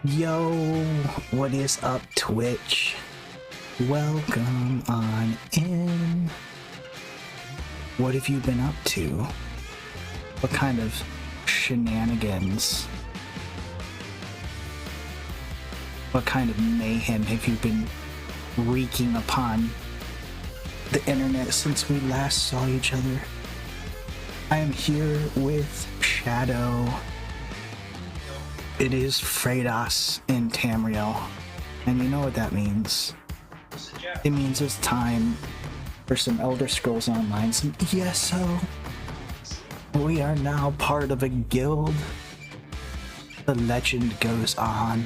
Yo, what is up, Twitch? Welcome on in. What have you been up to? What kind of shenanigans? What kind of mayhem have you been wreaking upon the internet since we last saw each other? I am here with Shadow. It is Fredas in Tamriel, and you know what that means. It means it's time for some Elder Scrolls Online, some ESO. We are now part of a guild. The legend goes on.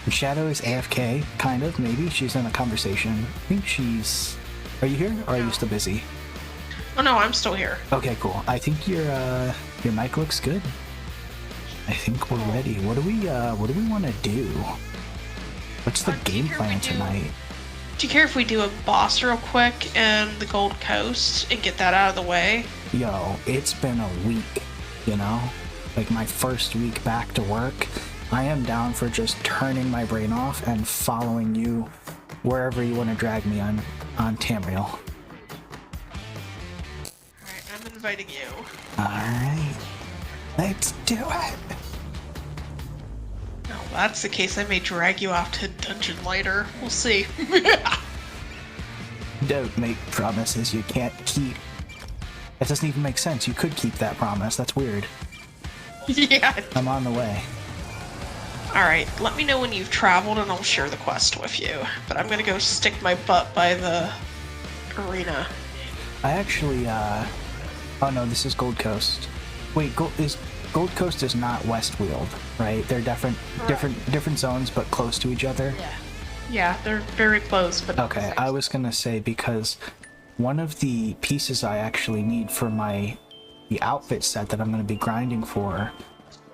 Shadow is AFK, kind of, maybe. She's in a conversation. I think she's... Are you here, or are you still busy? Oh no, I'm still here. Okay, cool. I think your mic looks good. I think we're ready. What do we want to do? What's the game plan tonight? Do you care if we do a boss real quick in the Gold Coast and get that out of the way? Yo, it's been a week, you know? Like my first week back to work. I am down for just turning my brain off and following you wherever you want to drag me on Tamriel. Alright, I'm inviting you. Alright. Let's do it! No, if that's the case, I may drag you off to dungeon later. We'll see. Don't make promises you can't keep. That doesn't even make sense. You could keep that promise. That's weird. Yeah. I'm on the way. Alright, let me know when you've traveled and I'll share the quest with you. But I'm gonna go stick my butt by the arena. I actually, oh no, this is Gold Coast. Wait, Gold Coast is not Westweald, right? They're different zones, but close to each other. Yeah, they're very close, but okay. I was gonna say because one of the pieces I actually need for the outfit set that I'm gonna be grinding for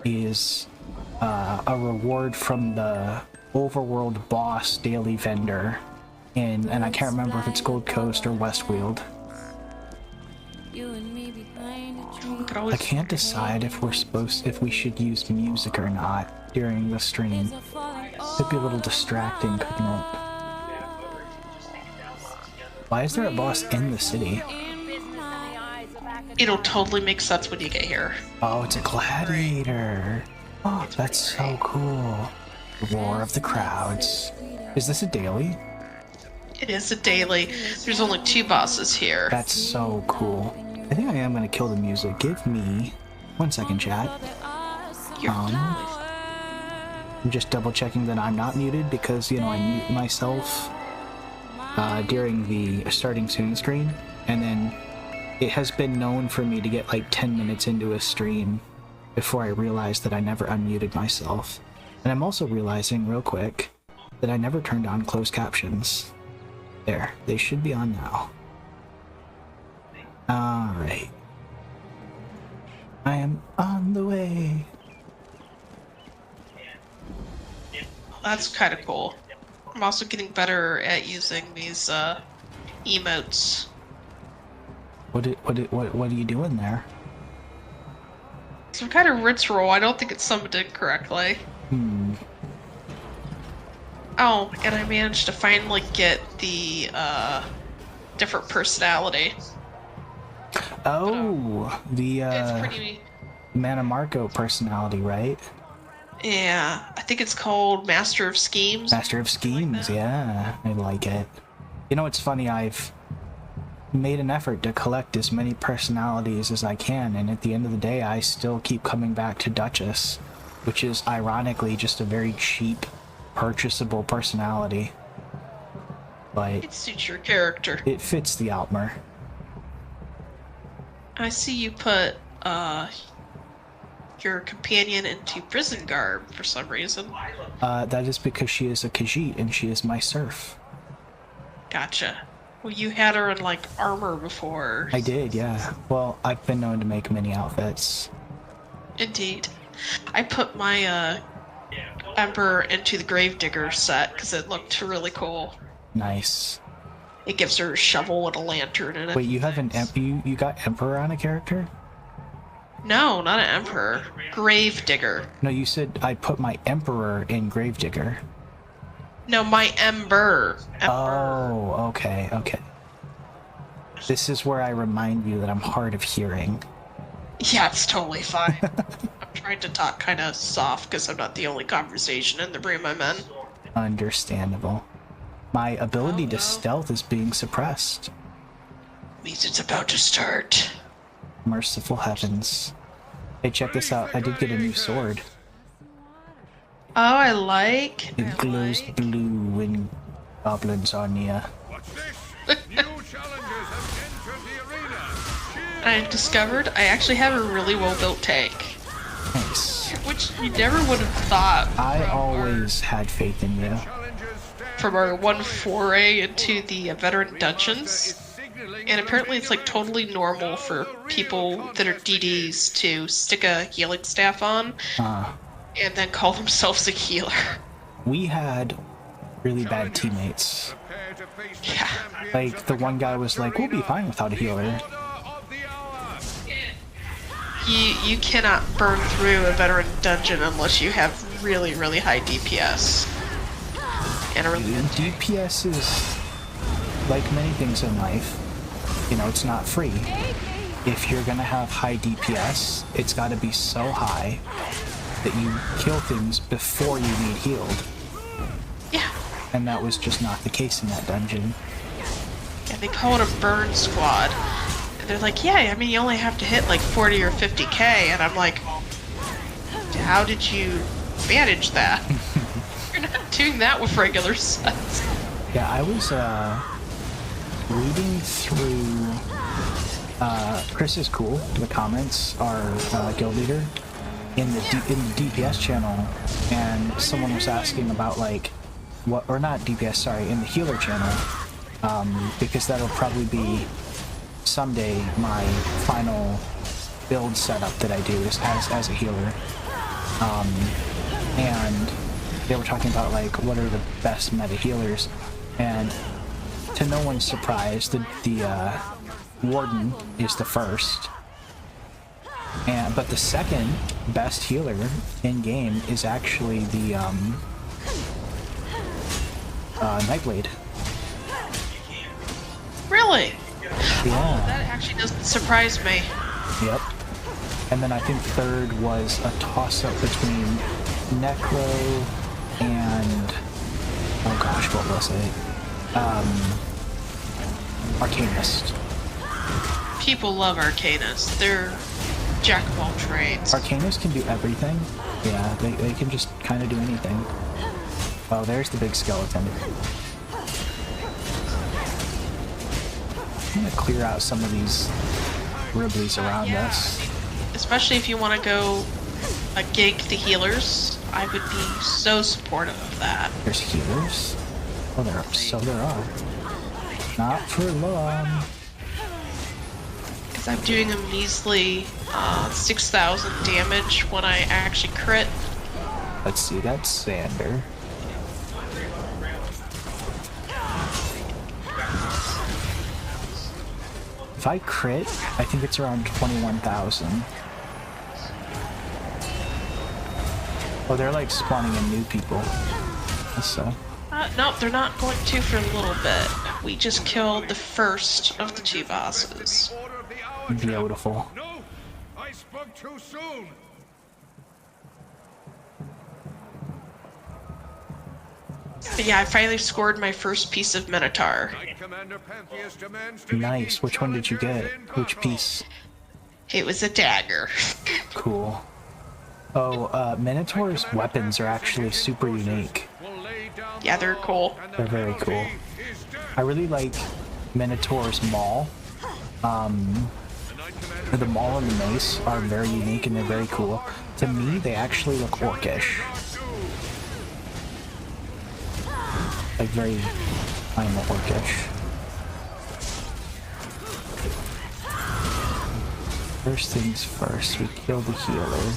is a reward from the overworld boss daily vendor, and I can't remember if it's Gold Coast or Westweald. I can't decide if we should use music or not during the stream. Could be a little distracting, couldn't it? Why is there a boss in the city? it'll totally make sense when you get here. Oh, it's a gladiator. Oh, that's so cool. Roar of the crowds. Is this a daily? It is a daily. There's only 2 bosses here. That's so cool. I think I am gonna kill the music. Give me 1 second, chat. I'm just double checking that I'm not muted because, you know, I mute myself during the starting soon screen, and then it has been known for me to get like 10 minutes into a stream before I realize that I never unmuted myself. And I'm also realizing real quick that I never turned on closed captions. There, they should be on now. Alright. I am on the way. That's kind of cool. I'm also getting better at using these emotes. What are you doing there? Some kind of rinse roll. I don't think it's summoned it correctly. Oh, and I managed to finally get the different personality. Oh, the It's pretty. Manamarco personality, right? Yeah, I think it's called Master of Schemes. Master of Schemes, yeah, I like it. You know, it's funny, I've made an effort to collect as many personalities as I can, and at the end of the day, I still keep coming back to Duchess, which is ironically just a very cheap, purchasable personality. But It suits your character. it fits the Altmer. I see you put your companion into prison garb for some reason. That is because she is a Khajiit, and she is my serf. Gotcha. Well, you had her in like armor before. I did, yeah. Well, I've been known to make many outfits. Indeed. I put my Emperor into the Gravedigger set because it looked really cool. Nice. It gives her a shovel and a lantern in it. Wait, you have an you got Emperor on a character? No, not an emperor. Gravedigger. No, you said I put my Emperor in Gravedigger. No, my ember. Oh, okay, okay. This is where I remind you that I'm hard of hearing. Yeah, it's totally fine. I'm trying to talk kind of soft because I'm not the only conversation in the room I'm in. Understandable. My ability to stealth is being suppressed. Means it's about to start. Merciful heavens. Hey, check this out. I did get a new sword. Oh, I like. It glows blue when goblins are near. I discovered I actually have a really well-built tank. Nice. Which you never would have thought. I always had faith in you. From our one foray into the veteran dungeons. And apparently it's like totally normal for people that are DDs to stick a healing staff on and then call themselves a healer. We had really bad teammates. Yeah. Like, the one guy was like, we'll be fine without a healer. You cannot burn through a veteran dungeon unless you have really, really high DPS. And a really good DPS is, like many things in life, you know, it's not free. If you're gonna have high DPS, it's gotta be so high that you kill things before you need healed. Yeah. And that was just not the case in that dungeon. Yeah, they call it a burn squad. And they're like, yeah, I mean, you only have to hit like 40 or 50k. And I'm like, how did you manage that? You're not doing that with regular sets. Yeah, I was reading through Chris is cool, the comments, our guild leader, in the DPS channel, and someone was asking about like what, or not DPS, sorry, in the healer channel, because that'll probably be someday my final build setup that I do as a healer. And they were talking about like what are the best meta healers, and to no one's surprise, the Warden is the first, but the second best healer in game is actually the Nightblade. Really? Yeah. Oh, that actually doesn't surprise me. Yep. And then I think third was a toss-up between Necro and, oh gosh, what was it? Arcanist. People love Arcanists. They're jack of all trades. Arcanists can do everything. Yeah, they can just kind of do anything. Oh, there's the big skeleton. I'm gonna clear out some of these Ribleys around us. Especially if you want to go gank the healers, I would be so supportive of that. There's healers? Oh, there are. Not for long. Because I'm doing a measly 6,000 damage when I actually crit. Let's see, that's Sander. If I crit, I think it's around 21,000. Oh, they're like spawning in new people. So. No, they're not going to for a little bit. We just killed the first of the two bosses. Beautiful. No, I spoke too soon. But yeah, I finally scored my first piece of Minotaur. Nice. Which one did you get? Which piece? It was a dagger. Cool. Oh, Minotaur's weapons are actually super unique. Yeah, they're cool. They're very cool. I really like Minotaur's maul. The maul and the mace are very unique and they're very cool. To me, they actually look orcish. Like very primal orcish. First things first, we kill the healer.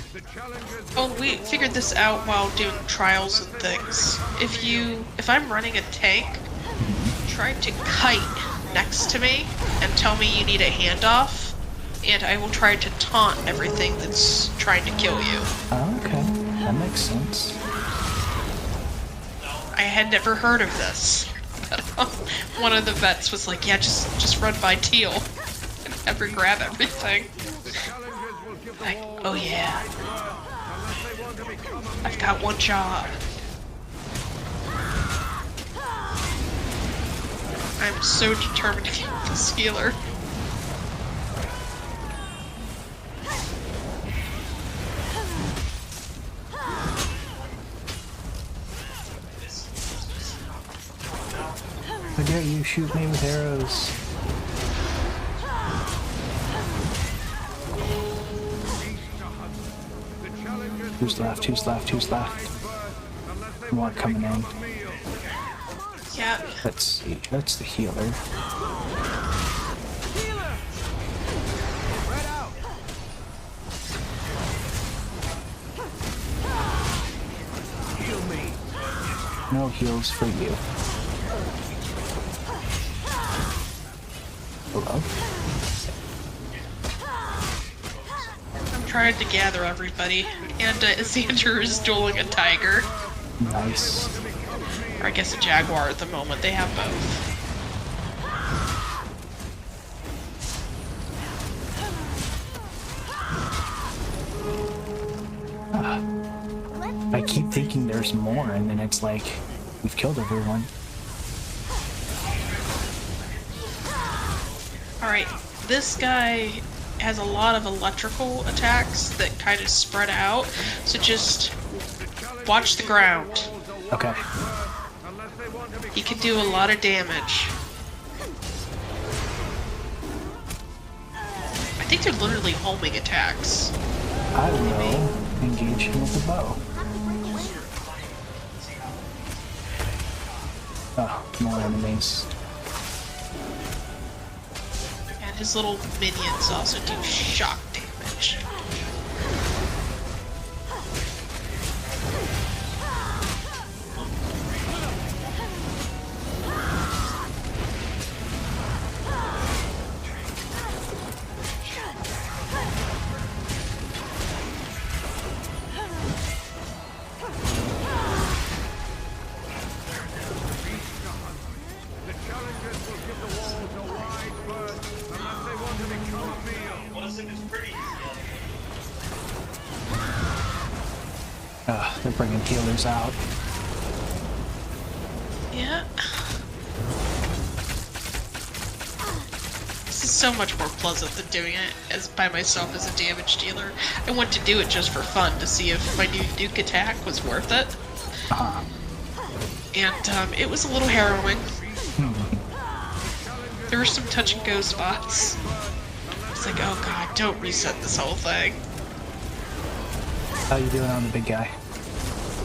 Well, we figured this out while doing trials and things. If I'm running a tank, try to kite next to me and tell me you need a handoff. and I will try to taunt everything that's trying to kill you. Oh, okay. That makes sense. I had never heard of this. But one of the vets was like, yeah, just run by Teal and have her grab everything. Like, oh yeah. I've got one job. I'm so determined to get this healer. How dare you shoot me with arrows? Who's left? Who's left? Who's left? More coming in. Yeah. Let's see. That's the healer. No heals for you. Hello? I'm trying to gather everybody, and Xander is dueling a tiger. Nice. Or I guess a jaguar at the moment. They have both. I keep thinking there's more, and then it's like, we've killed everyone. Alright, this guy has a lot of electrical attacks that kind of spread out, so just watch the ground. Okay. He can do a lot of damage. I think they're literally homing attacks. I will engage him with the bow. Oh, more enemies. And his little minions also do shock damage. They're bringing healers out. Yeah. This is so much more pleasant than doing it as by myself as a damage dealer. I want to do it just for fun to see if my new nuke attack was worth it. And it was a little harrowing. There were some touch and go spots. It's like, oh god, don't reset this whole thing. How you doing on the big guy?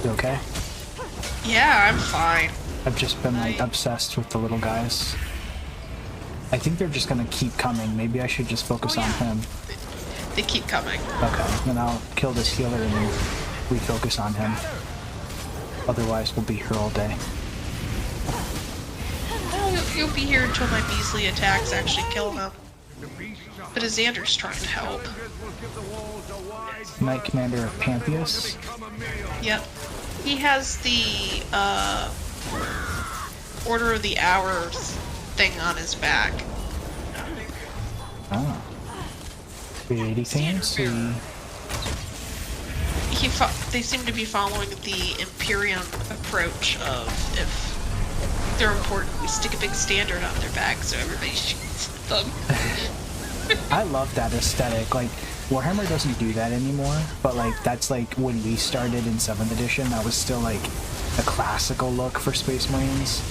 You okay? Yeah, I'm fine. I've just been like obsessed with the little guys. I think they're just gonna keep coming. Maybe I should just focus on him. They keep coming. Okay, then I'll kill this healer and then refocus on him. Otherwise, we'll be here all day. Well, you'll be here until my measly attacks actually kill him. But Xander's trying to help. Knight Commander of Pantheus. Yep. He has the Order of the Hour thing on his back. Oh. Creating things? They seem to be following the Imperium approach of if they're important, we stick a big standard on their back so everybody shoots them. I love that aesthetic. Like, Warhammer doesn't do that anymore, but like that's like when we started in 7th edition, that was still like a classical look for Space Marines.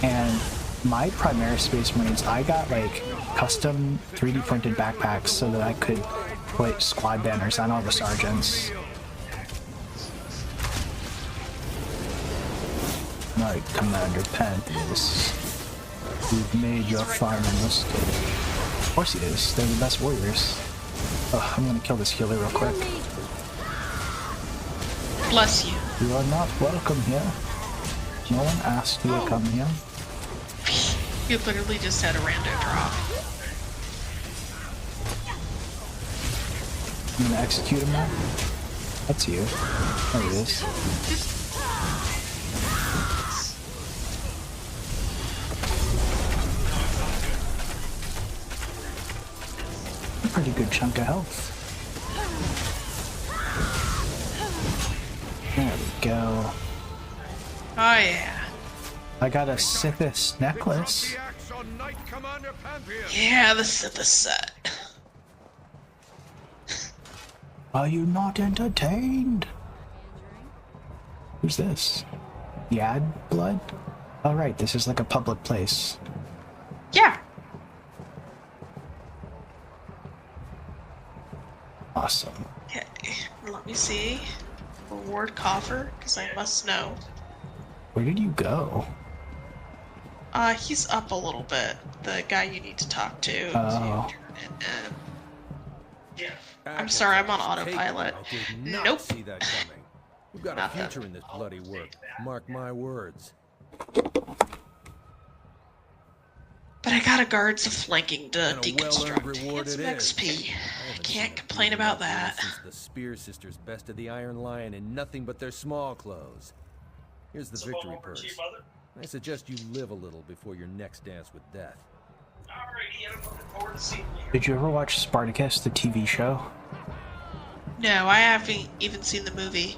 And my Primaris Space Marines, I got like custom 3D printed backpacks so that I could put squad banners on all the sergeants. Knight Commander Pantheus, you've made your final mistake. Of course he is. They're the best warriors. Ugh, I'm gonna kill this healer real quick. Bless you. You are not welcome here. No one asked you to come here. You literally just had a rando drop. I'm gonna execute him now. That's you. There he is. A pretty good chunk of health. There we go. Oh yeah. I got a Sithis necklace. Yeah, the Sith set. Are you not entertained? Who's this? Yad blood? Oh right, this is like a public place. Yeah. Awesome. Okay, let me see. Reward coffer, because I must know. Where did you go? He's up a little bit. The guy you need to talk to. Oh. I'm sorry, I'm on autopilot. Nope. See that coming. You've got Nothing. a future in this bloody work. Mark my words. But I got a guards of flanking to And a well-earned deconstruct. reward It's it is. XP. I I haven't can't seen a complain beating about like that. this since the Spear Sisters bested the Iron Lion in nothing but their small clothes. Here's the victory purse. I suggest you live a little before your next dance with death. Did you ever watch Spartacus, the TV show? No, I haven't even seen the movie.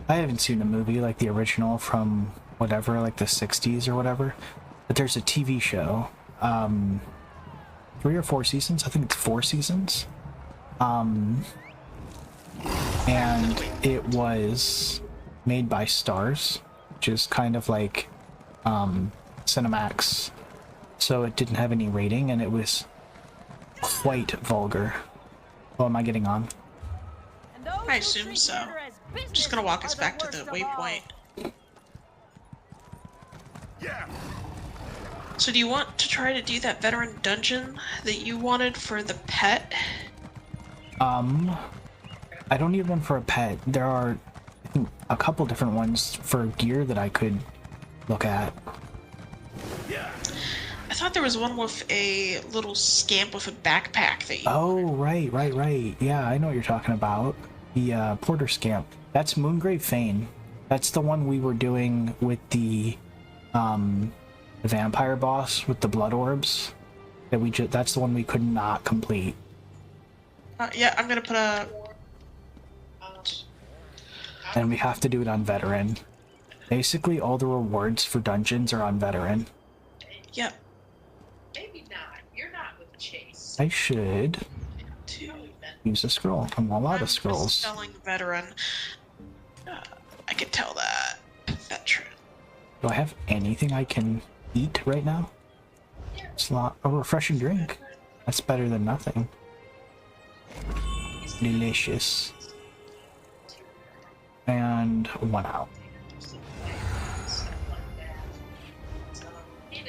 I haven't seen the movie, like the original from whatever, like the 60s or whatever. But there's a TV show. 3 or 4 seasons? I think it's 4 seasons. And it was made by Stars, which is kind of like Cinemax. So it didn't have any rating, and it was quite vulgar. What am I getting on? I assume so. I'm just gonna walk us back to the waypoint. So do you want to try to do that veteran dungeon that you wanted for the pet? I don't need one for a pet. There are, I think, a couple different ones for gear that I could look at. I thought there was one with a little scamp with a backpack that you... Oh, right. Yeah, I know what you're talking about. The Porter Scamp. That's Moongrave Fane. That's the one we were doing with the vampire boss with the blood orbs. That's the one we could not complete. Yeah, I'm gonna put a... And we have to do it on veteran. Basically, all the rewards for dungeons are on veteran. Yep. Maybe not. You're not with Chase. I should Two. use a scroll. I'm all out of scrolls. Spelling veteran. I can tell that. Veteran. Do I have anything I can eat right now? It's not a refreshing drink. That's better than nothing. Delicious. And 1 out.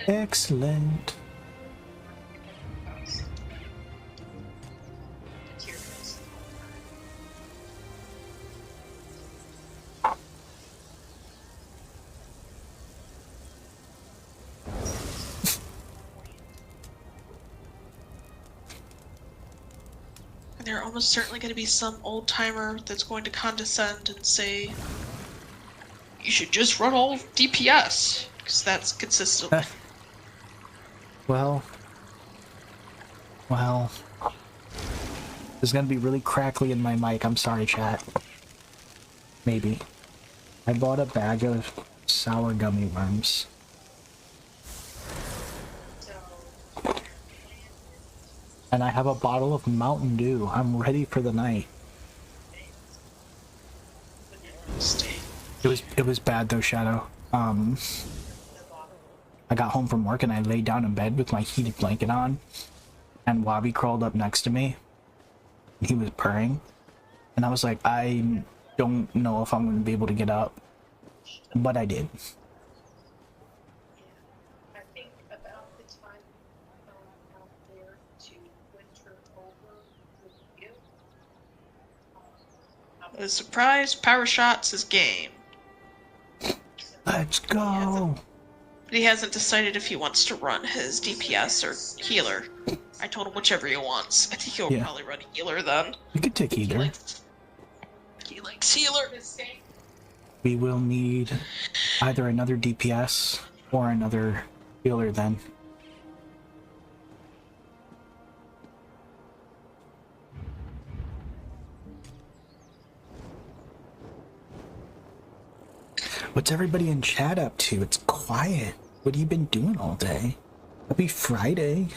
Excellent. And there are almost certainly going to be some old timer that's going to condescend and say, you should just run all DPS, because that's consistent. Well, it's gonna be really crackly in my mic. I'm sorry, chat. Maybe. I bought a bag of sour gummy worms. And I have a bottle of Mountain Dew. I'm ready for the night. It was bad though, Shadow. I got home from work and I laid down in bed with my heated blanket on, and Wabi crawled up next to me. He was purring, and I was like, I don't know if I'm going to be able to get up, but I did. I think about the time out there to winter over with you. The surprise power shots is game. Let's go. But he hasn't decided if he wants to run his DPS or healer. I told him whichever he wants. I think he'll probably run healer then. You could take either. He likes healer. We will need either another DPS or another healer then. What's everybody in chat up to? It's quiet. What have you been doing all day? Happy Friday.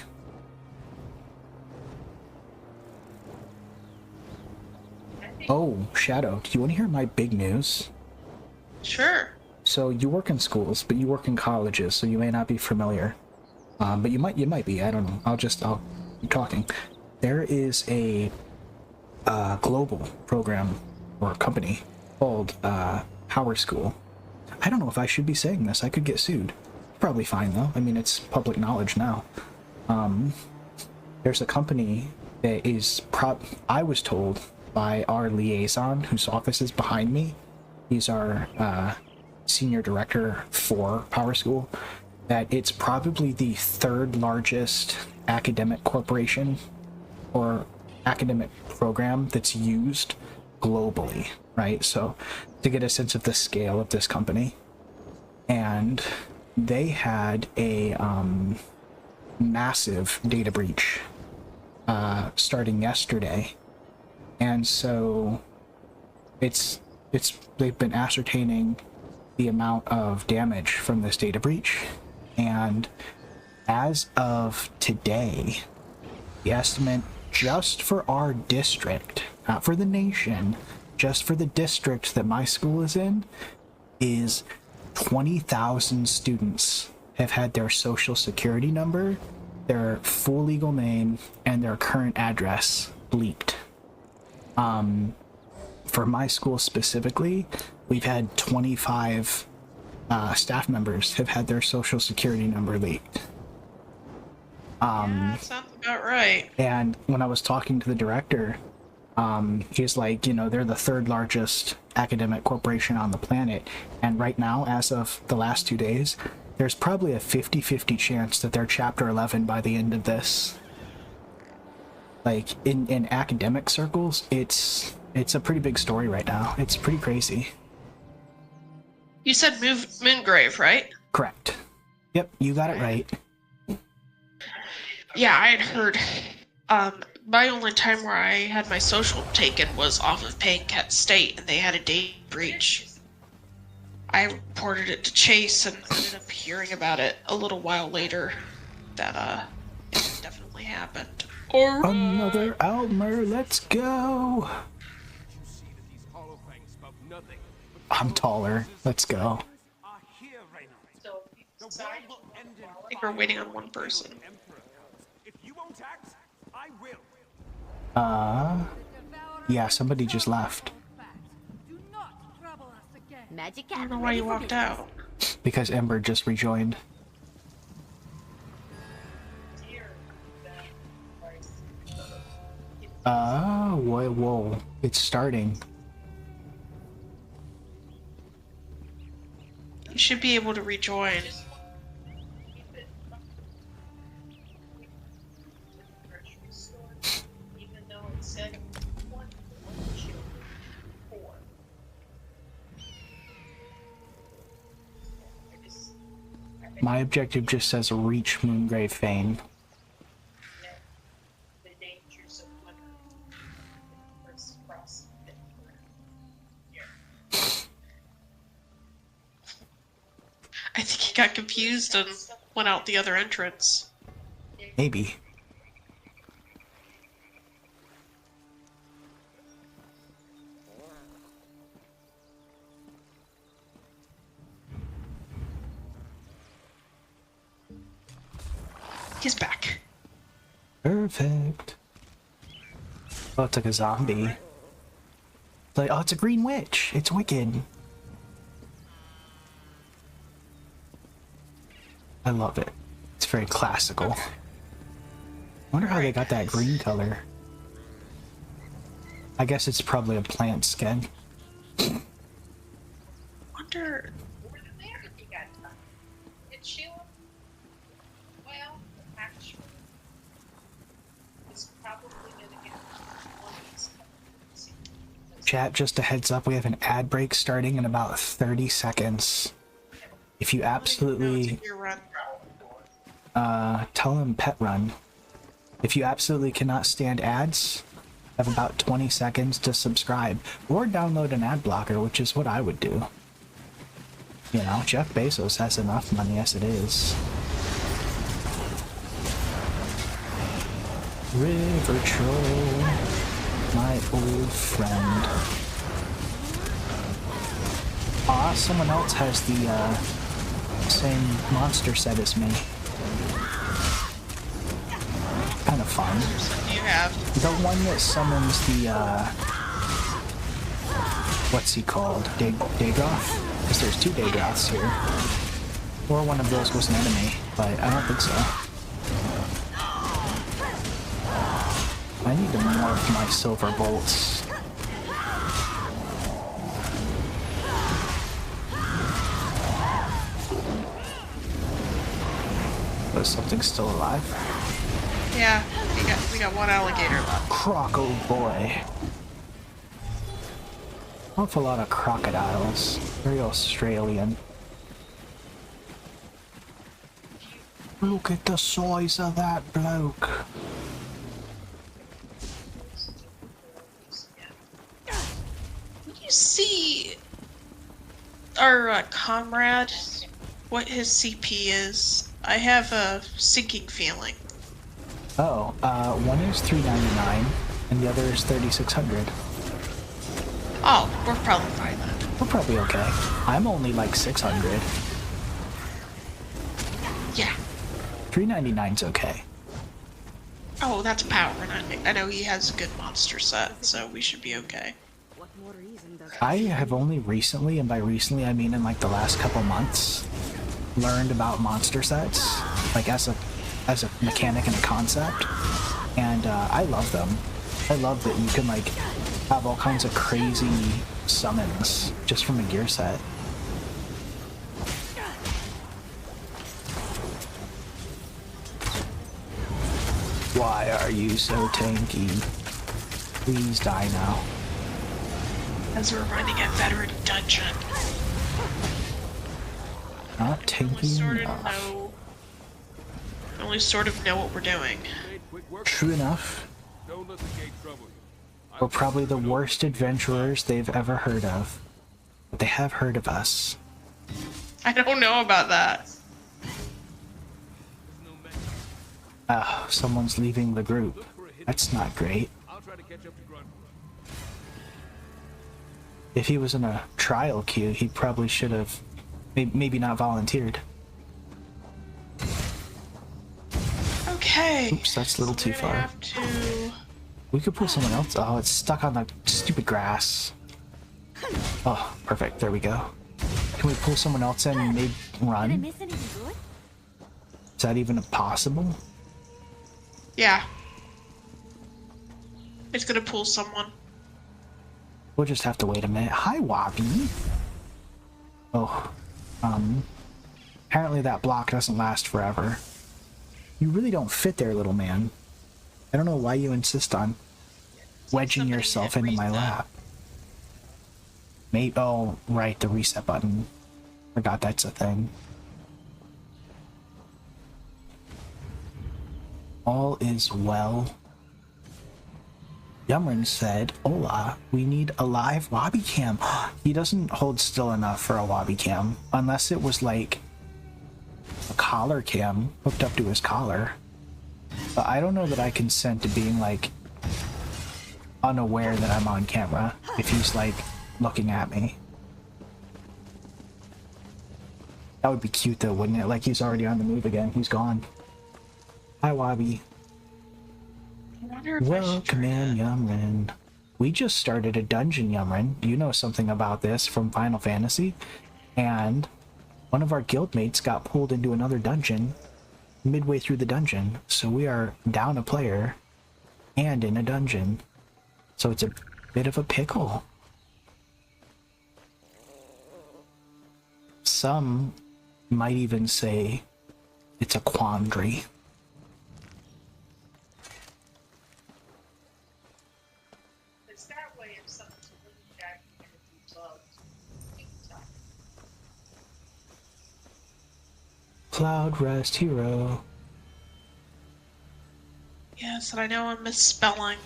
Oh, Shadow, do you want to hear my big news? Sure. So you work in schools, but you work in colleges, so you may not be familiar. But you might be. I don't know. I'll keep talking. There is a global program or company called Power School. I don't know if I should be saying this. I could get sued. Probably fine though. I mean, it's public knowledge now. There's a company that is I was told by our liaison, whose office is behind me. He's our senior director for Power School, that it's probably the third largest academic corporation or academic program that's used globally, right? So to get a sense of the scale of this company. And they had a massive data breach starting yesterday. And so they've been ascertaining the amount of damage from this data breach, and as of today, the estimate just for our district, not for the nation, just for the district that my school is in, is 20,000 students have had their social security number, their full legal name, and their current address leaked. For my school specifically, we've had 25 staff members have had their social security number leaked. Yeah, that sounds about right. And when I was talking to the director, he's like, you know, they're the third largest academic corporation on the planet. And right now, as of the last 2 days, there's probably a 50-50 chance that they're Chapter 11 by the end of this. Like, in academic circles, it's a pretty big story right now. It's pretty crazy. You said Moongrave, right? Correct. Yep, you got it right. Yeah, I had heard. My only time where I had my social taken was off of paying Kent State, and they had a data breach. I reported it to Chase and ended up hearing about it a little while later. That it definitely happened. Or another Almer, let's go. I'm taller. Let's go. I think we're waiting on one person. Yeah, somebody just left. I don't know why you walked out. Because Ember just rejoined. Whoa, it's starting. You should be able to rejoin. My objective just says reach Moongrave Fane. I think he got confused and went out the other entrance. Maybe. He's back. Perfect. Oh, it's like a zombie. It's like, oh, it's a green witch. It's wicked. I love it. It's very classical. I wonder how they got that green color. I guess it's probably a plant skin. Wonder. It's Sheila. chat, just a heads up, we have an ad break starting in about 30 seconds. If you absolutely... tell him pet run. If you absolutely cannot stand ads, have about 20 seconds to subscribe. Or download an ad blocker, which is what I would do. You know, Jeff Bezos has enough money as it is. River Troll, my old friend. Ah, someone else has the same monster set as me. Kind of fun. You have The one that summons the what's he called? Dagoth? Because there's two Dagoths here. Or one of those was an enemy, but I don't think so. I need to morph my silver bolts. Was something still alive? Yeah, we got one alligator left. Croco boy. Awful lot of crocodiles. Very Australian. Look at the size of that bloke. Did you see our comrade? What his CP is? I have a sinking feeling. Oh, one is $399 and the other is $3,600. Oh, we're probably fine then. We're probably okay. I'm only like 600. Yeah. $399's okay. Oh, that's power, and I know he has a good monster set, so we should be okay. I have only recently, and by recently I mean in like the last couple months, learned about monster sets, like as a mechanic and a concept, and I love them. I love that you can like have all kinds of crazy summons just from a gear set. Why are you so tanky? Please die now. As we're running a veteran dungeon. Not tanky Only sort of know what we're doing. True enough. We're probably the worst adventurers they've ever heard of. But they have heard of us. I don't know about that. Someone's leaving the group. That's not great. If he was in a trial queue, he probably should have maybe not volunteered. Okay. Oops, that's a little too far. Have to... We could pull someone else. Oh, it's stuck on the stupid grass. Oh, perfect. There we go. Can we pull someone else in and maybe run? Is that even possible? Yeah. It's gonna pull someone. We'll just have to wait a minute. Hi, Wabi. Oh, apparently that block doesn't last forever. You really don't fit there, little man. I don't know why you insist on wedging yourself into my lap. Maybe, oh, right, the reset button. Forgot that's a thing. All is well. Yumrin said, "Hola, we need a live lobby cam." He doesn't hold still enough for a lobby cam, unless it was like a collar cam hooked up to his collar. But I don't know that I consent to being like unaware that I'm on camera if he's like looking at me. That would be cute though, wouldn't it? Like he's already on the move again. He's gone. Hi, Wabi. Welcome in, Yumrin. We just started a dungeon, Yumrin. You know something about this from Final Fantasy. And one of our guildmates got pulled into another dungeon midway through the dungeon. So we are down a player and in a dungeon. So it's a bit of a pickle. Some might even say it's a quandary. It's that way if someone's Cloud rest hero. Yes, and I know I'm misspelling.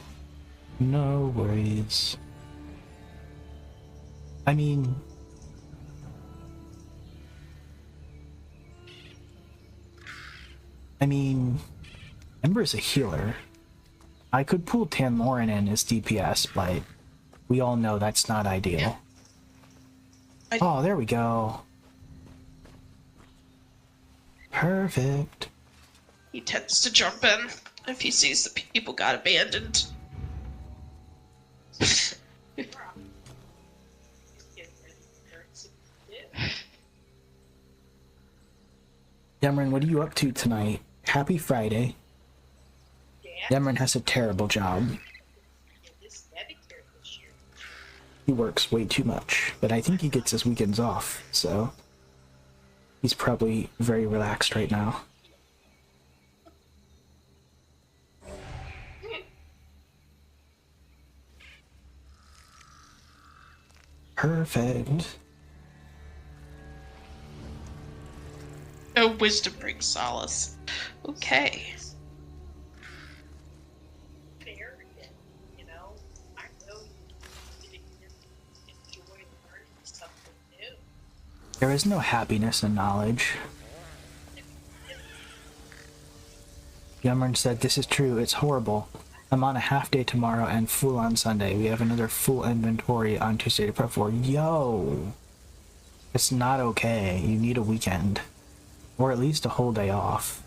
No worries. I mean... Ember's a healer. I could pull Tanloran in as DPS, but we all know that's not ideal. Yeah. Oh, there we go. Perfect. He tends to jump in if he sees that people got abandoned. Demrin, what are you up to tonight? Happy Friday. Demrin has a terrible job. He works way too much, but I think he gets his weekends off, so he's probably very relaxed right now. Perfect. No wisdom brings solace. Okay. There is no happiness in knowledge. Yumern said, "This is true, it's horrible. I'm on a half day tomorrow and full on Sunday. We have another full inventory on Tuesday to prep for." Yo! It's not okay. You need a weekend. Or at least a whole day off.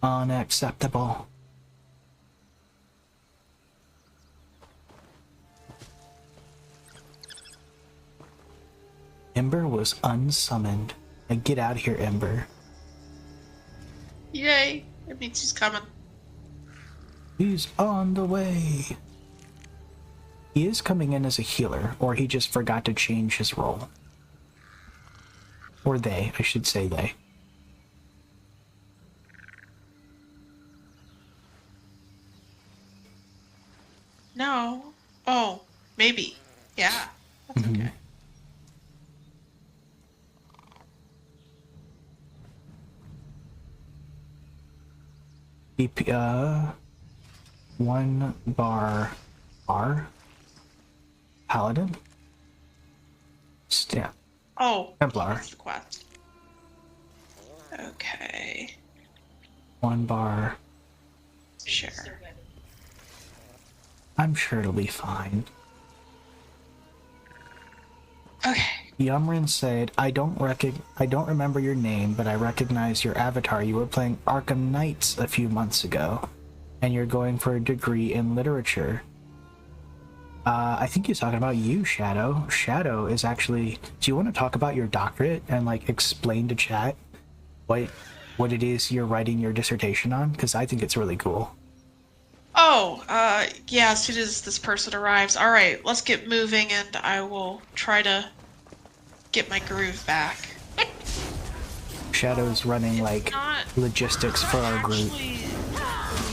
Unacceptable. Ember was unsummoned. Now get out of here, Ember. Yay! It means he's coming. He's on the way. He is coming in as a healer, or he just forgot to change his role. Or they, I should say they. No. Oh, maybe. Yeah. That's okay. EP, 1 bar R? Paladin? Stamp. Oh, Templar. that's the quest. Okay. 1 bar. Sure. I'm sure it'll be fine. Okay. Yumrin said, I don't remember your name, but I recognize your avatar. You were playing Arkham Knights a few months ago, and you're going for a degree in literature. I think he's talking about you, Shadow. Shadow is actually... Do you want to talk about your doctorate and, like, explain to chat what it is you're writing your dissertation on? Because I think it's really cool. Oh, yeah, as soon as this person arrives. Alright, let's get moving and I will try to get my groove back. Shadow's running, like, logistics for our group.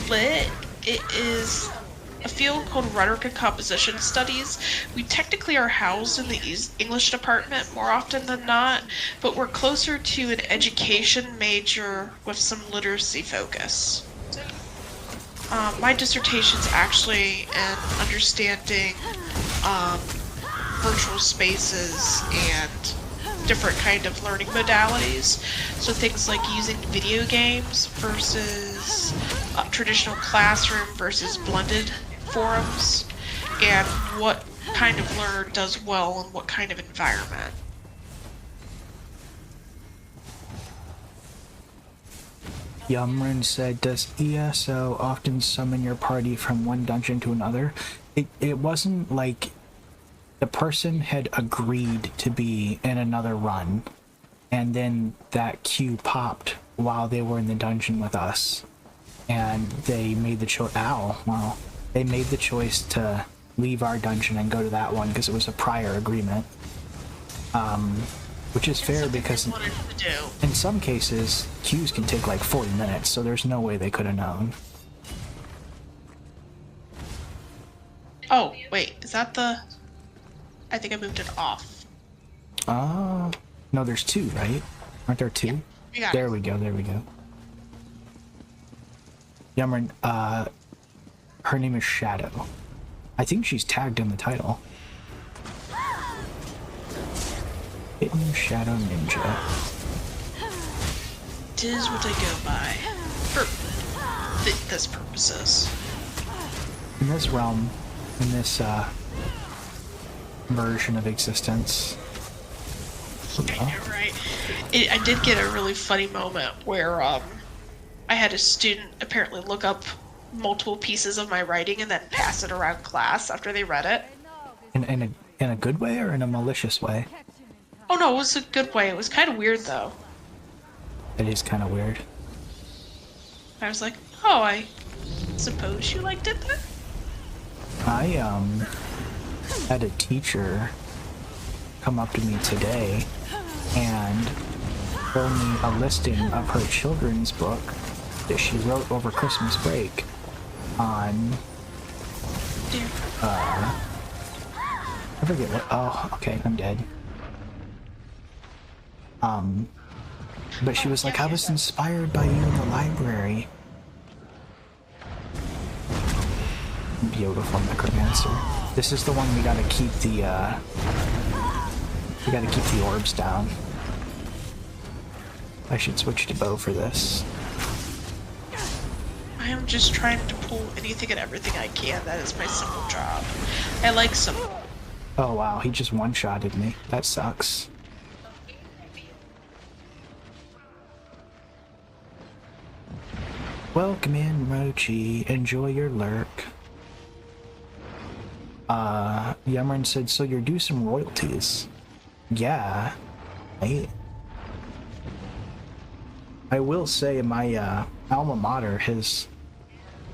Lit. It is a field called Rhetoric and Composition Studies. We technically are housed in the English department more often than not, but we're closer to an education major with some literacy focus. My dissertation's actually in understanding virtual spaces and different kind of learning modalities. So things like using video games versus traditional classroom versus blended forums, and what kind of learner does well in what kind of environment. Yumrin said, does ESO often summon your party from one dungeon to another? It wasn't like the person had agreed to be in another run, and then that queue popped while they were in the dungeon with us, and they made the choice. They made the choice to leave our dungeon and go to that one because it was a prior agreement. Which is fair because in some cases, queues can take like 40 minutes, so there's no way they could have known. Oh, wait, is that the... I think I moved it off. No, there's two, right? Aren't there two? Yeah. There we go, there we go. Yumrin, her name is Shadow. I think she's tagged in the title. Hidden Shadow Ninja. Tis what I go by. For this purposes. In this realm, in this, version of existence. I know, right? I did get a really funny moment where, I had a student apparently look up multiple pieces of my writing and then pass it around class after they read it. In a good way or in a malicious way? Oh no, it was a good way. It was kind of weird though. It is kind of weird. I was like, oh, I suppose you liked it then? I, had a teacher come up to me today and show me a listing of her children's book that she wrote over Christmas break on, Dear. I forget what, oh, okay, I'm dead. But she was like, I was inspired by you in the library. Beautiful necromancer. This is the one we gotta keep the orbs down. I should switch to bow for this. I am just trying to pull anything and everything I can. That is my simple job. I like some. Oh wow, he just one-shotted me. That sucks. Welcome in, Mochi. Enjoy your lurk. Yumrin said, so you're due some royalties. Yeah. I will say my, alma mater has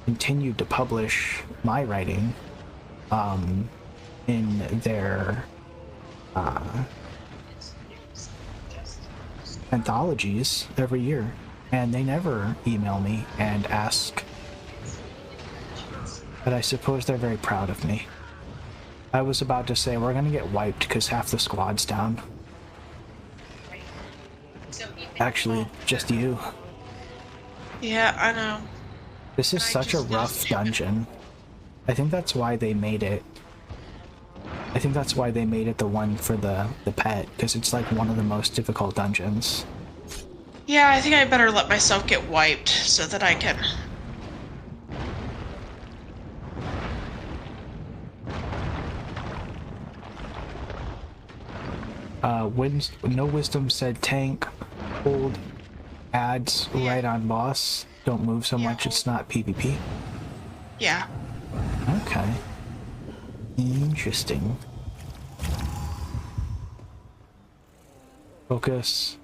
continued to publish my writing, in their, anthologies every year. And they never email me and ask. But I suppose they're very proud of me. I was about to say we're gonna get wiped because half the squad's down. Actually, just you. Yeah, I know. This is such a rough dungeon. I think that's why they made it. I think that's why they made it the one for the pet, because it's like one of the most difficult dungeons. Yeah, I think I better let myself get wiped so that I can. No Wisdom said tank, hold ads right on boss. Don't move so much, it's not PvP. Yeah. Okay. Interesting. Focus.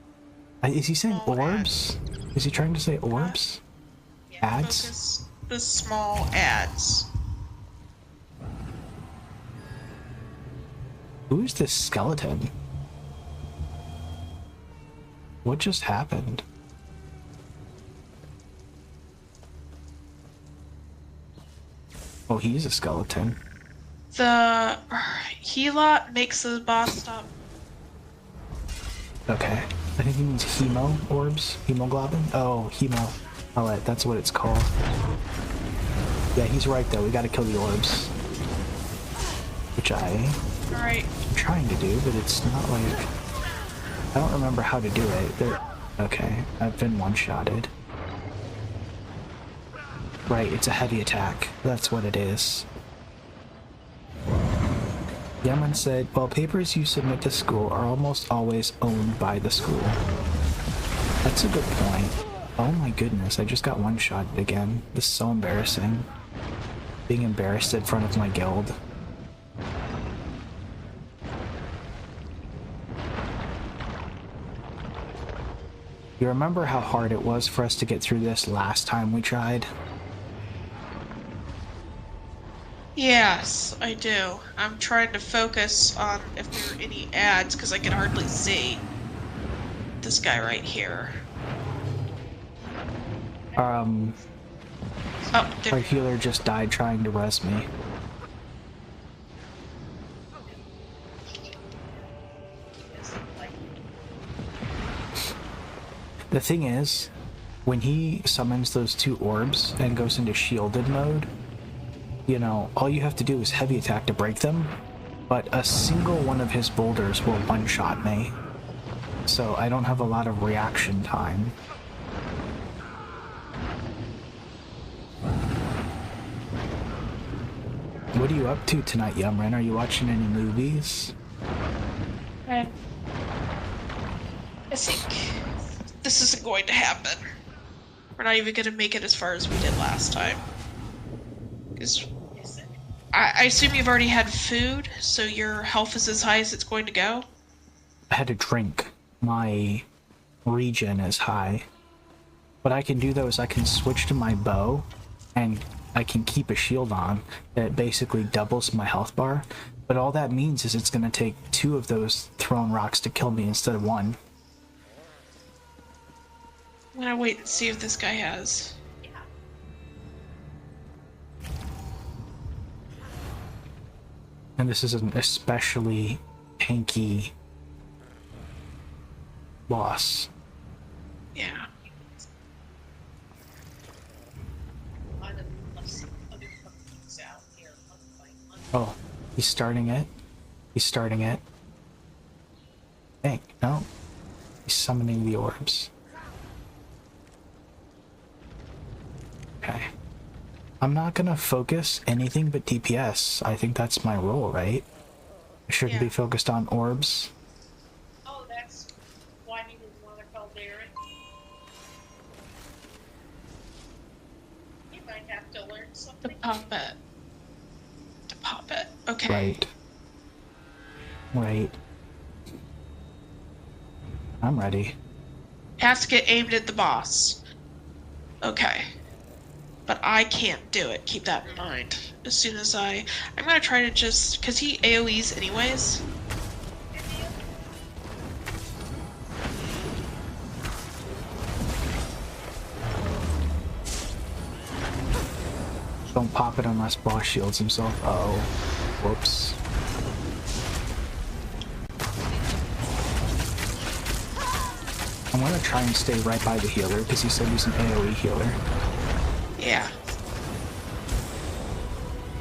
Is he saying orbs? Is he trying to say orbs? Ads? Focus the small ads. Who is this skeleton? What just happened? Oh, he's a skeleton. The Gila makes the boss stop. Okay. I think he means hemo orbs? Hemoglobin? Oh, hemo. Alright, that's what it's called. Yeah, he's right though. We gotta kill the orbs. Which I'm Alright. trying to do, but it's not like... I don't remember how to do it. Okay, I've been one-shotted. Right, it's a heavy attack. That's what it is. Yaman said, well, papers you submit to school are almost always owned by the school. That's a good point. Oh my goodness, I just got one-shotted again. This is so embarrassing. Being embarrassed in front of my guild. You remember how hard it was for us to get through this last time we tried? Yes, I do. I'm trying to focus on if there are any ads because I can hardly see this guy right here. Oh, there. our healer just died trying to res me. The thing is, when he summons those 2 orbs and goes into shielded mode, you know, all you have to do is heavy attack to break them, but a single one of his boulders will one-shot me. So I don't have a lot of reaction time. What are you up to tonight, Yumren? Are you watching any movies? I think this isn't going to happen. We're not even going to make it as far as we did last time. Because I assume you've already had food, so your health is as high as it's going to go? I had a drink. My regen is high. What I can do though is I can switch to my bow, and I can keep a shield on that basically doubles my health bar. But all that means is it's going to take 2 of those thrown rocks to kill me instead of 1. I'm gonna wait and see if this guy has. And this is an especially tanky boss. Yeah. Oh, he's starting it. He's starting it. Dang, no. He's summoning the orbs. Okay. I'm not gonna focus anything but DPS. I think that's my role, right? I shouldn't be focused on orbs. Oh, that's why you didn't want to call Darren. You might have to learn To something. pop it. To pop it. Okay. Right. Right. I'm ready. Has to get aimed at the boss. Okay. But I can't do it. Keep that in mind. As soon as I'm gonna try to just, cause he AoEs anyways. Don't pop it unless boss shields himself. Uh-oh. Whoops. I'm gonna try and stay right by the healer because he said he's an AoE healer. Yeah.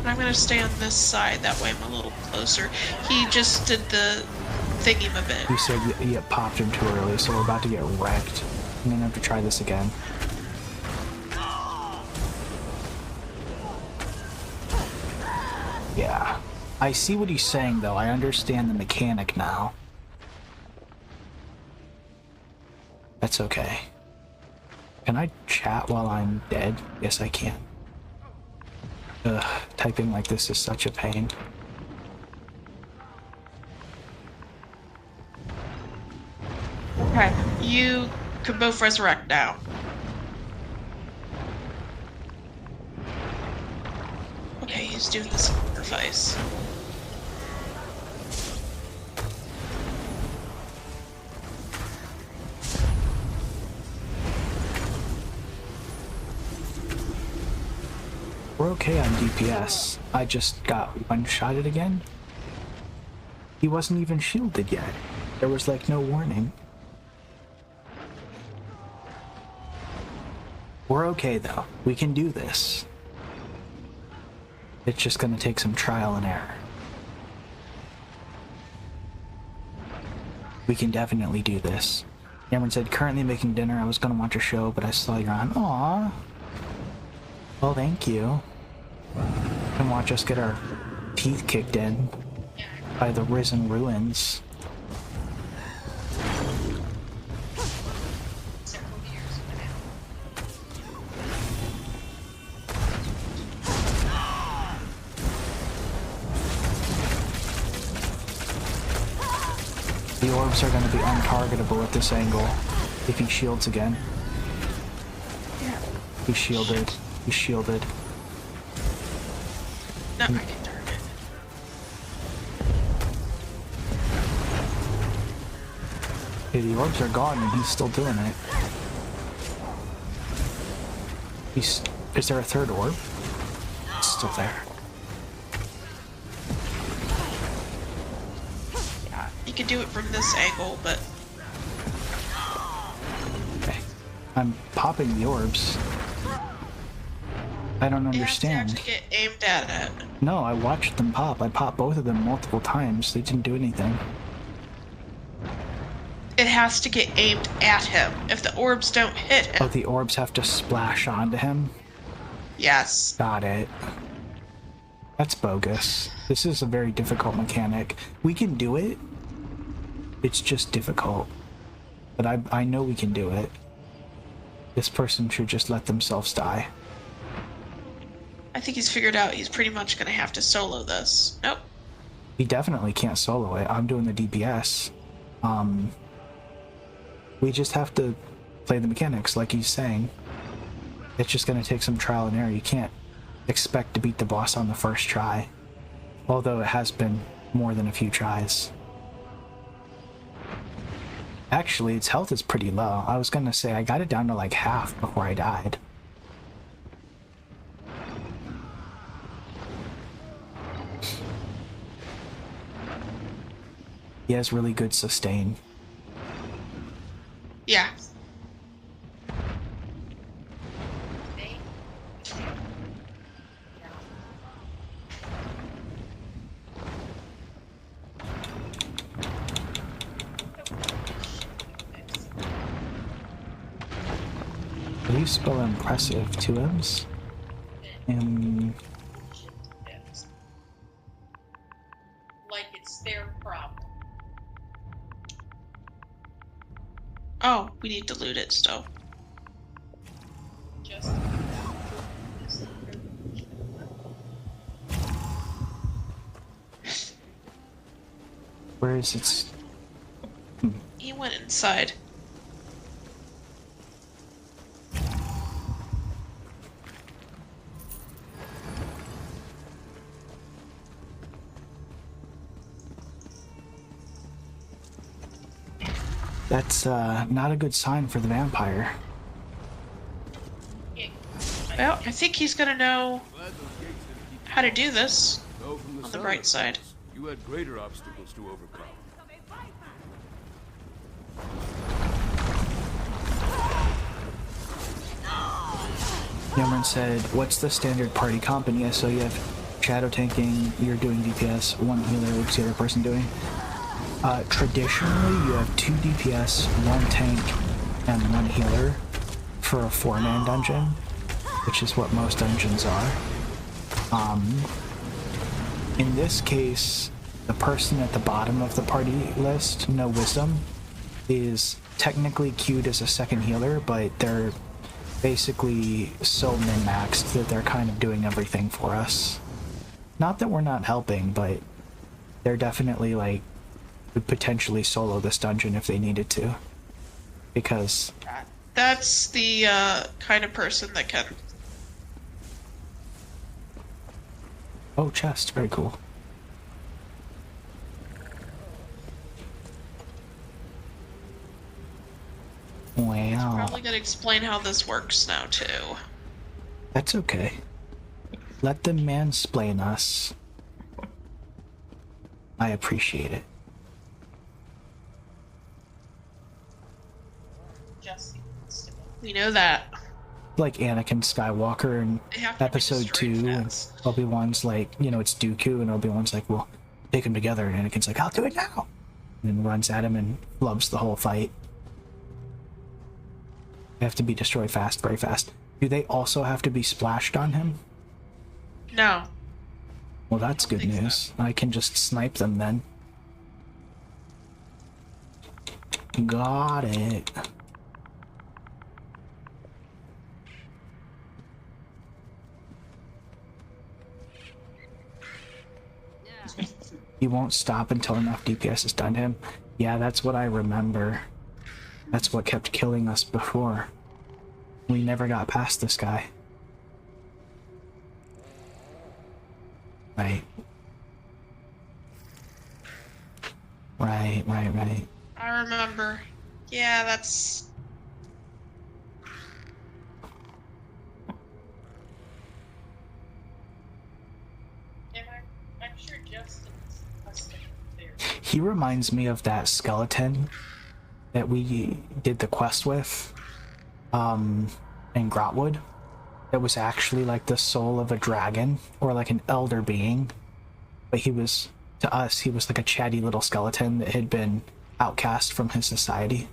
And I'm gonna stay on this side, that way I'm a little closer. He just did the thingy a bit. He said you popped him too early, so we're about to get wrecked. I'm gonna have to try this again. Yeah. I see what he's saying though. I understand the mechanic now. That's okay. Can I chat while I'm dead? Yes, I can. Ugh, typing like this is such a pain. Okay. You can both resurrect now. Okay, he's doing the sacrifice. We're okay on DPS. I just got one-shotted again. He wasn't even shielded yet. There was like no warning. We're okay though. We can do this. It's just gonna take some trial and error. We can definitely do this. Cameron said, currently making dinner. I was gonna watch a show, but I saw you're on. Aww. Well, thank you. And watch us get our teeth kicked in by the risen ruins. Several years ago now. The orbs are going to be untargetable at this angle if he shields again. He's shielded. He's shielded. No, I can target. Okay, the orbs are gone and he's still doing it. Is there a third orb? It's still there. Yeah, you can do it from this angle, but Okay. I'm popping the orbs. I don't understand. You have to actually get aimed at it. No, I watched them pop. I popped both of them multiple times. They didn't do anything. It has to get aimed at him. If the orbs don't hit him. Oh, the orbs have to splash onto him? Yes. Got it. That's bogus. This is a very difficult mechanic. We can do it. It's just difficult. But I know we can do it. This person should just let themselves die. I think he's figured out he's pretty much going to have to solo this. Nope. He definitely can't solo it. I'm doing the DPS. We just have to play the mechanics like he's saying. It's just going to take some trial and error. You can't expect to beat the boss on the first try. Although it has been more than a few tries. Actually, its health is pretty low. I was going to say I got it down to like half before I died. He has really good sustain. Yeah. How do you spell impressive? 2 M's? Like it's their problem. Oh, we need to loot it still. Just Where is it? He went inside. That's not a good sign for the vampire. Well, I think he's gonna know how to do this on the bright side. You had greater obstacles to overcome. Cameron said, what's the standard party comp in ESO? You have shadow tanking, you're doing DPS, 1 healer, what's the other person doing? Traditionally, you have 2 DPS, 1 tank, and 1 healer for a 4-man dungeon, which is what most dungeons are. In this case, the person at the bottom of the party list, no wisdom, is technically queued as a second healer, but they're basically so min-maxed that they're kind of doing everything for us. Not that we're not helping, but they're definitely like would potentially solo this dungeon if they needed to, because That's the kind of person that can. oh, chest, very cool. Wow, Probably gonna explain how this works now too. that's okay. Let them mansplain us. I appreciate it. just We know that. Like Anakin Skywalker in They have to be episode destroyed 2, and fast. Obi-Wan's like, you know, it's Dooku, and Obi-Wan's like, well, take them together, and Anakin's like, I'll do it now! And then runs at him and flubs the whole fight. They have to be destroyed fast, very fast. Do they also have to be splashed on him? No. Well, that's good think so. news. I can just snipe them then. Got it. He won't stop until enough DPS is done to him. Yeah, that's what I remember. That's what kept killing us before. We never got past this guy. Right. Right. I remember. Yeah, that's. and I'm sure Justin's custom there. He reminds me of that skeleton that we did the quest with. in Grotwood that was actually like the soul of a dragon or like an elder being, but he was, to us, he was like a chatty little skeleton that had been outcast from his society.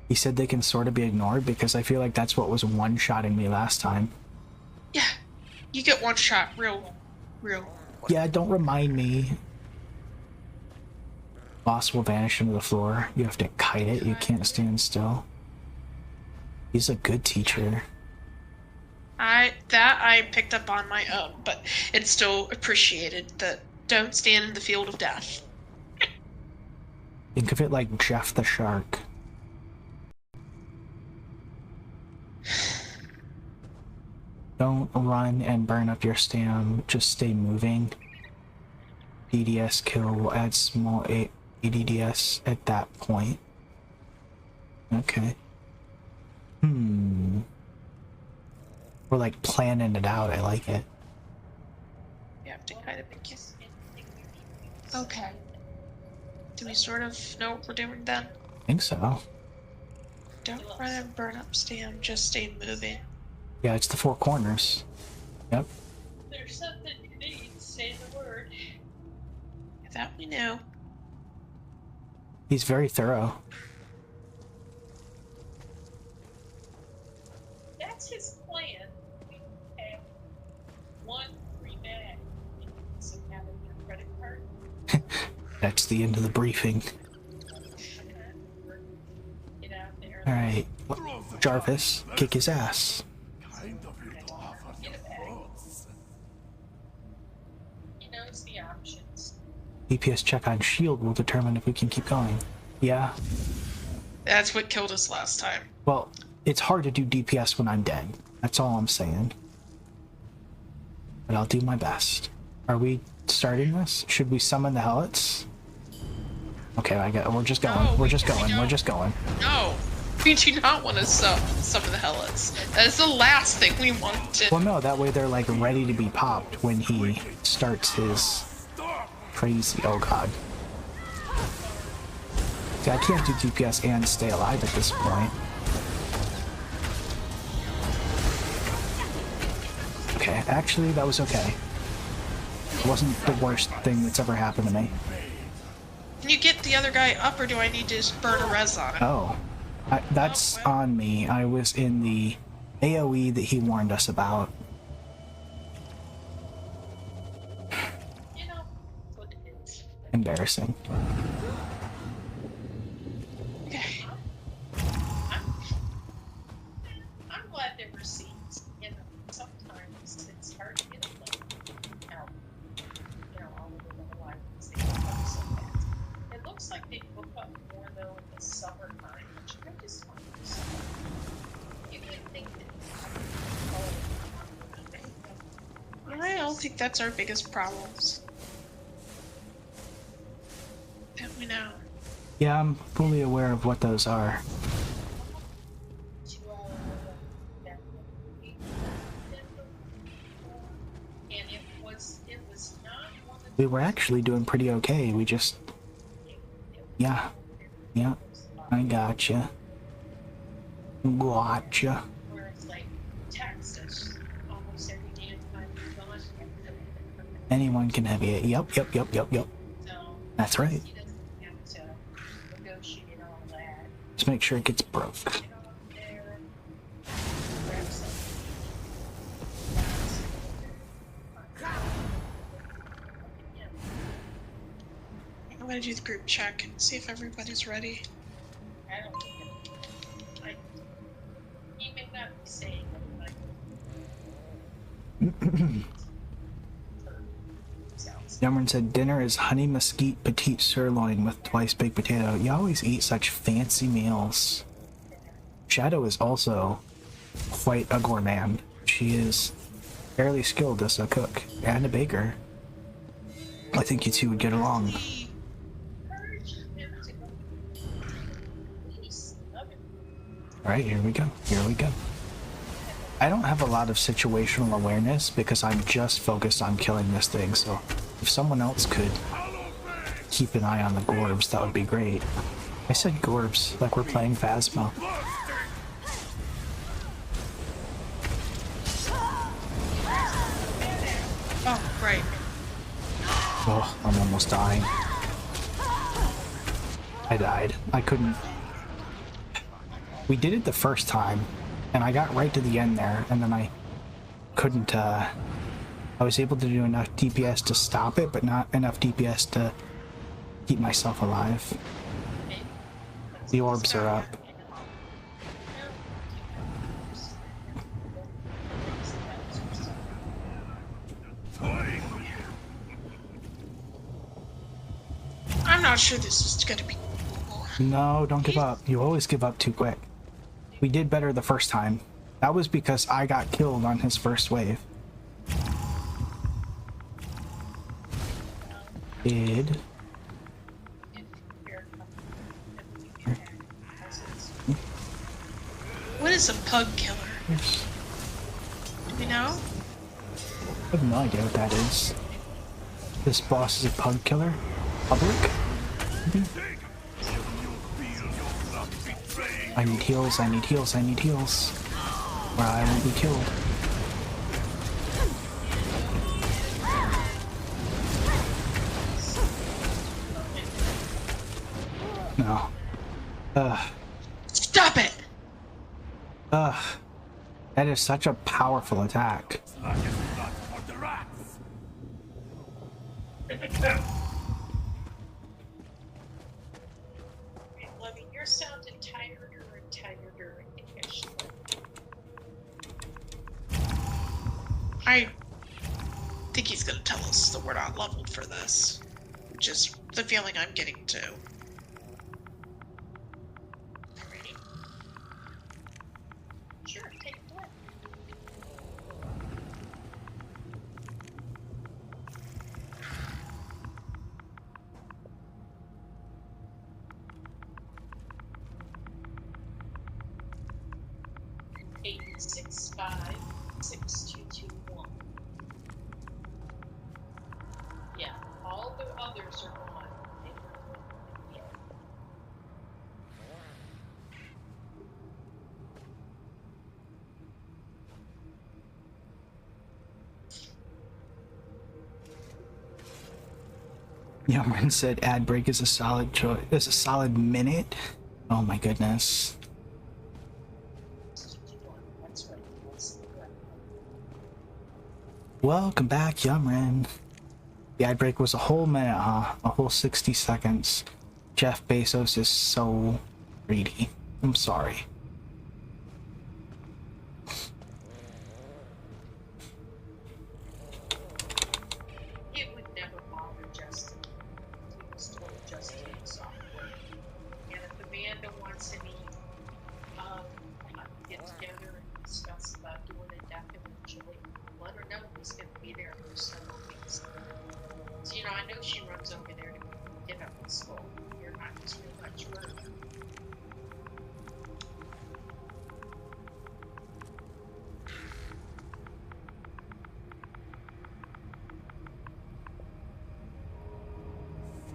He said they can sort of be ignored because I feel like that's what was one-shotting me last time. Yeah, you get one shot real. Yeah, don't remind me. Boss will vanish into the floor. You have to kite it. You can't stand still. He's a good teacher. I picked up on my own, but it's still appreciated that don't stand in the field of death. Think of it like Jeff the Shark. Don't run and burn up your stam. Just stay moving. DDS kill will add small ADDS at that point. Okay. We're like planning it out. I like it. You have to kind of make it. Okay. Do we sort of know what we're doing then? I think so. Don't run and burn up stam, just stay moving. Yeah, it's the four corners. Yep. There's something you need, say the word. That we know. He's very thorough. That's his plan. We have one free bag. So have a credit card. That's the end of the briefing. Get out there. Alright. Jarvis, kick his ass. He knows the options. DPS check on shield will determine if we can keep going. Yeah. That's what killed us last time. Well, it's hard to do DPS when I'm dead. That's all I'm saying. But I'll do my best. Are we starting this? Should we summon the Helots? Okay, we're just going. No, we're just going. don't. We're just going. No! We do not want to summon the Helots. That is the last thing we want to. Well, no, that way they're like ready to be popped when he starts his crazy. Oh god. See, I can't do DPS and stay alive at this point. Okay, actually, that was okay. It wasn't the worst thing that's ever happened to me. Can you get the other guy up, or do I need to just burn a res on him? Oh. That's on me. I was in the AoE that he warned us about. You know what it is. Embarrassing. Okay. I'm glad there were scenes. You know, sometimes it's hard to get them out. You know, all over the life. They book up so fast. It looks like they book up more though in the summertime, which I just find so. You would think that. I don't think that's our biggest problems. That we know. Yeah, I'm fully aware of what those are. And it was not one of We were actually doing pretty okay. We just... Yeah. Yeah. I gotcha. Gotcha. where it's like text us almost every damn time you're gone. Anyone can have it. Yep. So That's right. he doesn't have to negotiate all that. Just make sure it gets broke. Get on there, grab something. I'm gonna do the group check and see if everybody's ready. I don't think it, he may not be saying it, Cameron said dinner is honey mesquite petite sirloin with twice baked potato. You always eat such fancy meals. Shadow is also quite a gourmand. She is fairly skilled as a cook and a baker. I think you two would get along. encourage him to go. Please, love him. Alright, here we go. Here we go. I don't have a lot of situational awareness because I'm just focused on killing this thing, so if someone else could keep an eye on the Gorbs, that would be great. I said Gorbs, like we're playing Phasmo. Oh, right. Oh, I'm almost dying. I died. I couldn't... We did it the first time, and I got right to the end there, and then I couldn't, I was able to do enough DPS to stop it, but not enough DPS to keep myself alive. The orbs are up. I'm not sure this is gonna be cool. No, don't give up. You always give up too quick. We did better the first time. That was because I got killed on his first wave. Did... What is a pug killer? Yes. Do we know? I have no idea what that is. This boss is a pug killer? Public? Maybe? I need heals, I need heals, I need heals. Or I won't be killed. No. Stop it! Ugh. That is such a powerful attack. Lovey, you're sounding tired and tired. I think he's gonna tell us that we're not leveled for this. Which is the feeling I'm getting too. Ready? Sure, take it away. Eight, 6, 5, 6, 2, 2, 1. Yeah, all the others are gone. Yeah. Yumrin said ad break is a solid choice. Is a solid minute. Oh my goodness. That's right. That's the correct one. Welcome back, Yumrin. The ad break was a whole minute, huh? A whole 60 seconds. Jeff Bezos is so greedy. I'm sorry. It would never bother Justin. He was told Justin software. And if Amanda wants any get together and discuss about doing it eventually, let her know he's going to be there for several weeks. So, you know, I know she runs over there to get up in school. You're not too much work.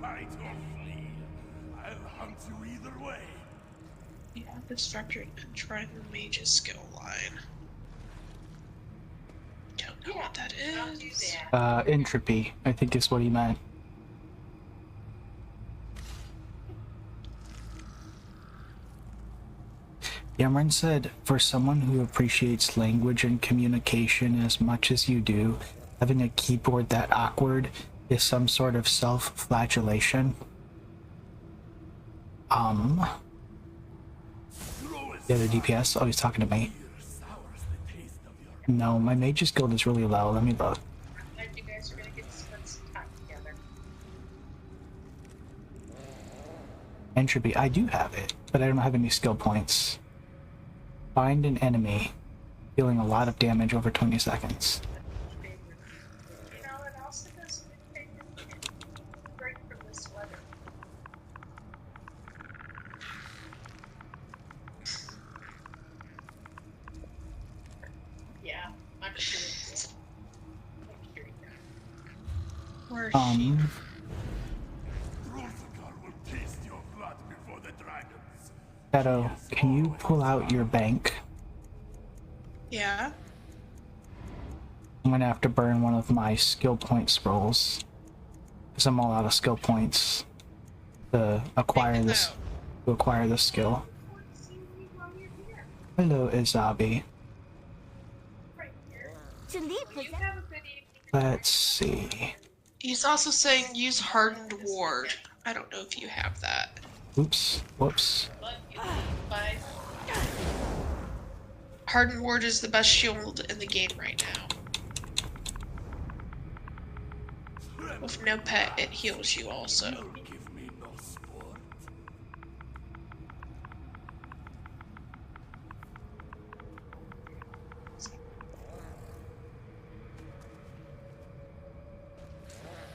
Fight or flee. I'll hunt you either way. Yeah, destructor and try the mage's skill line. Don't know what that I'll do is. that. Entropy, I think is what he meant. Yamrin said, for someone who appreciates language and communication as much as you do, having a keyboard that awkward is some sort of self-flagellation. The other DPS? Oh, he's talking to me. No, my mage's guild is really low. Let me look. I'm glad you guys are going to get to spend some time together. Entropy, I do have it, but I don't have any skill points. Find an enemy, dealing a lot of damage over 20 seconds. You know what else it does a good favorite? Break from this weather. Yeah, I'm sure it will. I'm sure it will. Where is she? Shadow, can you pull out your bank? Yeah. I'm gonna have to burn one of my skill point scrolls. Because I'm all out of skill points to acquire this skill. Hello, Izabi. Let's see. He's also saying use hardened ward. I don't know if you have that. Oops. Whoops. Hardened ward is the best shield in the game right now. With no pet, it heals you also. Give me no sport.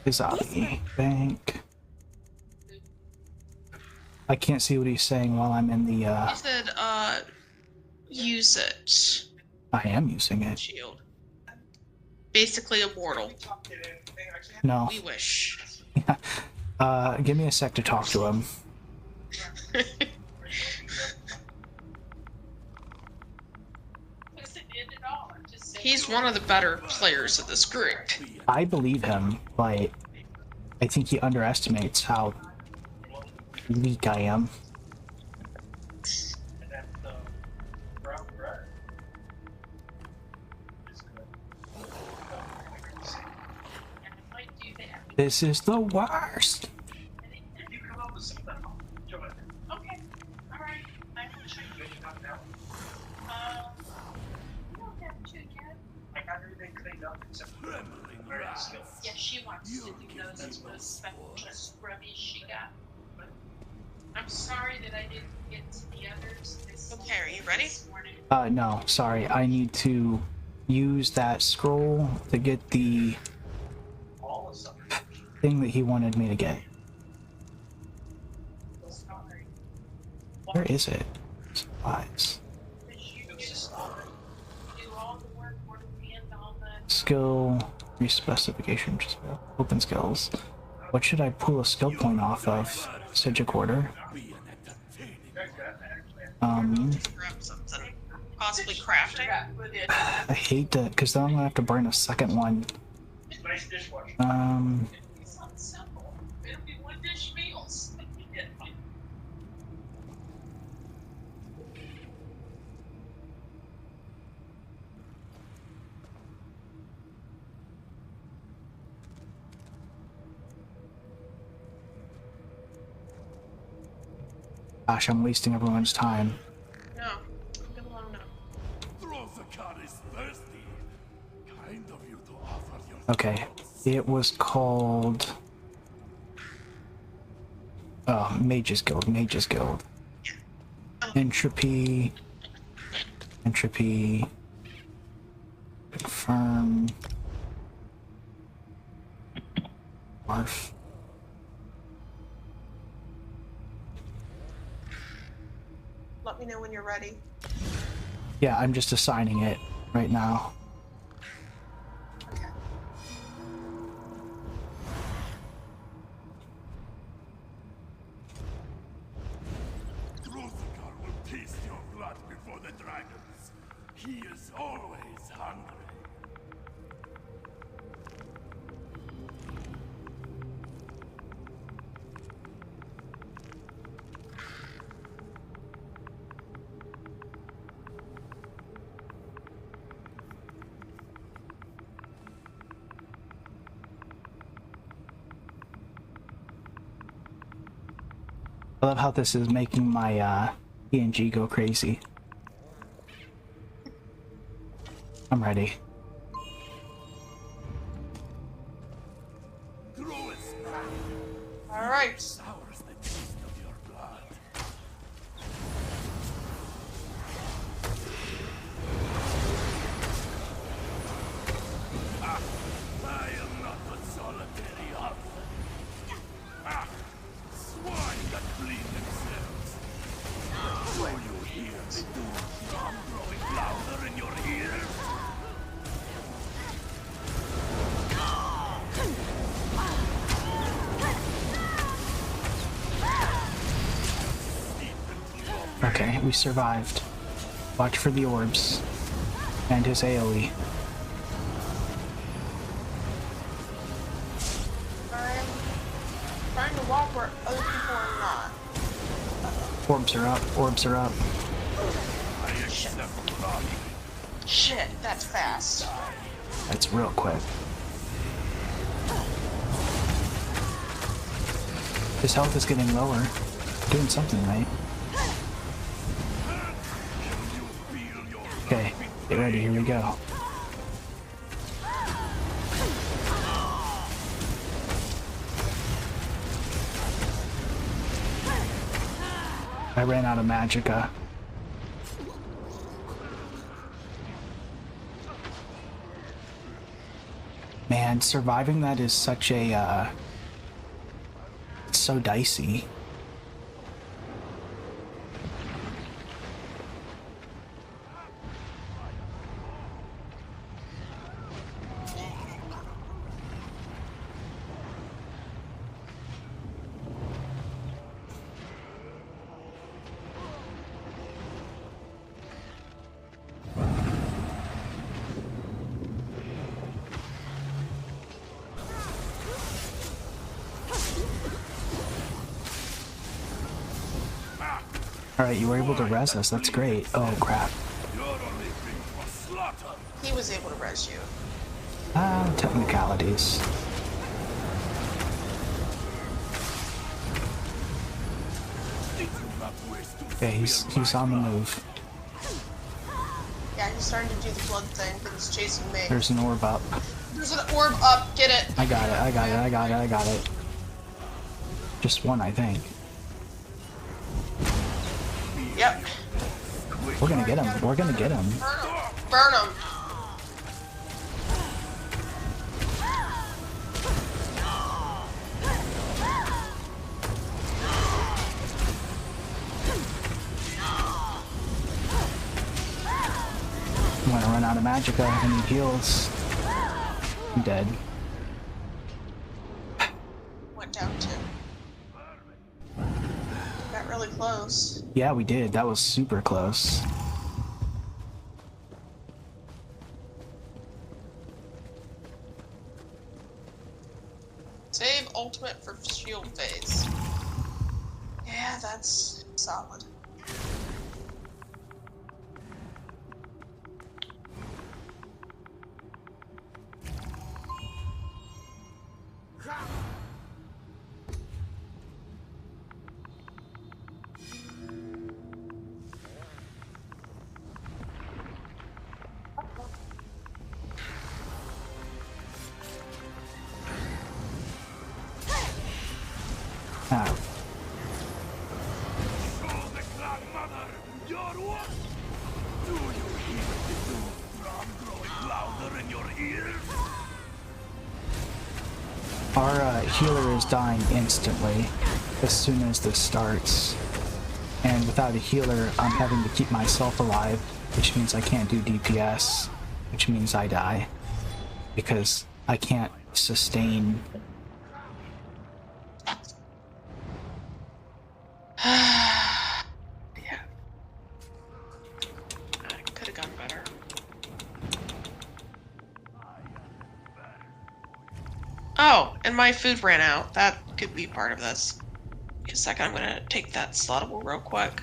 Izabi. Bank. I can't see what he's saying while I'm in the, He said, use it. I am using it. Shield. Basically immortal. No. We wish. Give me a sec to talk to him. He's one of the better players of this group. I believe him, but I think he underestimates how weak I am. This is the worst. Okay, alright. I will check you out now. You don't have to yet. I got everything cleaned up except for yeah, she wants to do those special scrubbies she got. I'm sorry that I didn't get to the others. Okay, are you ready? No, sorry. I need to use that scroll to get the thing that he wanted me to get. Where is it? Supplies. Skill respecification. Just open skills. What should I pull a skill point off of? Sigic order. Grab something. Possibly crafting. I hate that because then I'm gonna have to burn a second one. Simple. It'll be one dish meals. Gosh, I'm wasting everyone's time. No. Leave it alone now. Rosacar is thirsty. Kind of you to offer your Okay, it was called... Oh, Mage's Guild, Mage's Guild. Entropy... Entropy... Confirm... Morph. Let me know when you're ready. Yeah, I'm just assigning it right now. Okay. Rosacar will taste your blood before the dragons. He is always hungry. I love how this is making my PNG go crazy. I'm ready. All right. Sours the taste of your blood. I am not a solitary orphan. Swine that bleed themselves. Do you hear the doom drum growing louder in your ears? Seep into your Okay, we survived. Watch for the orbs. And his AoE. I'm trying to walk where other people are not. Orbs are up, orbs are up. Shit, that's fast. That's real quick. His health is getting lower. Doing something right. Okay, get ready, here we go. I ran out of magicka. Man, surviving that is such a, it's so dicey. Alright, you were able to res us, that's great. Oh crap. He was able to res you. Technicalities. Okay, he's on the move. Yeah, he's starting to do the blood thing, but he's chasing me. There's an orb up. There's an orb up, get it! I got it, I got it, I got it, I got it. Just one, I think. Yep. We're gonna get him, we're gonna get him. Burn him! Burn him! I'm gonna run out of magicka, I need heals. I'm dead. Went down too. Got really close. Yeah, we did, that was super close. Save ultimate for shield phase. Yeah, that's solid. Ah, our healer is dying instantly as soon as this starts. And without a healer, I'm having to keep myself alive, which means I can't do DPS, which means I die. Because I can't sustain. Yeah. I could have gone better. Oh, and my food ran out. That could be part of this. Wait a second, I'm gonna take that slottable real quick.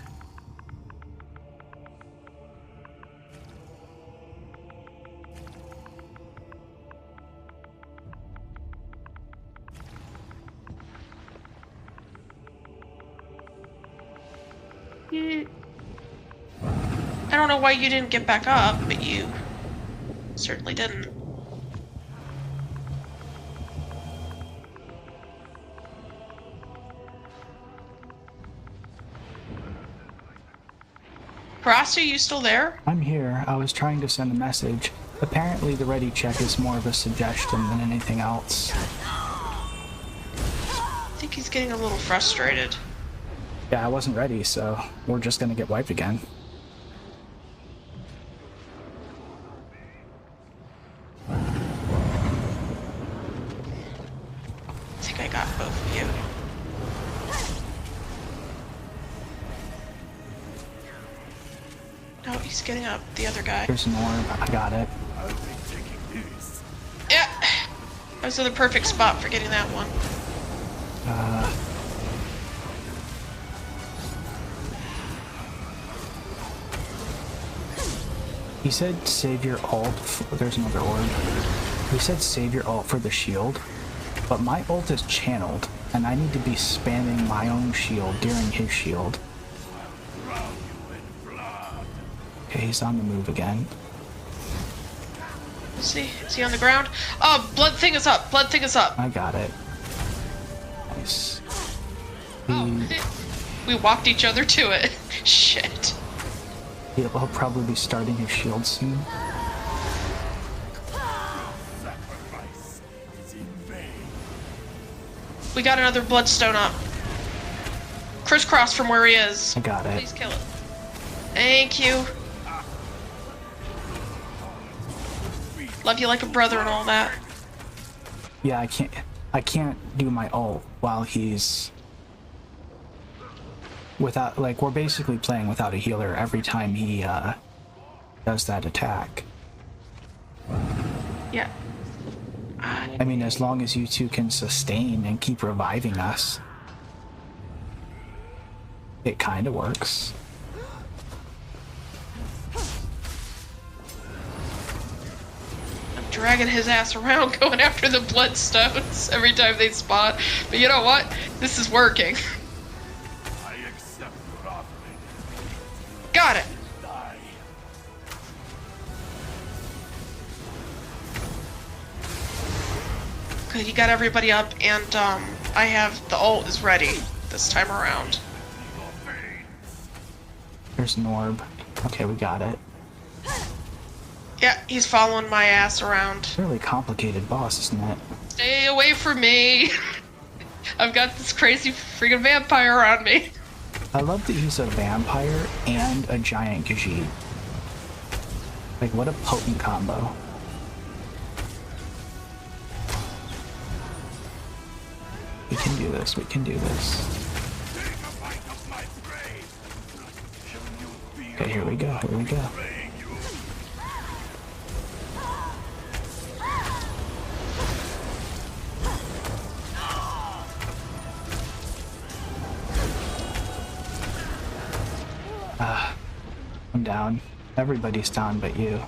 I don't know why you didn't get back up, but you certainly didn't. Frost, are you still there? I'm here. I was trying to send a message. Apparently the ready check is more of a suggestion than anything else. I think he's getting a little frustrated. Yeah, I wasn't ready, so we're just gonna get wiped again. I think I got both of you. Oh, he's getting up. The other guy. There's an orb. I got it. I'll be taking this. Yeah! That was the perfect spot for getting that one. He said save your ult. There's another orb. He said save your ult for the shield, but my ult is channeled, and I need to be spamming my own shield during his shield. Okay, he's on the move again. Is he on the ground? Oh, blood thing is up! Blood thing is up! I got it. Nice. We walked each other to it. Shit. He'll probably be starting his shield soon. Sacrifice is in vain. We got another bloodstone up. Crisscross from where he is. I got it. Please kill it. Thank you. Love you like a brother and all that. Yeah, I can't do my ult while he's without, like, we're basically playing without a healer every time he does that attack. Yeah. I mean, as long as you two can sustain and keep reviving us, it kind of works. Dragging his ass around going after the bloodstones every time they spawn. But you know what? This is working. I accept your offering. Got it. Die. Good, you got everybody up, and I have the ult is ready this time around. Your veins. There's an orb. Okay, we got it. Yeah, he's following my ass around. Really complicated boss, isn't it? Stay away from me. I've got this crazy freaking vampire on me. I love that he's a vampire and a giant Khajiit. Like, what a potent combo. We can do this, we can do this. Take a bite of my brain. Shall you feel Okay, here we go, here we go. betraying you? I'm down. Everybody's down but you.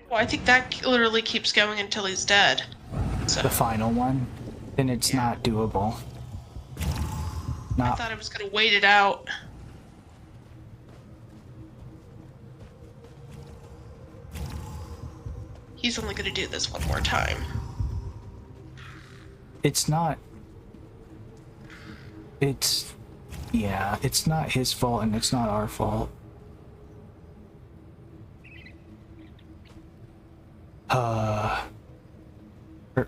Well, I think that literally keeps going until he's dead. So The final one? Then it's not doable. I Not thought I was gonna wait it out. He's only gonna do this one more time. it's not it's yeah, it's not his fault and it's not our fault.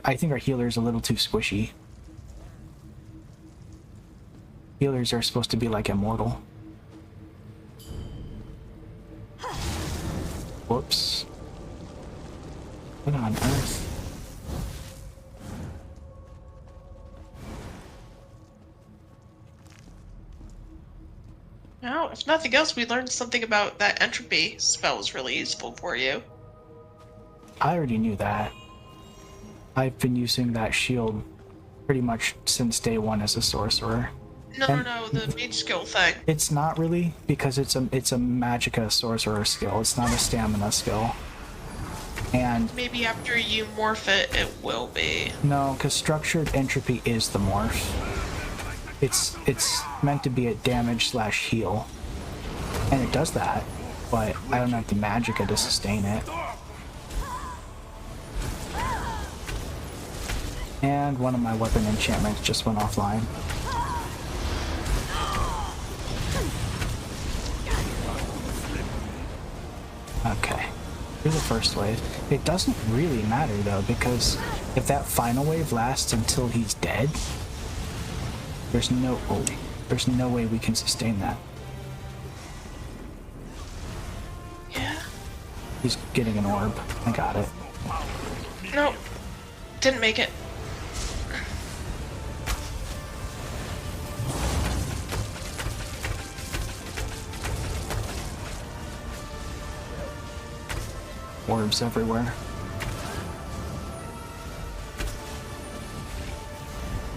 I think our healer's a little too squishy. Healers are supposed to be like immortal. Whoops. What on earth? Now, if nothing else, we learned something about that entropy spell was really useful for you. I already knew that. I've been using that shield pretty much since day one as a sorcerer. No, the mage skill thing. It's not really, because it's a magicka sorcerer skill. It's not a stamina skill. And Maybe after you morph it, it will be. no, because structured entropy is the morph. It's meant to be a damage / heal, and it does that. But I don't have the magicka to sustain it. And one of my weapon enchantments just went offline. Okay, here's the first wave. It doesn't really matter though, because if that final wave lasts until he's dead, there's no way we can sustain that. Yeah. He's getting an orb. I got it. No. didn't make it. Orbs everywhere.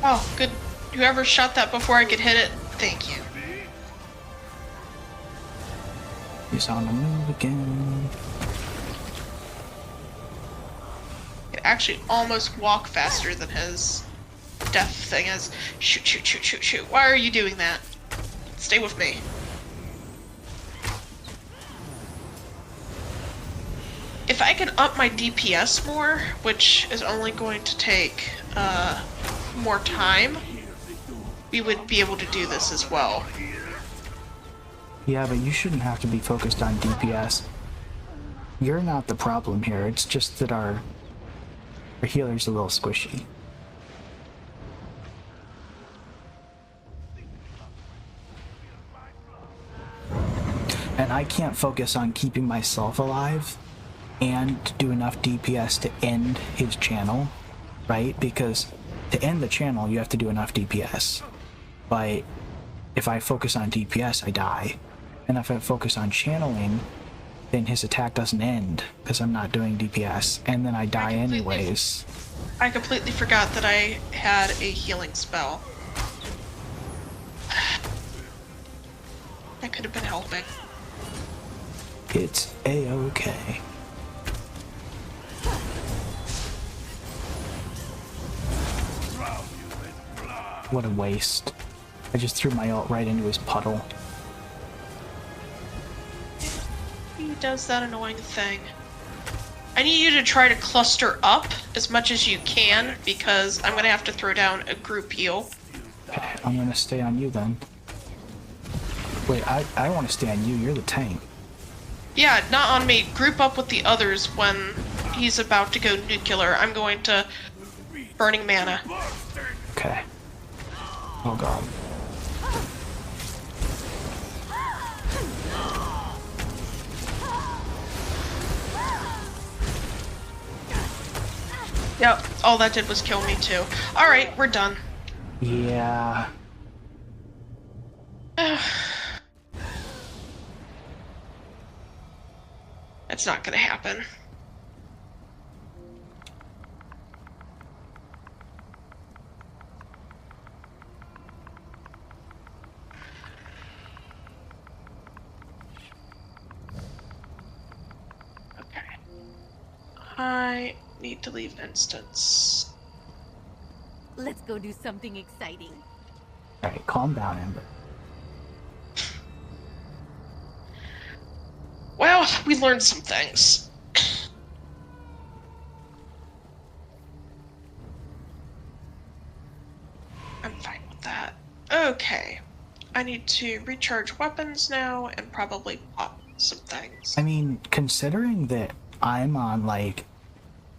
Oh, good. Whoever shot that before I could hit it, thank you. He's on the move again. I could actually almost walk faster than his death thing is. Shoot, shoot, shoot, shoot, shoot. Why are you doing that? Stay with me. If I can up my DPS more, which is only going to take more time, we would be able to do this as well. Yeah, but you shouldn't have to be focused on DPS. You're not the problem here, it's just that our healer's a little squishy. And I can't focus on keeping myself alive and do enough DPS to end his channel, right? Because to end the channel, you have to do enough DPS. But if I focus on DPS, I die. And if I focus on channeling, then his attack doesn't end because I'm not doing DPS, and then I die anyways. I completely forgot that I had a healing spell. I could have been helping. It's A-okay. What a waste. I just threw my ult right into his puddle. He does that annoying thing. I need you to try to cluster up as much as you can, because I'm gonna have to throw down a group heal. Okay, I'm gonna stay on you then. Wait, I don't want to stay on you, you're the tank. Yeah, not on me. Group up with the others when he's about to go nuclear. I'm going to burning mana. Okay. Oh god. Yep, all that did was kill me too. Alright, we're done. Yeah. It's not gonna happen. Okay. I need to leave instance. Let's go do something exciting. Alright, calm down, Amber. Well, we learned some things. I'm fine with that. Okay. I need to recharge weapons now and probably pop some things. I mean, considering that I'm on, like,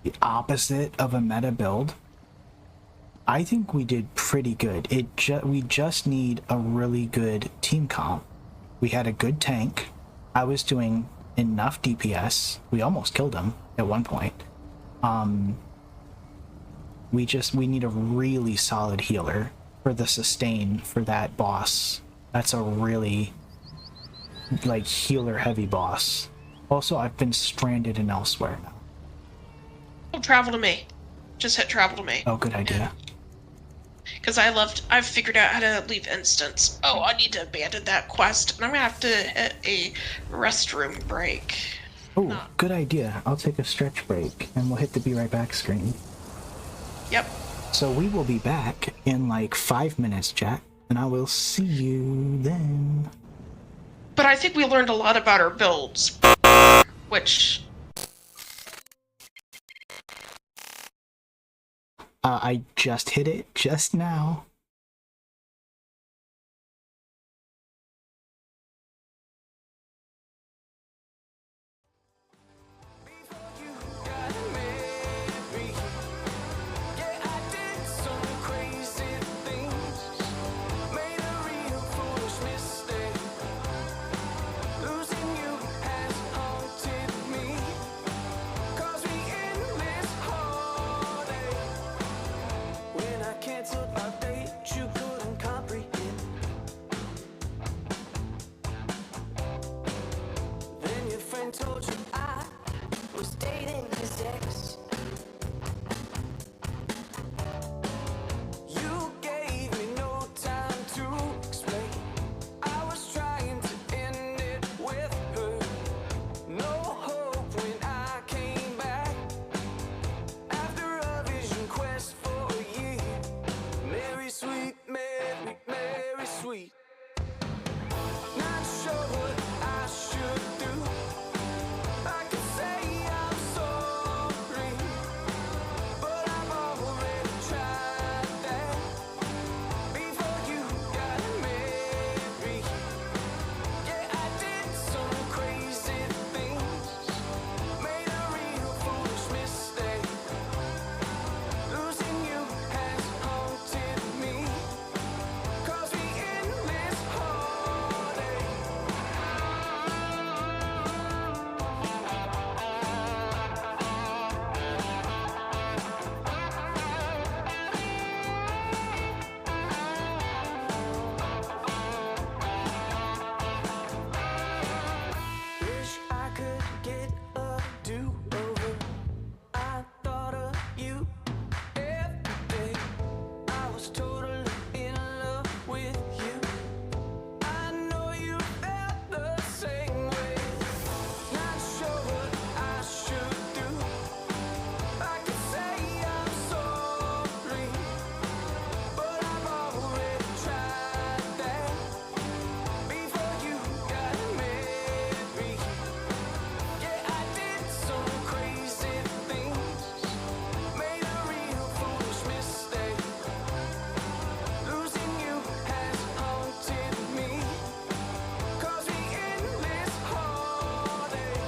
the opposite of a meta build, I think we did pretty good. We just need a really good team comp. We had a good tank. I was doing enough DPS. We almost killed him at one point. We need a really solid healer for the sustain for that boss. That's a really, like, healer heavy boss. Also, I've been stranded in elsewhere now. Oh, travel to me. Just hit travel to me. Oh, good idea. Because I've figured out how to leave instance. Oh, I need to abandon that quest, and I'm gonna have to hit a restroom break. Oh, good idea. I'll take a stretch break, and we'll hit the be right back screen. Yep. So we will be back in like 5 minutes, chat, and I will see you then. But I think we learned a lot about our builds, which... I just hit it just now. was dating his ex. You gave me no time to explain. I was trying to end it with her. No hope when I came back after a vision quest for a year. Mary sweet, Mary, Mary sweet. Not sure what I should do. I could say I'm sorry, but I've already tried that before you got married. Yeah, I did some crazy things, made a real foolish mistake. Losing you has haunted me, caused me endless heartache. Wish I could get a do-over. I thought of you every day. I was totally in love with you. I know you felt the same way. Not sure what I should do. I could say I'm sorry, but I've already tried that before you got married. Yeah, I did some crazy things, made a real foolish mistake. Losing you has haunted me, caused me endless heartache.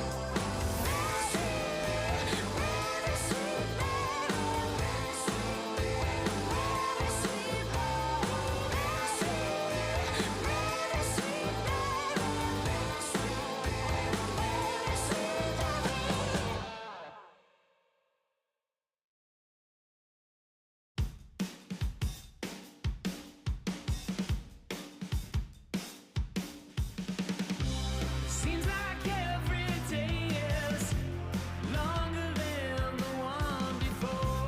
Seems like every day is longer than the one before.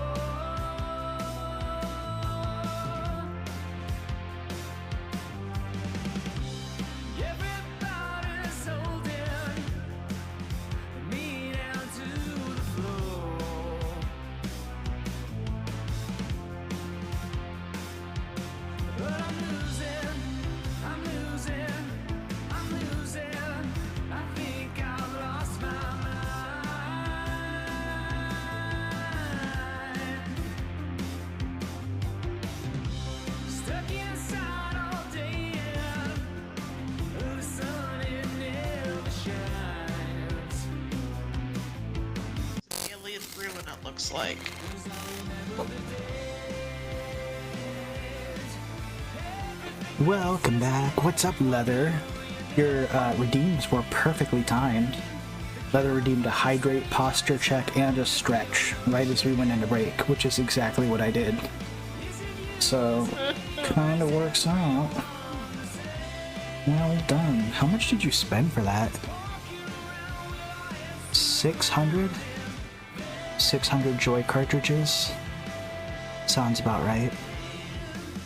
Everybody's holding me down to the floor. But I'm losing, I'm losing, I'm losing. I think I've lost my mind. Stuck inside all day, and the sun it never shines. Alien ruin, it looks like. Welcome back. What's up, Leather? Your redeems were perfectly timed. Leather redeemed a hydrate, posture check, and a stretch right as we went into break, which is exactly what I did. So, kind of works out. Well done. How much did you spend for that? 600? 600 joy cartridges? Sounds about right.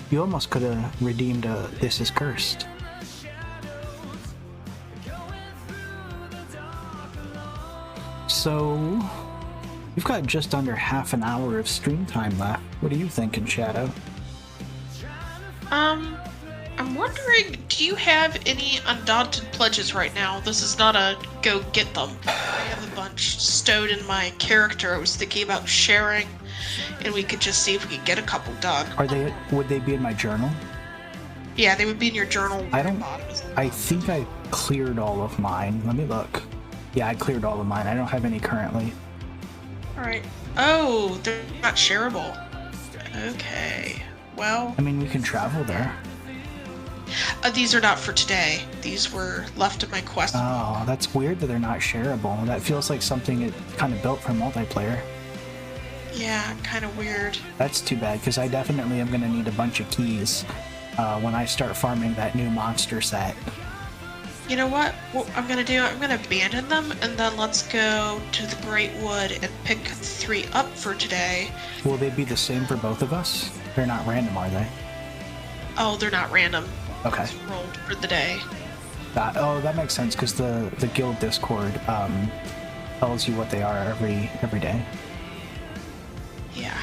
You almost could have redeemed a This Is Cursed. So, we've got just under half an hour of stream time left. What are you thinking, Shadow? I'm wondering, do you have any undaunted pledges right now? This is not a go get them. I have a bunch stowed in my character. I was thinking about sharing, and we could just see if we could get a couple done. Would they be in my journal? Yeah, they would be in your journal. I think I cleared all of mine. Let me look. Yeah, I cleared all of mine. I don't have any currently. Alright. Oh, they're not shareable. Okay. Well, I mean, we can travel there. these are not for today. These were left in my quest. Oh, that's weird that they're not shareable. That feels like something it kind of built for multiplayer. Yeah, kind of weird. That's too bad, because I definitely am going to need a bunch of keys when I start farming that new monster set. You know what I'm gonna do? I'm gonna abandon them, and then let's go to the Great Wood and pick 3 up for today. Will they be the same for both of us? They're not random, are they? Oh, they're not random. Okay. It's rolled for the day. That makes sense, because the guild Discord tells you what they are every day. Yeah.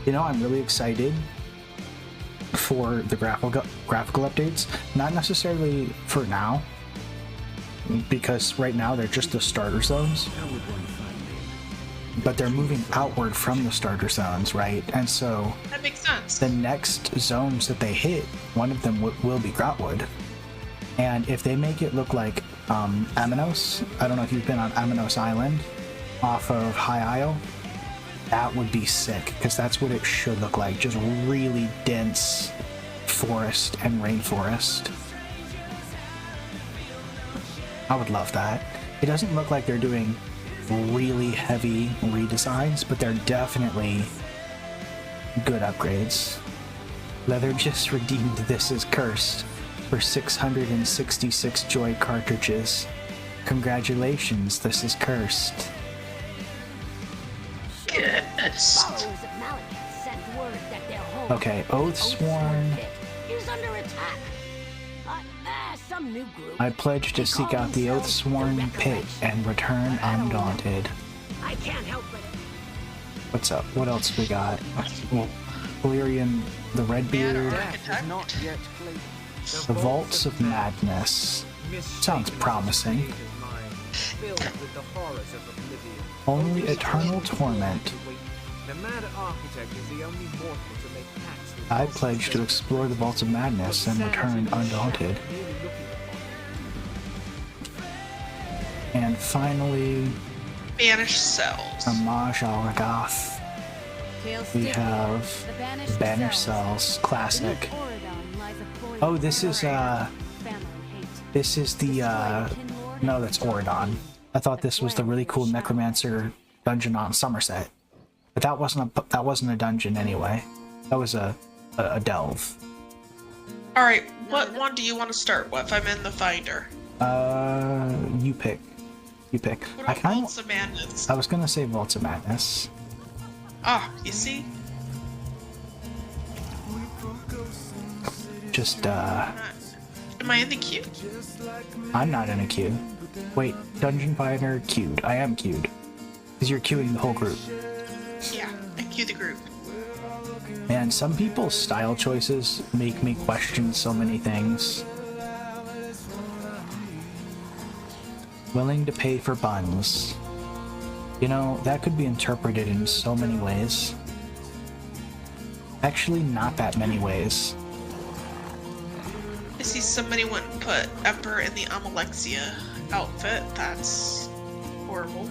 You know, I'm really excited for the graphical updates. Not necessarily for now, because right now they're just the starter zones. But they're moving outward from the starter zones, right? And so That makes sense. the next zones that they hit, one of them will be Groutwood. And if they make it look like Aminos, I don't know if you've been on Aminos Island off of High Isle, that would be sick, because that's what it should look like. Just really dense forest and rainforest. I would love that. It doesn't look like they're doing really heavy redesigns, but they're definitely good upgrades. Leather just redeemed This Is Cursed for 666 joy cartridges. Congratulations, This Is Cursed. Yes. Followers of Malekith sent word that their home, Okay, Oathsworn. Pit, is under attack. Some new group. I pledge to seek out the Oathsworn Pit and return undaunted. I can't help it. What's up? What else we got? Valyrian the Redbeard. Architect. Not yet clear. The Vaults of Madness. Sounds promising. Filled with the horrors of oblivion. Only eternal torment. The mad architect is the only mortal to make pacts with I pledge to explore the Vaults of Madness and return undaunted. And finally, Banished cells. Homage al Ragath. We have Banished Cells, classic. Oh, this is the, no, that's Oridon. I thought this was the really cool Necromancer dungeon on Somerset. But that wasn't a dungeon anyway. That was a delve. Alright, what one do you want to start with? I'm in the finder. You pick. You pick. What about Vaults of Madness? I was gonna say Vaults of Madness. Ah, you see? Just, Am I in the queue? I'm not in a queue. Wait, Dungeon Finder queued. I am queued. Because you're queuing the whole group. Yeah, I queue the group. And some people's style choices make me question so many things. Willing to pay for buns. You know, that could be interpreted in so many ways. Actually, not that many ways. I see somebody went and put Emperor in the Amalexia outfit. That's horrible.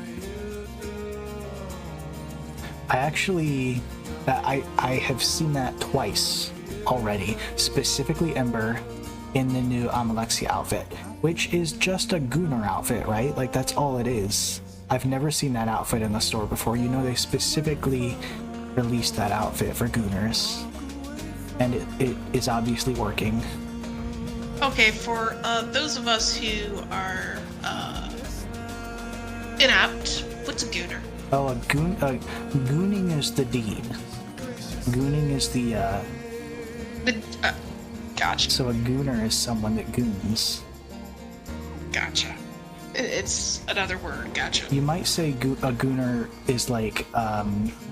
I have seen that twice already. Specifically Ember in the new Amalexia outfit, which is just a Gunnar outfit, right? Like, that's all it is. I've never seen that outfit in the store before. You know, they specifically released that outfit for Gunnars. And it is obviously working. Okay, for those of us who are inept, what's a Gunnar? Oh, gooning is the deed. Gooning is the, Gotcha. So a Gunnar is someone that goons. Gotcha. It's another word. Gotcha. You might say a Gunnar is like a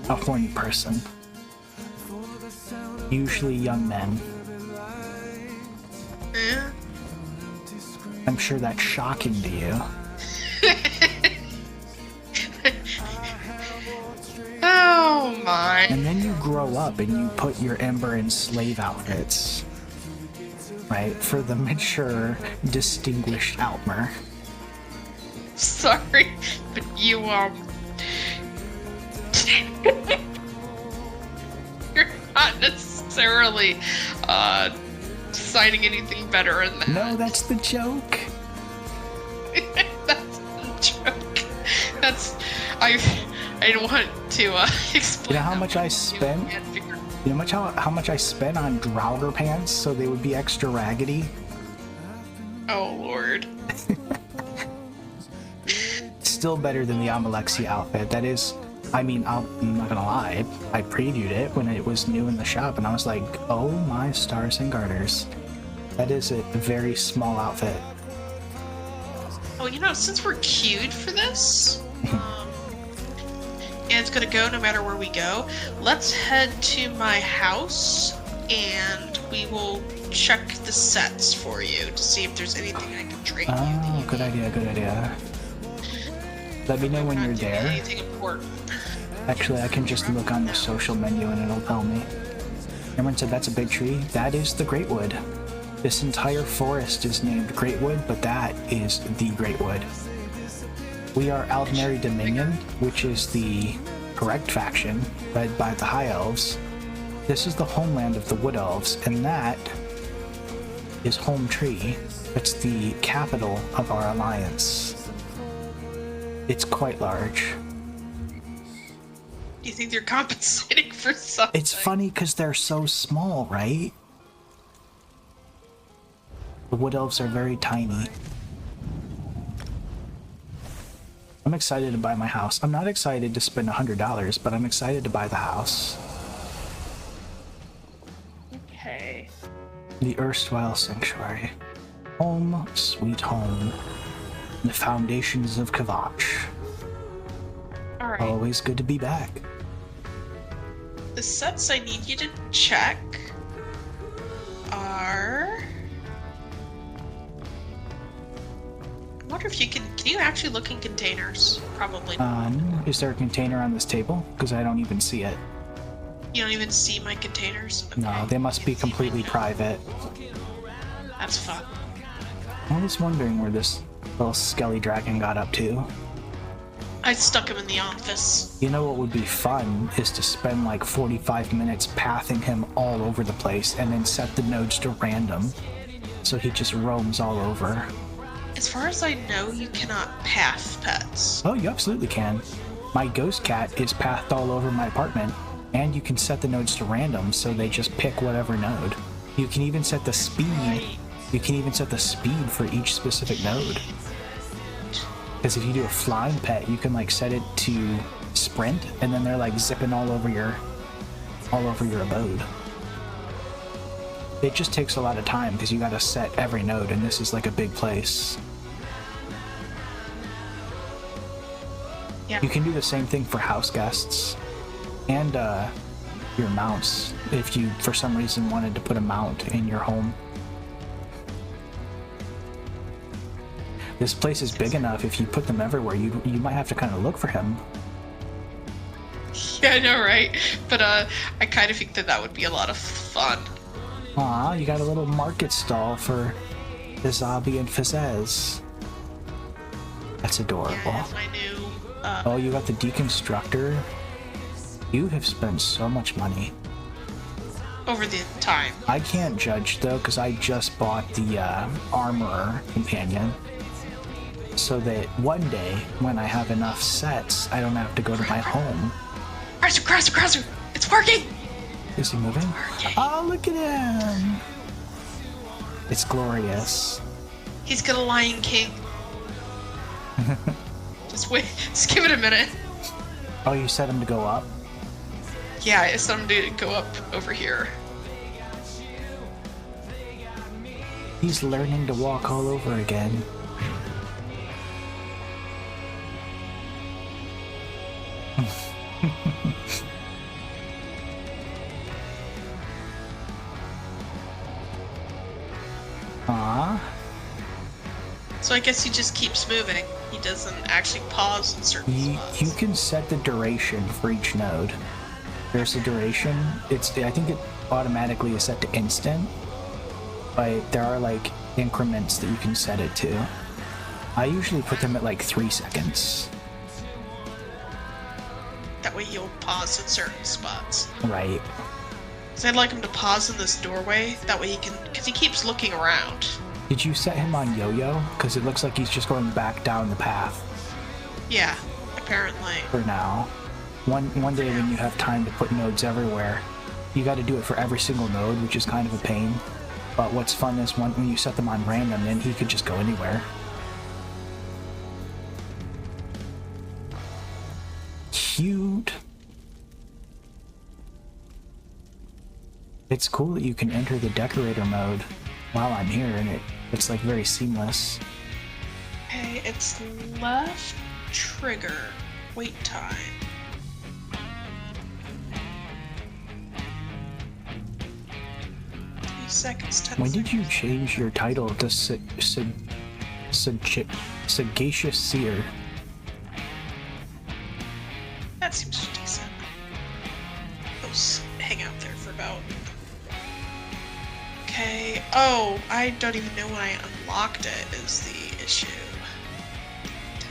horny person. Usually young men. Yeah. I'm sure that's shocking to you. Oh my. And then you grow up and you put your Ember and slave outfits. Right? For the mature, distinguished Altmer. Sorry, but you you're not necessarily deciding anything better in that. No, that's the joke. That's the joke. That's I don't want to explain. You know how much I spent? You know how much I spent on Draugr pants so they would be extra raggedy? Oh, Lord. Still better than the Amalexia outfit. That is, I mean, I'm not gonna lie, I previewed it when it was new in the shop, and I was like, oh my stars and garters. That is a very small outfit. Oh, you know, since we're queued for this, and it's gonna go no matter where we go, let's head to my house, and we will check the sets for you to see if there's anything I can trade you. Oh, good idea, good idea. Let me know when you're there. Anything important. Actually, I can just look on the social menu and it'll tell me. Everyone said that's a big tree. That is the Greatwood. This entire forest is named Greatwood, but that is the Greatwood. We are Aldmeri Dominion, which is the correct faction, led by the High Elves. This is the homeland of the Wood Elves, and that is Home Tree. It's the capital of our alliance. It's quite large. Do you think they're compensating for something? It's funny because they're so small, right? The Wood Elves are very tiny. I'm excited to buy my house. I'm not excited to spend $100, but I'm excited to buy the house. Okay. The erstwhile sanctuary. Home, sweet home. The foundations of Kavach. Alright. Always good to be back. The sets I need you to check are... I wonder if you can you actually look in containers? Probably not. Is there a container on this table? Because I don't even see it. You don't even see my containers? Okay. No, they must be completely private. That's fun. I was wondering where this little skelly dragon got up to. I stuck him in the office. You know what would be fun is to spend like 45 minutes pathing him all over the place and then set the nodes to random so he just roams all over. As far as I know, you cannot path pets. Oh, you absolutely can. My ghost cat is pathed all over my apartment, and you can set the nodes to random so they just pick whatever node. You can even set the speed. You can even set the speed for each specific node. Because if you do a flying pet, you can like set it to sprint, and then they're like zipping all over your abode. It just takes a lot of time because you gotta set every node, and this is like a big place. Yeah. You can do the same thing for house guests and your mounts if you for some reason wanted to put a mount in your home. This place is big enough, if you put them everywhere, you might have to kind of look for him. Yeah, I know, right? But I kind of think that would be a lot of fun. Aw, you got a little market stall for Izabi and Fizez. That's adorable. Yeah, my new, Oh, you got the deconstructor? You have spent so much money. over the time. I can't judge though, because I just bought the armorer companion. So that one day, when I have enough sets, I don't have to go to my home. Crosser, crosser, crosser! It's working! Is he moving? Oh, look at him! It's glorious. He's gonna Lion King. Just wait, just give it a minute. Oh, you set him to go up? Yeah, I set him to go up over here. He's learning to walk all over again. Aww. So I guess he just keeps moving. He doesn't actually pause in certain spots. You can set the duration for each node. There's a duration. I think it automatically is set to instant, but there are like increments that you can set it to. I usually put them at like 3 seconds. That way he'll pause in certain spots. Right. So I'd like him to pause in this doorway. That way he can, because he keeps looking around. Did you set him on yo-yo? Because it looks like he's just going back down the path Yeah, apparently. for now. One day when you have time to put nodes everywhere, you got to do it for every single node, which is kind of a pain. But what's fun is when you set them on random, then he could just go anywhere. Cute. It's cool that you can enter the decorator mode while I'm here, and it's like very seamless. Okay, it's left trigger. Wait time. Seconds, 10 When did you seconds. change your title to Sagacious Seer? That seems decent. I'll hang out there for about... Okay. Oh, I don't even know when I unlocked it is the issue. 10,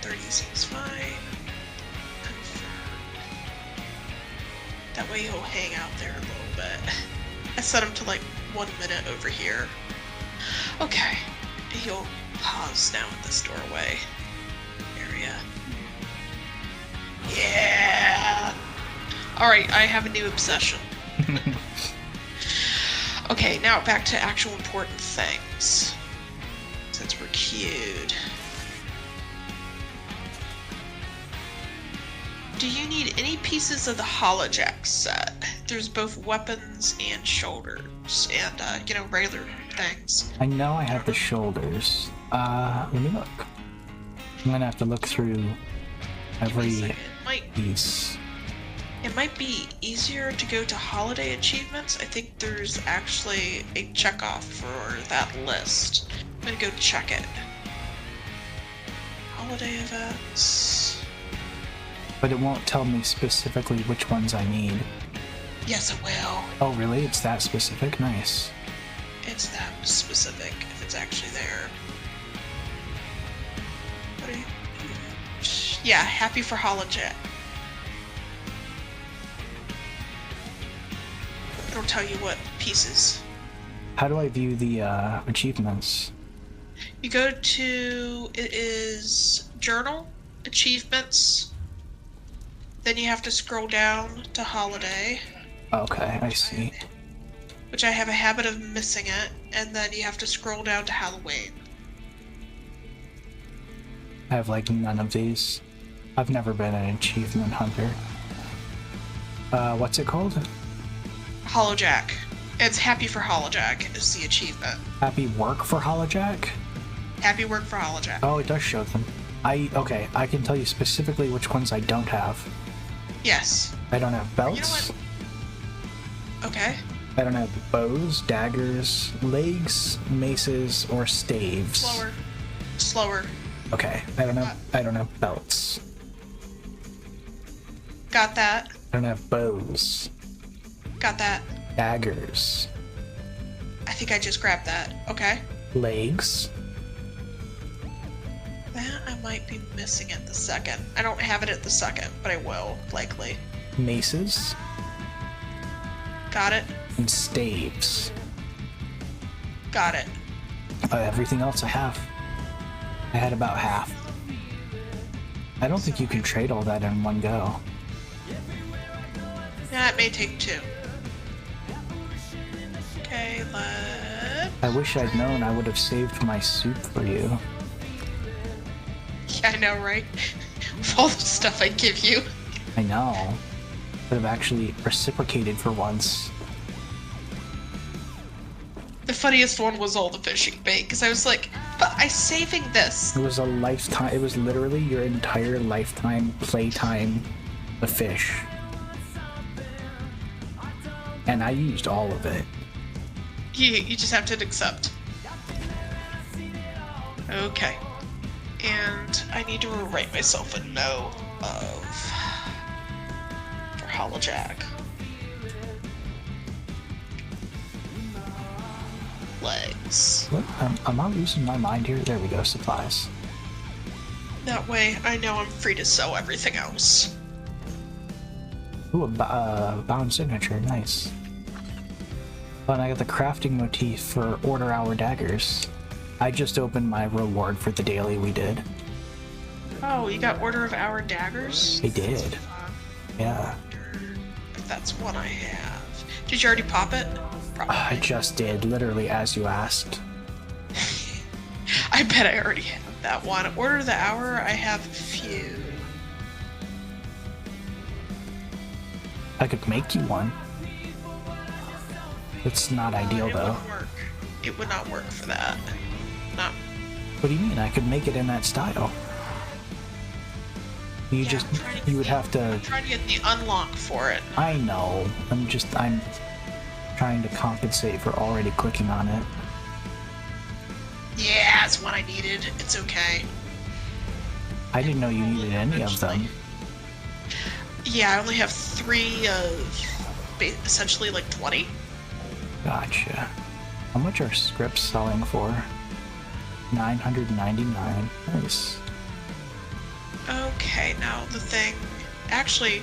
30 seems fine. Confirmed. That way he'll hang out there a little bit. I set him to like 1 minute over here. Okay. He'll pause now in this doorway area. Yeah! Alright, I have a new obsession. Okay, now back to actual important things. Since we're queued. Do you need any pieces of the holojack set? There's both weapons and shoulders, and, you know, regular things. I know I have the shoulders. Let me look. I'm gonna have to look through every piece. It might be easier to go to holiday achievements. I think there's actually a checkoff for that list. I'm gonna go check it. Holiday events. But it won't tell me specifically which ones I need. Yes, it will. Oh, really? It's that specific? Nice. It's that specific if it's actually there. What are you... Yeah, happy for holojack. It'll tell you what pieces. How do I view the achievements? You go to, it is journal, achievements, then you have to scroll down to holiday. Okay, I see. Which I have a habit of missing it, and then you have to scroll down to Halloween. I have like none of these. I've never been an achievement hunter. What's it called? Holojack. It's happy for holojack is the achievement. Happy work for holojack? Happy work for holojack. Oh, it does show them. Okay, I can tell you specifically which ones I don't have. Yes. I don't have belts. You know what? Okay. I don't have bows, daggers, legs, maces, or staves. Slower. Slower. Okay, I don't have belts. Got that. I don't have bows. Got that. Daggers. I think I just grabbed that. Okay. Legs. That I might be missing at the second. I don't have it at the second, but I will, likely. Maces. Got it. And staves. Got it. Everything else I have. I had about half. I don't think you can trade all that in one go. Yeah, it may take two. Okay, I wish I'd known. I would have saved my soup for you. Yeah, I know, right? With all the stuff I give you. I know. Could have actually reciprocated for once. The funniest one was all the fishing bait, because I was like, but I'm saving this. It was a lifetime. It was literally your entire lifetime playtime of fish. And I used all of it. You just have to accept. Okay. And I need to write myself a note for holojack. Legs. What? I'm not losing my mind here. There we go. Supplies. That way, I know I'm free to sell everything else. Ooh, a bound signature. Nice. Oh, and I got the crafting motif for Order Hour daggers. I just opened my reward for the daily we did. Oh, you got Order of Hour daggers? I did. Yeah. That's one I have. Did you already pop it? Probably. I just did, literally as you asked. I bet I already have that one. Order of the hour, I have a few. I could make you one. It's not ideal, It though. wouldn't work. It would not work for that. Not. What do you mean? I could make it in that style. You Yeah, just, I'm trying to get you would have to... I'm trying to get the unlock for it. I know. I'm trying to compensate for already clicking on it. Yeah, it's what I needed. It's okay. I didn't know you needed any of them. Yeah, I only have 3 of essentially like 20. Gotcha. How much are scripts selling for? 999. Nice. Okay, now the thing. Actually,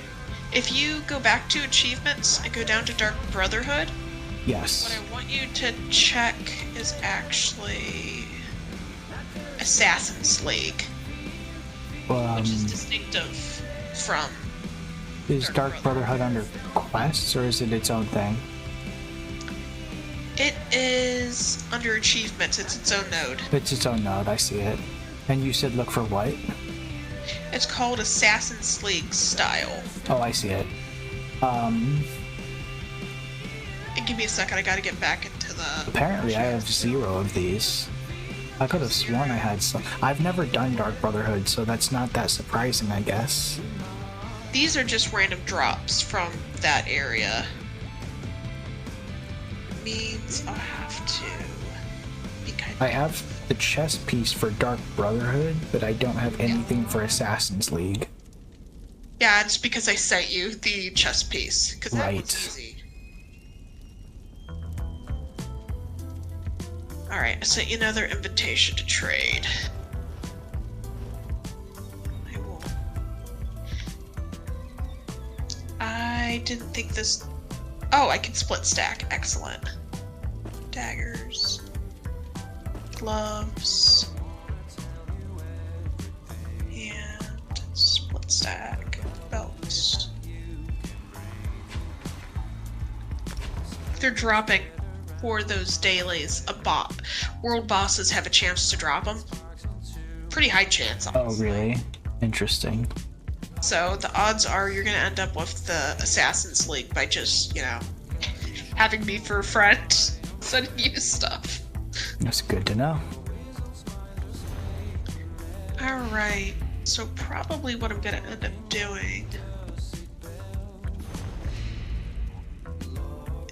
if you go back to achievements and go down to Dark Brotherhood, what Yes. I want you to check is actually Assassin's League, which is distinctive from. Is Dark Brotherhood under quests, or is it its own thing? It is under achievements. It's its own node. It's its own node, I see it. And you said look for what? It's called Assassin's League style. Oh, I see it. And give me a second. I gotta get back into the. Apparently I have 0 of these. I could have sworn I had some. I've never done Dark Brotherhood, so that's not that surprising, I guess. These are just random drops from that area. Means I'll have to be kind of. I have the chess piece for Dark Brotherhood, but I don't have anything for Assassin's League. Yeah, it's because I sent you the chess piece. Because that one's Right. easy. Alright, I sent you another invitation to trade. I will. I didn't think this. Oh, I can split stack. Excellent. Daggers. Gloves. And split stack. Belts. They're dropping for those dailies. World bosses have a chance to drop them. Pretty high chance, Oh, honestly. really? Interesting. So the odds are you're gonna end up with the Assassin's League by just, having me for a friend, sending you stuff. That's good to know. Alright, so probably what I'm gonna end up doing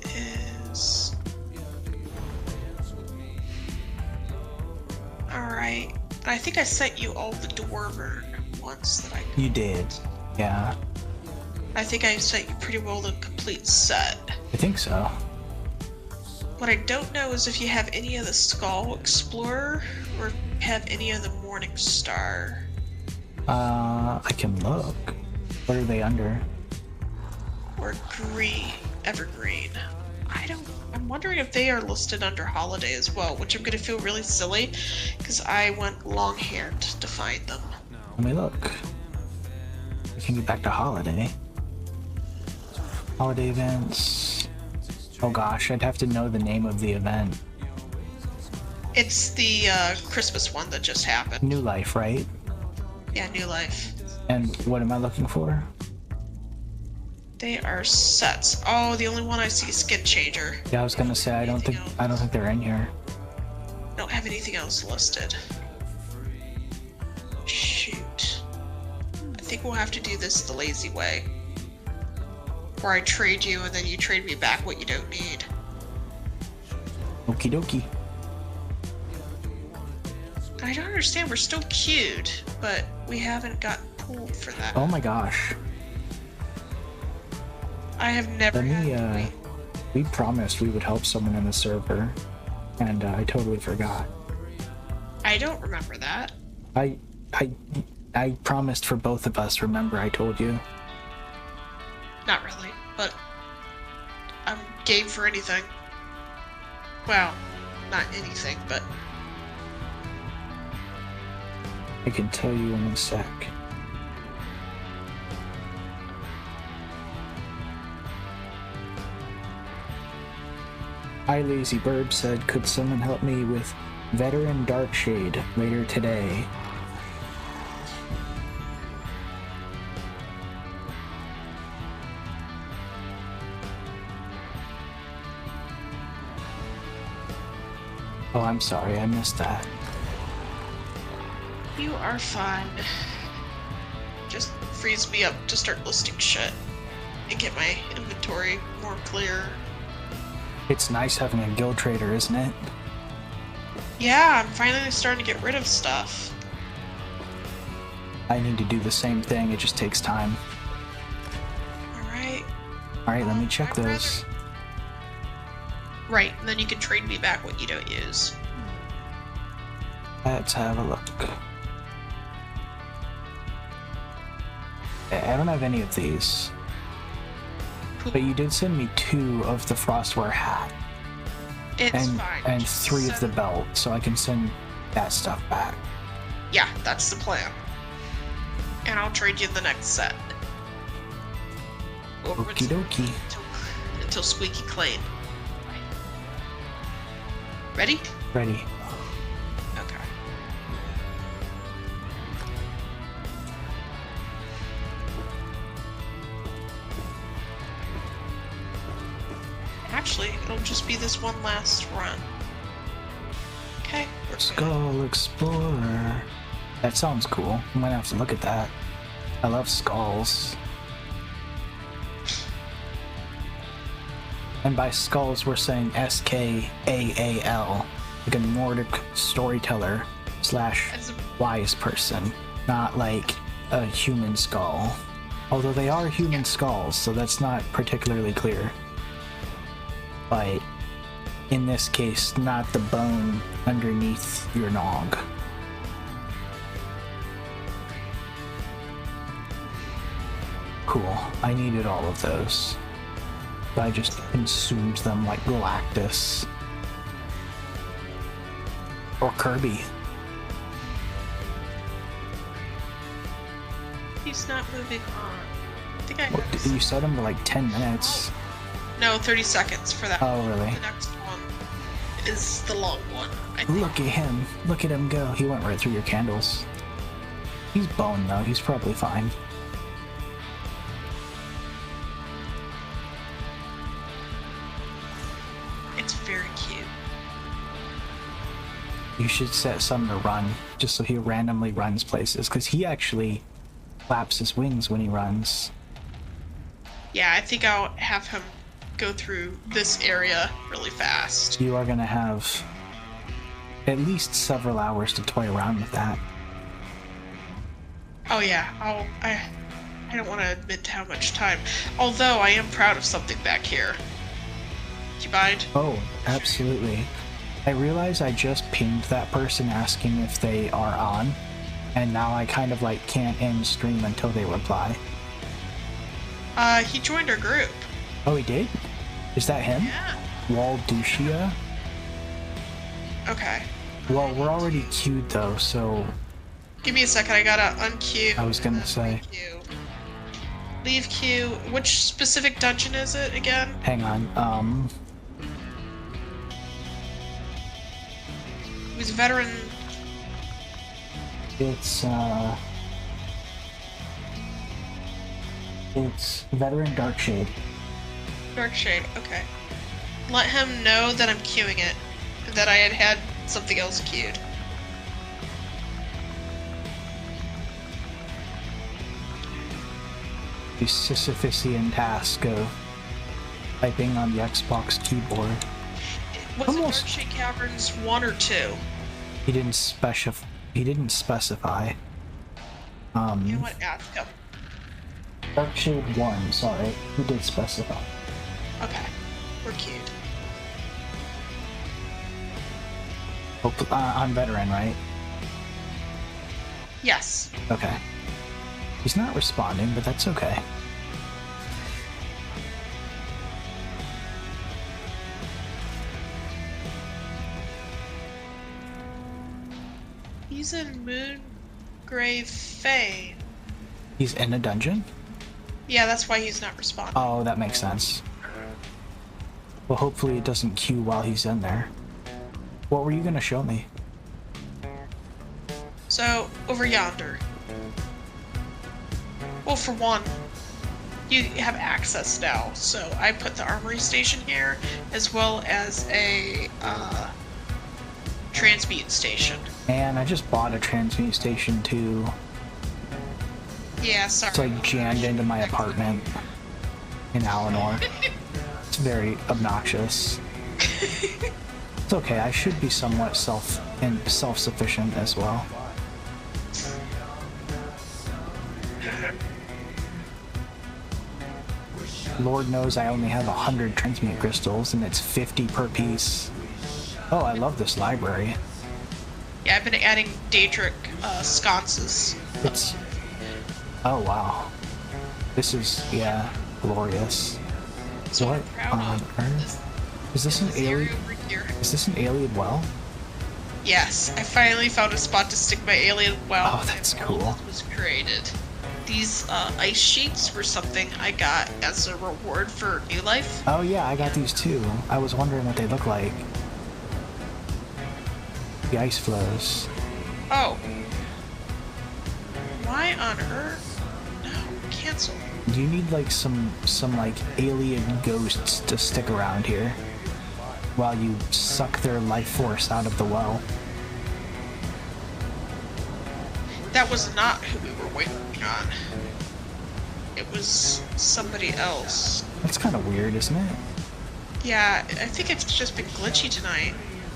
is... Alright, I think I sent you all the Dwarven ones that I You did. Yeah, I think I sent you pretty well the complete set. I think so. What I don't know is if you have any of the Skull Explorer or if you have any of the Morning Star. I can look. What are they under? Or Evergreen. I'm wondering if they are listed under Holiday as well, which I'm gonna feel really silly because I went longhand to find them. Let me look. We can get back to Holiday. Holiday events. Oh gosh, I'd have to know the name of the event. It's the Christmas one that just happened. New Life, right? Yeah, New Life. And what am I looking for? They are sets. Oh, the only one I see is Skin Changer. Yeah, I was gonna say I don't think they're in here. Don't have anything else listed. Shoot. I think we'll have to do this the lazy way. Where I trade you and then you trade me back what you don't need. Okie dokie. I don't understand, we're still queued, but we haven't gotten pulled for that. Oh my gosh. I have never Let me, had to wait. we promised we would help someone in the server, and I totally forgot. I don't remember that. I promised for both of us, remember I told you? Not really, but I'm game for anything. Well, not anything, but I can tell you in a sec. I Lazy Bird said, could someone help me with Veteran Darkshade later today? Oh, I'm sorry, I missed that. You are fine. Just frees me up to start listing shit and get my inventory more clear. It's nice having a guild trader, isn't it? Yeah, I'm finally starting to get rid of stuff. I need to do the same thing, it just takes time. Alright. Alright, let me check I'd those. Right, and then you can trade me back what you don't use. Let's have a look. I don't have any of these. But you did send me 2 of the Frostwear hat. It's fine. And Just 3 of the send- belt, so I can send that stuff back. Yeah, that's the plan. And I'll trade you the next set. Over Okie dokie. until squeaky clean. Ready? Ready. Okay. Actually, it'll just be this one last run. Okay, we're good. Skull Explorer. That sounds cool. I'm gonna have to look at that. I love skulls. And by skulls, we're saying SKAAL, like a Nordic storyteller slash As a- wise person, not like a human skull. Although they are human skulls, so that's not particularly clear. But in this case, not the bone underneath your nog. Cool. I needed all of those. But I just consumed them like Galactus. Or Kirby. He's not moving on. I think I What, have you set them to like 10 minutes. No, 30 seconds for that. Oh, really? The next one is the long one. I think. Look at him. Look at him go. He went right through your candles. He's boned though. He's probably fine. It's very cute. You should set some to run, just so he randomly runs places, because he actually flaps his wings when he runs. Yeah, I think I'll have him go through this area really fast. You are going to have at least several hours to toy around with that. Oh yeah, I don't want to admit to how much time. Although I am proud of something back here. Do you mind? Oh, absolutely. I realize I just pinged that person asking if they are on, and now I kind of like can't end stream until they reply. He joined our group. Oh, he did? Is that him? Yeah. Walducia? Okay. Well, we're already queued though, so Give me a second, I gotta unqueue. I was gonna say. Queue. Leave queue. Which specific dungeon is it again? Hang on. It was veteran. It's Veteran Darkshade. Darkshade, okay. Let him know that I'm queuing it. That I had something else queued. The Sisyphusian task of typing on the Xbox keyboard. Was Almost. it Darkshade Caverns 1 or 2? He didn't specify. He didn't specify. You know what? Ask him. Darkshade 1. Sorry, he did specify. Okay. We're queued. Oh, on veteran, right? Yes. Okay. He's not responding, but that's okay. He's in Moongrave Fane. He's in a dungeon? Yeah, that's why he's not responding. Oh, that makes sense. Well, hopefully it doesn't queue while he's in there. What were you gonna show me? So, over yonder. Well, for one, you have access now, so I put the armory station here, as well as a transmute station. And I just bought a transmute station too. Yeah, sorry. It's like jammed into my apartment in Alinor. It's very obnoxious. It's okay, I should be somewhat self-sufficient as well. Lord knows I only have 100 transmute crystals and it's 50 per piece. Oh, I love this library. Yeah, I've been adding Daedric sconces. It's... Oh, wow. This is, yeah, glorious. So What I'm proud on of earth? Is this an area alien? over here. Is this an alien well? Yes, I finally found a spot to stick my alien well. Oh, that's that cool. was created. These ice sheets were something I got as a reward for New Life. Oh yeah, I got these too. I was wondering what they look like. The ice flows. Oh. Why on earth? No, cancel. Do you need like some like alien ghosts to stick around here while you suck their life force out of the well? That was not who we were waiting on. It was somebody else. That's kind of weird, isn't it? Yeah, I think it's just been glitchy tonight.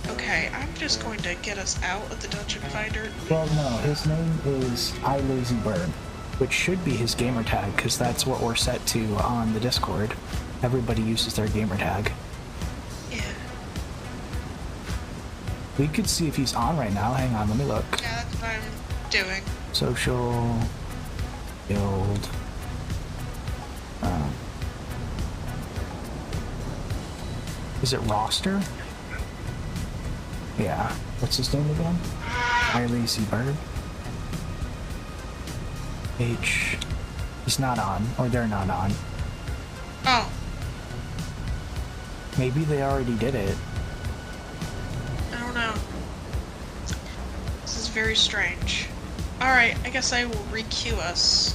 Okay, I'm just going to get us out of the dungeon finder. Well, no, his name is I Lazy Bird, which should be his gamer tag, because that's what we're set to on the Discord. Everybody uses their gamer tag. Yeah. We could see if he's on right now. Hang on, let me look. Yeah, that's what I'm doing. Social guild. Is it roster? Yeah. What's his name again? I Lazy Bird. H. He's not on, or they're not on. Oh, Maybe they already did it. I don't know. This is very strange. Alright, I guess I will re-queue us.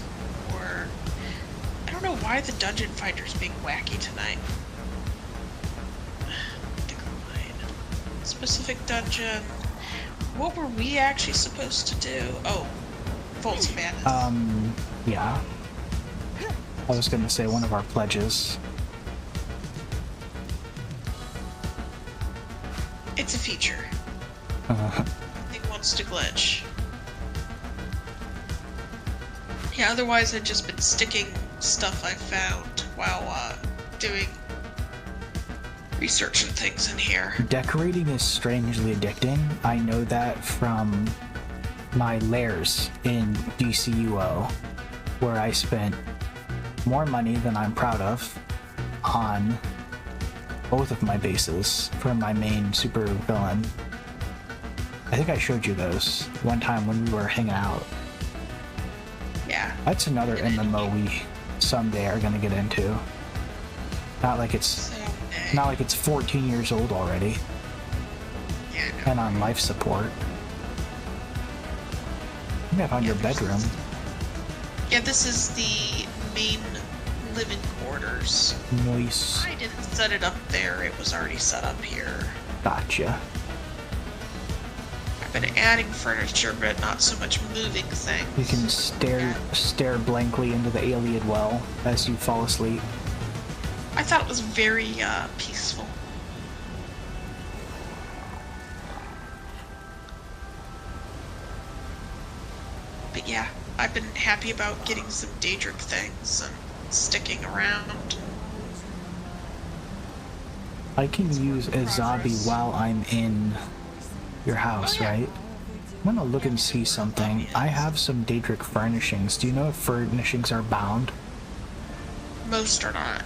Or... I don't know why the dungeon finder's being wacky tonight. Decline. Specific dungeon. What were we actually supposed to do? Oh, Volts Madness. Yeah. I was gonna say one of our pledges. It's a feature. It wants to glitch. Yeah, otherwise I've just been sticking stuff I found while doing research and things in here. Decorating is strangely addicting. I know that from my lairs in DCUO, where I spent more money than I'm proud of on both of my bases for my main super villain. I think I showed you those one time when we were hanging out. Yeah. That's another MMO we someday are gonna get into. Not like it's 14 years old already Yeah, I know. and on life support. Maybe I found your bedroom. Yeah, this is the main living quarters. Nice. I didn't set it up there, it was already set up here. Gotcha. I've been adding furniture, but not so much moving things. You can stare blankly into the alien well as you fall asleep. I thought it was very peaceful. But yeah, I've been happy about getting some Daedric things and sticking around. I can use a zombie while I'm in your house, right? I'm gonna look and see something. I have some Daedric furnishings. Do you know if furnishings are bound? Most are not.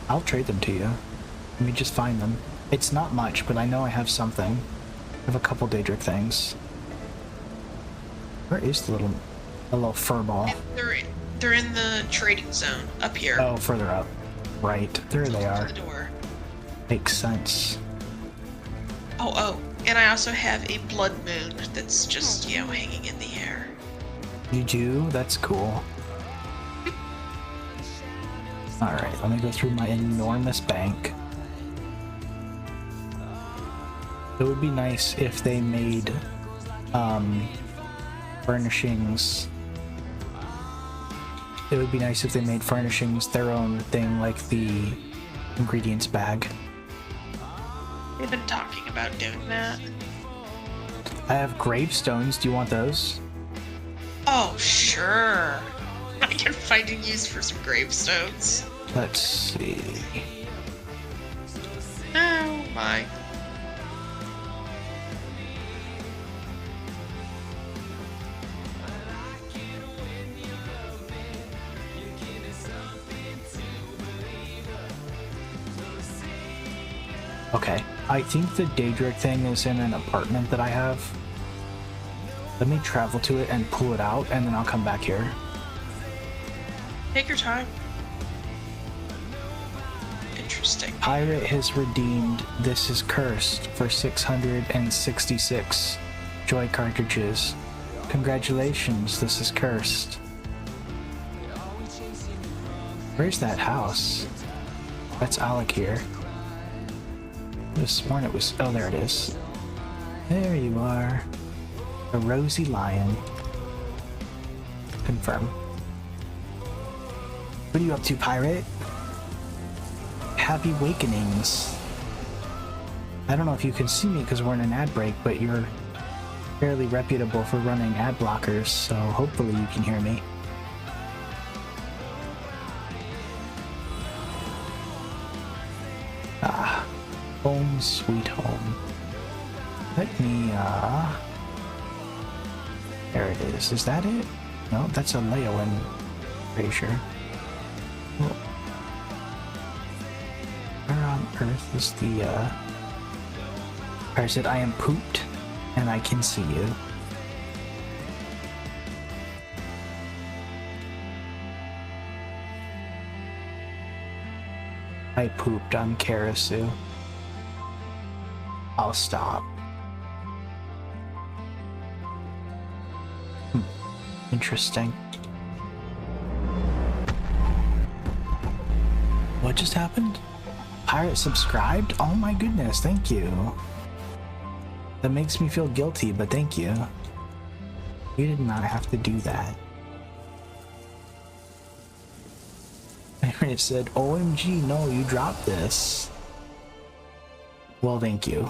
I'll trade them to you. Let me just find them. It's not much, but I know I have something. I have a couple Daedric things. Where is the little fur ball? And they're in the trading zone up here. Oh, further up. Right. There they To are. the door. Makes sense. Oh, and I also have a blood moon that's just, hanging in the air. You do? That's cool. Alright, let me go through my enormous bank. It would be nice if they made furnishings. It would be nice if they made furnishings their own thing, like the ingredients bag. They've been talking about doing that. I have gravestones. Do you want those? Oh, sure. I can find a use for some gravestones. Let's see. Oh my. Okay, I think the Daedric thing is in an apartment that I have. Let me travel to it and pull it out, and then I'll come back here. Take your time. Interesting. Pirate has redeemed This Is Cursed for 666 joy cartridges. Congratulations, This Is Cursed. Where's that house? That's Alec here. I could have sworn it was... Oh, there it is. There you are. A rosy lion. Confirm. What are you up to, pirate? Happy Wakenings. I don't know if you can see me because we're in an ad break, but you're fairly reputable for running ad blockers, so hopefully you can hear me. Ah, home sweet home. Let me, there it is. Is that it? No, that's a Leowen Frazier. Well, where on earth is the, I said I am pooped, and I can see you. I pooped on Karasu. I'll stop. Interesting. What just happened? Pirate subscribed? Oh my goodness, thank you. That makes me feel guilty, but thank you. You did not have to do that. Pirate said, OMG, no, you dropped this. Well, thank you.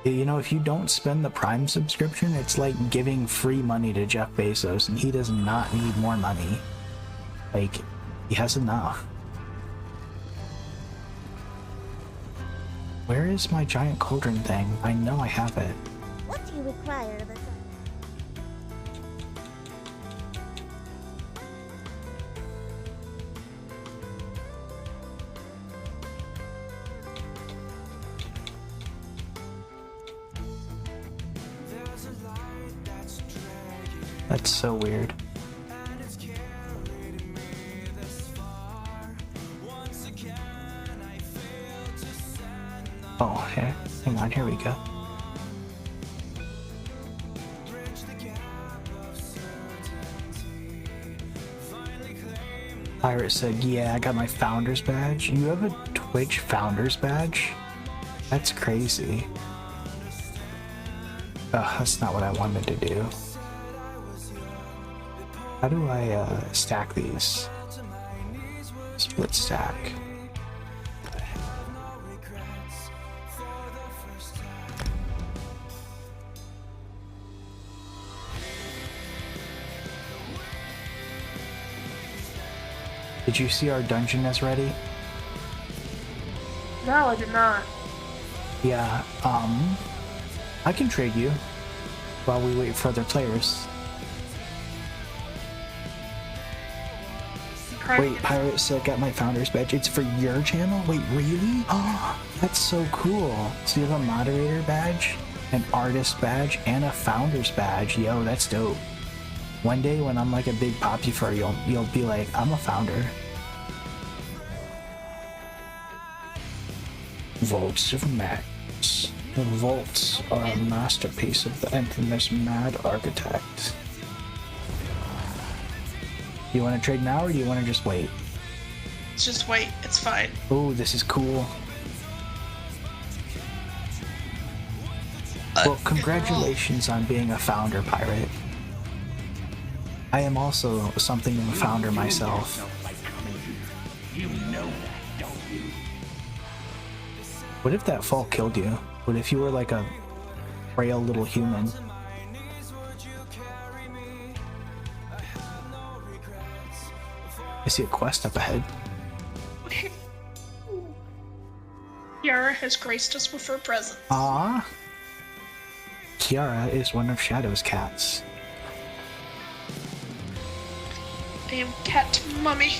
You know, if you don't spend the Prime subscription, it's like giving free money to Jeff Bezos, and he does not need more money. Like, he has enough. Where is my giant cauldron thing? I know I have it. What do you require of us? That's so weird. Oh, hang on, here we go. Pirate said, yeah, I got my founder's badge. You have a Twitch founder's badge? That's crazy. That's not what I wanted to do. How do I stack these? Split stack. Did you see our dungeon is ready? No, I did not. Yeah, I can trade you while we wait for other players. Wait, Pirate said got my founder's badge. It's for your channel? Wait, really? Oh, that's so cool. So you have a moderator badge, an artist badge, and a founder's badge. Yo, that's dope. One day when I'm like a big poppy fur, you'll be like, I'm a founder. Vaults of Madness. The vaults are a masterpiece of the infamous Mad Architect. You want to trade now, or do you want to just wait? Just wait. It's fine. Oh, this is cool. Well, congratulations on being a founder pirate. I am also something of a founder myself. You know that, don't you? What if that fall killed you? What if you were like a frail little human? I see a quest up ahead. Yara has graced us with her presence. Ah, Kiara is one of Shadow's cats. I am Cat Mummy.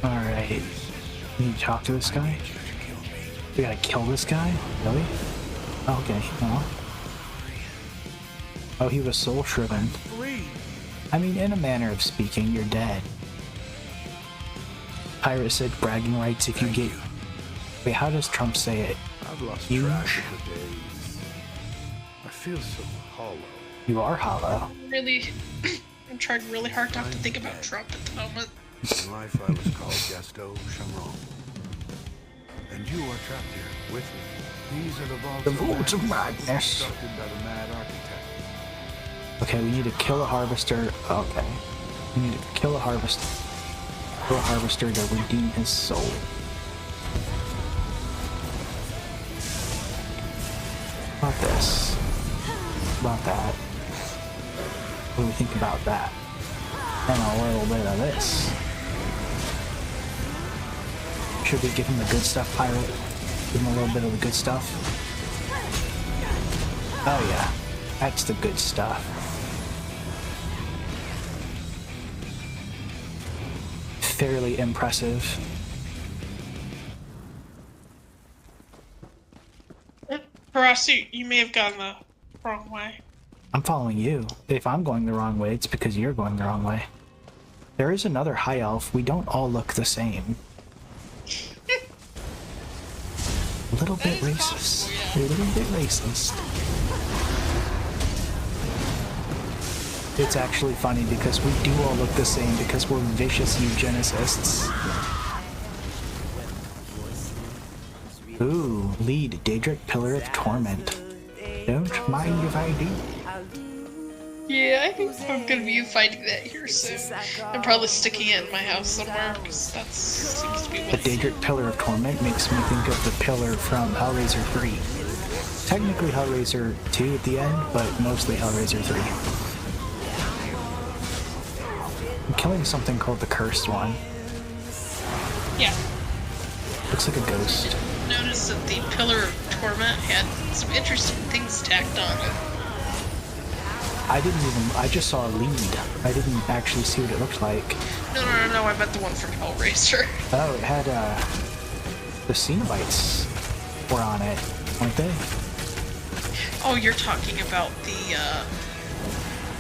Alright. We need to talk to this guy? We gotta kill this guy? Really? Oh, okay, well. Oh, he was soul shriven. I mean, in a manner of speaking, you're dead. Pirate said bragging rights if you get... Wait, how does Trump say it? I've lost Huge? track of the days. I feel so hollow. You are hollow. Really, I'm trying really hard not to think about Trump at the moment. In life, I was called Gasto Chamron. And you are trapped here with me. These are the vaults of madness. Constructed by the Mad Architect. Okay, we need to kill a harvester. Okay. We need to kill a harvester. Kill a harvester to redeem his soul. About this. About that. What do we think about that? And a little bit of this. Should we give him the good stuff, pirate? Give him a little bit of the good stuff? Oh yeah, that's the good stuff. Fairly impressive. Harasi, you may have gone the wrong way. I'm following you. If I'm going the wrong way, it's because you're going the wrong way. There is another high elf. We don't all look the same. A little bit racist. A little bit racist. It's actually funny because we do all look the same because we're vicious eugenicists. Ooh, lead Daedric Pillar of Torment. Don't mind if I do. Yeah, I think I'm gonna be fighting that here soon. I'm probably sticking it in my house somewhere because that seems to be The what. Daedric Pillar of Torment makes me think of the pillar from Hellraiser 3. Technically Hellraiser 2 at the end, but mostly Hellraiser 3. I'm killing something called the Cursed One. Yeah. Looks like a ghost. Noticed that the Pillar of Torment had some interesting things tacked on it. I just saw a lead. I didn't actually see what it looked like. No, I meant the one from Hellraiser. Oh, it had, the Cenobites were on it, weren't they? Oh, you're talking about the,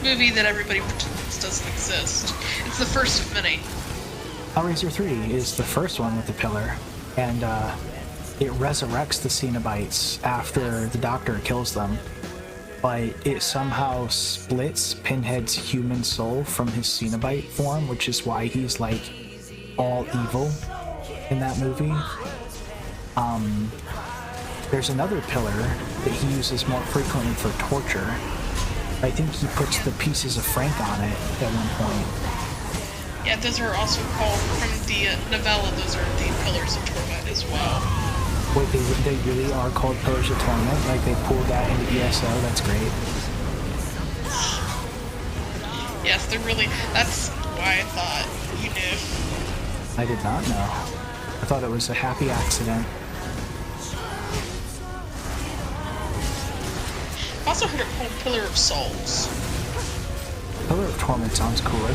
movie that everybody pretends doesn't exist. It's the first of many. Hellraiser 3 is the first one with the pillar, and, it resurrects the Cenobites after the Doctor kills them. But it somehow splits Pinhead's human soul from his Cenobite form, which is why he's like all evil in that movie. There's another pillar that he uses more frequently for torture. I think he puts the pieces of Frank on it at one point. Yeah, those are also called, from the novella, those are the Pillars of Torment as well. Wait, they really are called Pillars of Torment? Like they pulled that into ESO? That's great. Yes, they're really, that's why I thought you knew. I did not know. I thought it was a happy accident. also heard it called Pillar of Souls. Pillar of Torment sounds cooler.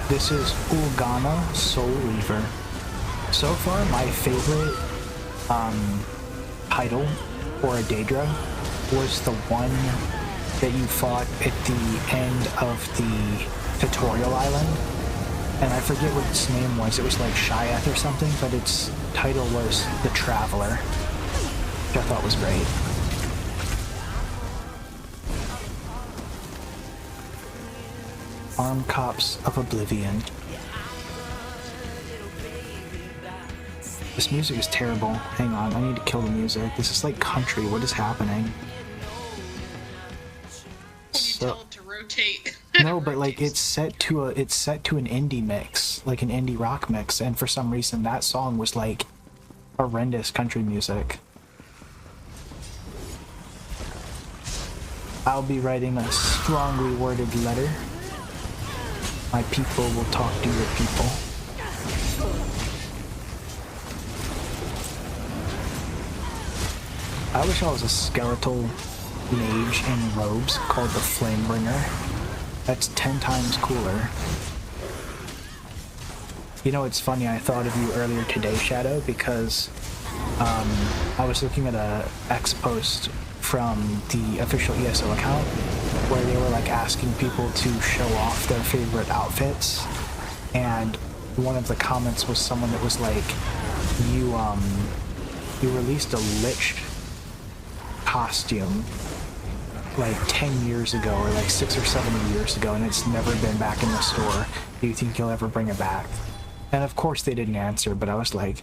This is Ulgana Soul Reaver. So far, my favorite title for a Daedra was the one that you fought at the end of the tutorial island. And I forget what its name was. It was like Shyath or something, but its title was The Traveler, which I thought was great. Armed Cops of Oblivion. This music is terrible. Hang on, I need to kill the music. This is like country. What is happening? Tell it to rotate. No, but like it's set to an indie mix, like an indie rock mix, and for some reason that song was like horrendous country music. I'll be writing a strongly worded letter. My people will talk to your people. I wish I was a skeletal mage in robes called the Flamebringer. That's 10 times cooler. You know, it's funny, I thought of you earlier today, Shadow, because I was looking at a X post from the official ESO account where they were like asking people to show off their favorite outfits, and one of the comments was someone that was like, you released a Lich costume like 10 years ago, or like 6 or 7 years ago, and it's never been back in the store. Do you think you'll ever bring it back? And of course they didn't answer, but I was like,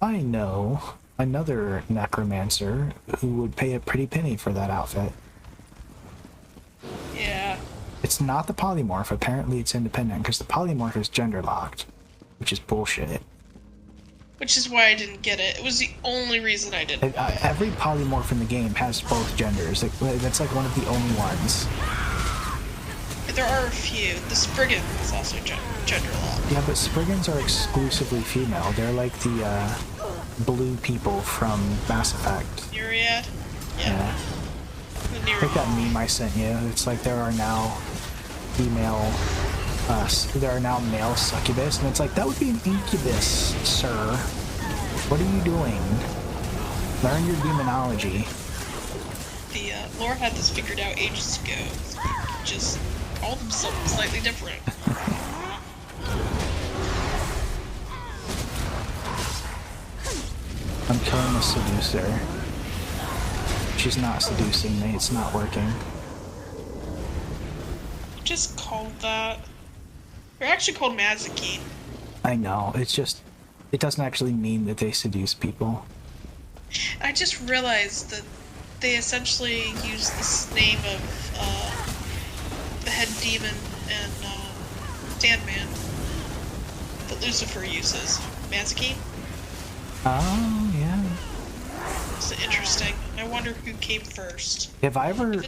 I know another necromancer who would pay a pretty penny for that outfit. Yeah. It's not the polymorph. Apparently it's independent, because the polymorph is gender locked, which is bullshit. Which is why I didn't get it. It was the only reason I didn't. Every polymorph in the game has both genders. That's like one of the only ones. There are a few. The Spriggan is also gender locked. Yeah, but Spriggans are exclusively female. They're like the blue people from Mass Effect. Myriad? Yeah. Like that meme I sent you. It's like there are now female... there are now male succubus, and it's like, that would be an incubus, sir. What are you doing? Learn your demonology. The lore had this figured out ages ago. Just called them something slightly different. I'm killing a seducer. She's not seducing me, it's not working. Just called that. They're actually called Mazikeen. I know, it's just, it doesn't actually mean that they seduce people. I just realized that they essentially use this name of the head demon and Sandman that Lucifer uses. Mazikeen? Oh, yeah. It's interesting. I wonder who came first. Have I ever...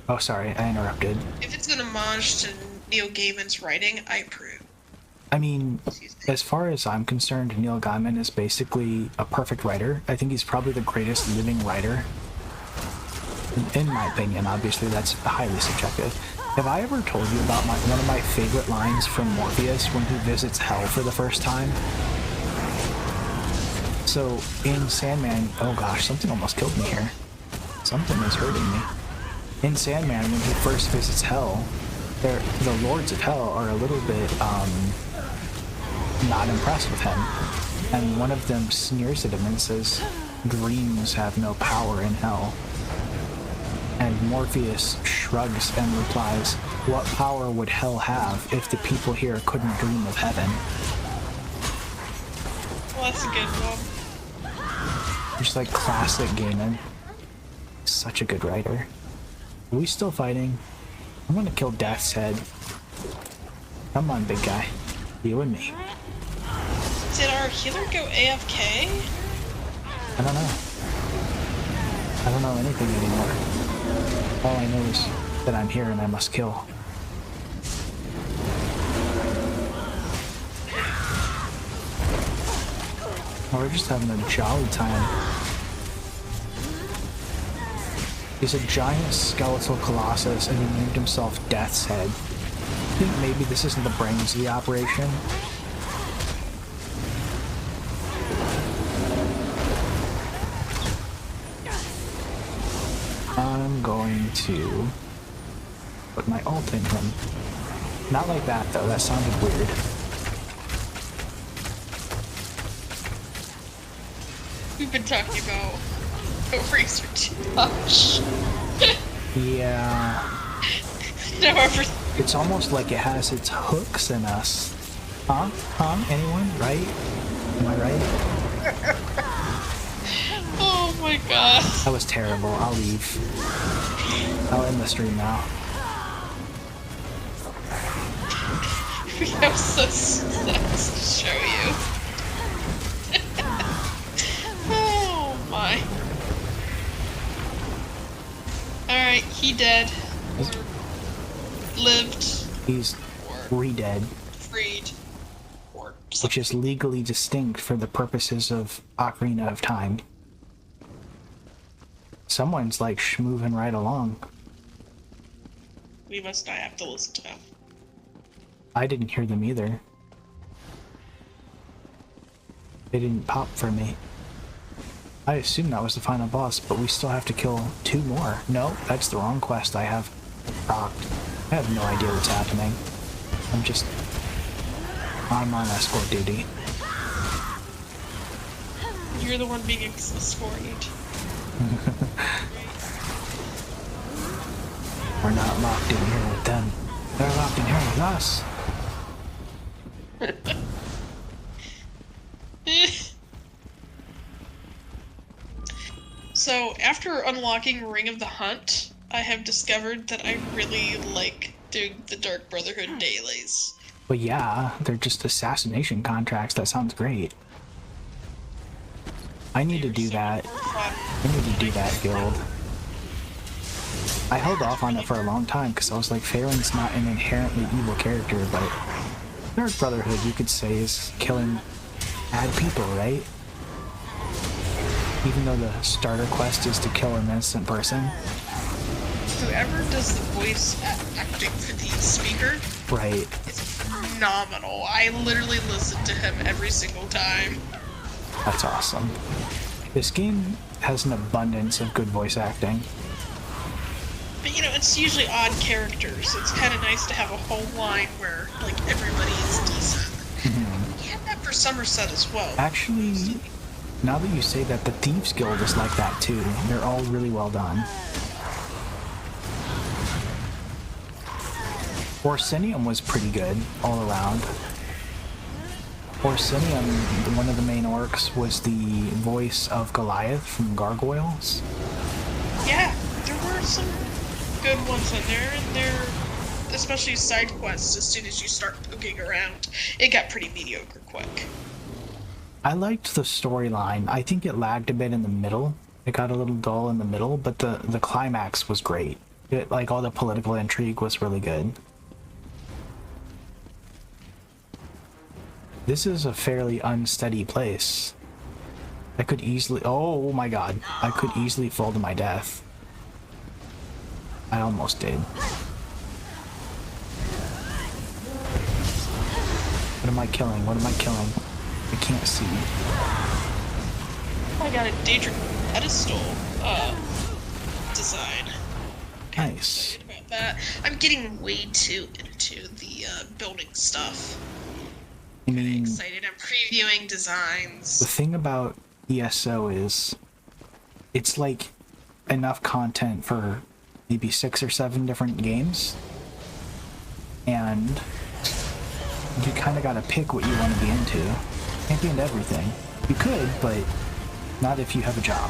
Oh, sorry, I interrupted. If it's an homage to Neil Gaiman's writing, I approve. I mean, as far as I'm concerned, Neil Gaiman is basically a perfect writer. I think he's probably the greatest living writer. In my opinion, obviously, that's highly subjective. Have I ever told you about one of my favorite lines from Morpheus when he visits Hell for the first time? So, in Sandman... Oh gosh, something almost killed me here. Something is hurting me. In Sandman, when he first visits Hell, the Lords of Hell are a little bit, not impressed with him. And one of them sneers at him and says, dreams have no power in Hell. And Morpheus shrugs and replies, what power would Hell have if the people here couldn't dream of heaven? Well, that's a good one. Just like classic Gaiman. Such a good writer. Are we still fighting? I'm gonna kill Death's Head. Come on, big guy. You and me. Did our healer go AFK? I don't know. I don't know anything anymore. All I know is that I'm here and I must kill. We're just having a jolly time. He's a giant skeletal colossus and he named himself Death's Head. I think maybe this isn't the brains of the operation. I'm going to put my ult in him. Not like that though, that sounded weird. We've been talking about Razor too much. Yeah. No, it's almost like it has its hooks in us. Huh? Huh? Anyone? Right? Am I right? Oh my god. That was terrible. I'll leave. I'll end the stream now. We have such stats to show you. Oh my. Alright, he dead. Lived. He's re-dead. Freed. Or which is legally distinct for the purposes of Ocarina of Time. Someone's like moving right along. We must not have to listen to them. I didn't hear them either. They didn't pop for me. I assume that was the final boss, but we still have to kill 2 more. No, that's the wrong quest I have procced. I have no idea what's happening. I'm on escort duty. You're the one being escorted. We're not locked in here with them. They're locked in here with us. So, after unlocking Ring of the Hunt, I have discovered that I really like doing the Dark Brotherhood dailies. But yeah, they're just assassination contracts. That sounds great. I need to do that. I need to do that guild. I held off on it for a long time because I was like, Phelan's not an inherently evil character, but Dark Brotherhood, you could say, is killing bad people, right? Even though the starter quest is to kill an innocent person. Whoever does the voice acting for the speaker, right, is phenomenal. I literally listen to him every single time. That's awesome. This game has an abundance of good voice acting. But you know, it's usually odd characters, so it's kind of nice to have a whole line where, like, everybody is decent. You had that for Somerset as well. Actually, now that you say that, the Thieves Guild is like that too. They're all really well done. Orsinium was pretty good all around. Orsinium, one of the main orcs, was the voice of Goliath from Gargoyles. Yeah, there were some good ones in there, and they're, especially side quests, as soon as you start poking around, it got pretty mediocre quick. I liked the storyline. I think it lagged a bit in the middle. It got a little dull in the middle, but the climax was great. Like, all the political intrigue was really good. This is a fairly unsteady place. I could easily... Oh my god. I could easily fall to my death. I almost did. What am I killing? What am I killing? I can't see. I got a Daedric pedestal design. Nice. About that. I'm getting way too into the building stuff. I mean, excited. I'm previewing designs. The thing about ESO is it's like enough content for maybe 6 or 7 different games, and you kind of got to pick what you want to be into. Can't be into everything. You could, but not if you have a job.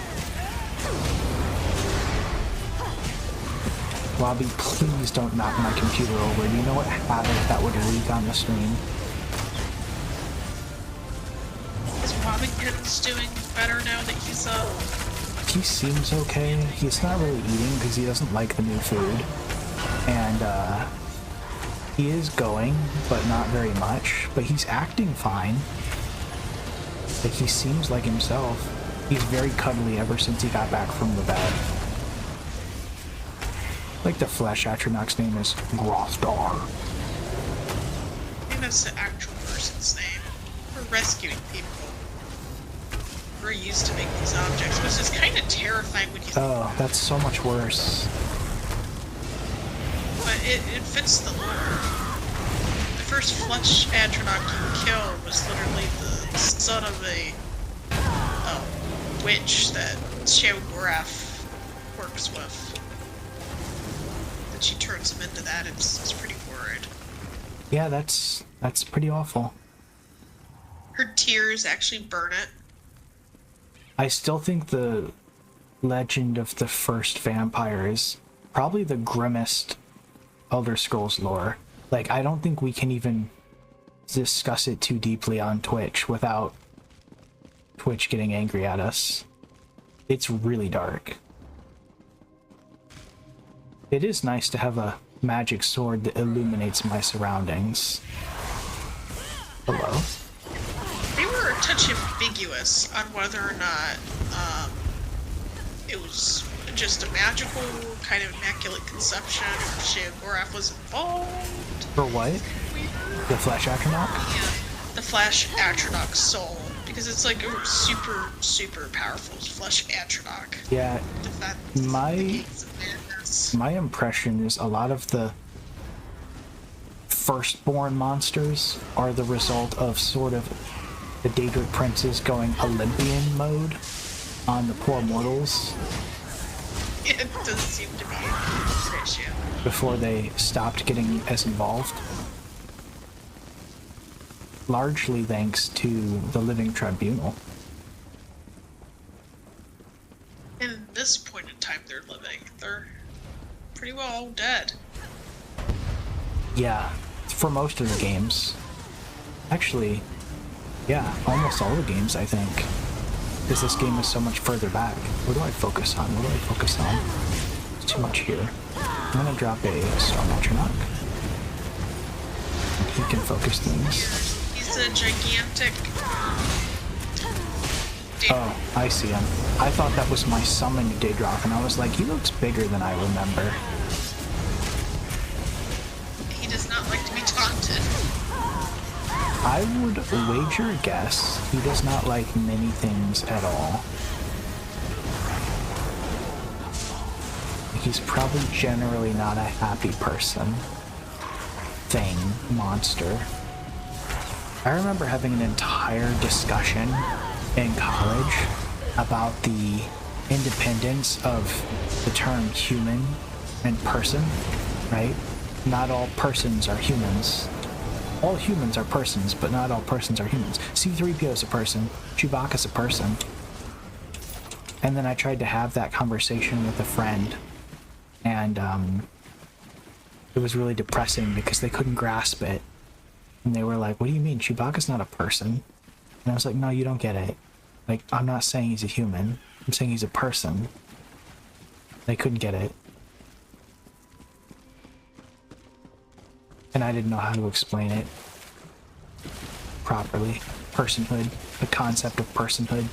Robbie, please don't knock my computer over. You know what havoc that would wreak on the stream. Is Robbington's doing better now that he's He seems okay. He's not really eating because he doesn't like the new food. And he is going, but not very much. But he's acting fine. Like, he seems like himself. He's very cuddly ever since he got back from the bed. Like, the Flesh Atronach's name is Grothdar. I think that's the actual person's name. We're rescuing people. We're used to make these objects, which is kind of terrifying when you Oh, that's so much worse. But it fits the lore. The first Flesh Atronach you kill was literally the son of a witch that Sheogorath works with. That she turns him into that. It's pretty horrid. Yeah, that's pretty awful. Her tears actually burn it. I still think the legend of the first vampire is probably the grimmest Elder Scrolls lore. Like, I don't think we can even discuss it too deeply on Twitch without Twitch getting angry at us. It's really dark. It is nice to have a magic sword that illuminates my surroundings. Hello? They were a touch ambiguous on whether or not it was just a magical kind of immaculate conception or Sheogorath was involved. For what? The Flesh Atronach? Yeah, the Flesh Atronach soul. Because it's like a super, super powerful Flesh Atronach. Yeah, my impression is a lot of the firstborn monsters are the result of sort of the Daedric princes going Olympian mode on the poor mortals. It does seem to be an issue. Before they stopped getting as involved. Largely thanks to the Living Tribunal. In this point in time they're living, they're pretty well all dead. Yeah, for most of the games. Actually, yeah, almost all the games, I think. Because this game is so much further back. What do I focus on? What do I focus on? There's too much here. I'm gonna drop a Storm Atronach. He can focus things. He's a gigantic... Oh, I see him. I thought that was my summoned Daedroth, and I was like, he looks bigger than I remember. He does not like to be taunted. I would wager a guess he does not like many things at all. He's probably generally not a happy person. Thing. Monster. I remember having an entire discussion in college about the independence of the term human and person, right? Not all persons are humans. All humans are persons, but not all persons are humans. C-3PO is a person. Chewbacca's a person. And then I tried to have that conversation with a friend, and it was really depressing because they couldn't grasp it. And they were like, what do you mean? Chewbacca's not a person. And I was like, no, you don't get it. Like, I'm not saying he's a human. I'm saying he's a person. They couldn't get it. And I didn't know how to explain it properly. Personhood. The concept of personhood.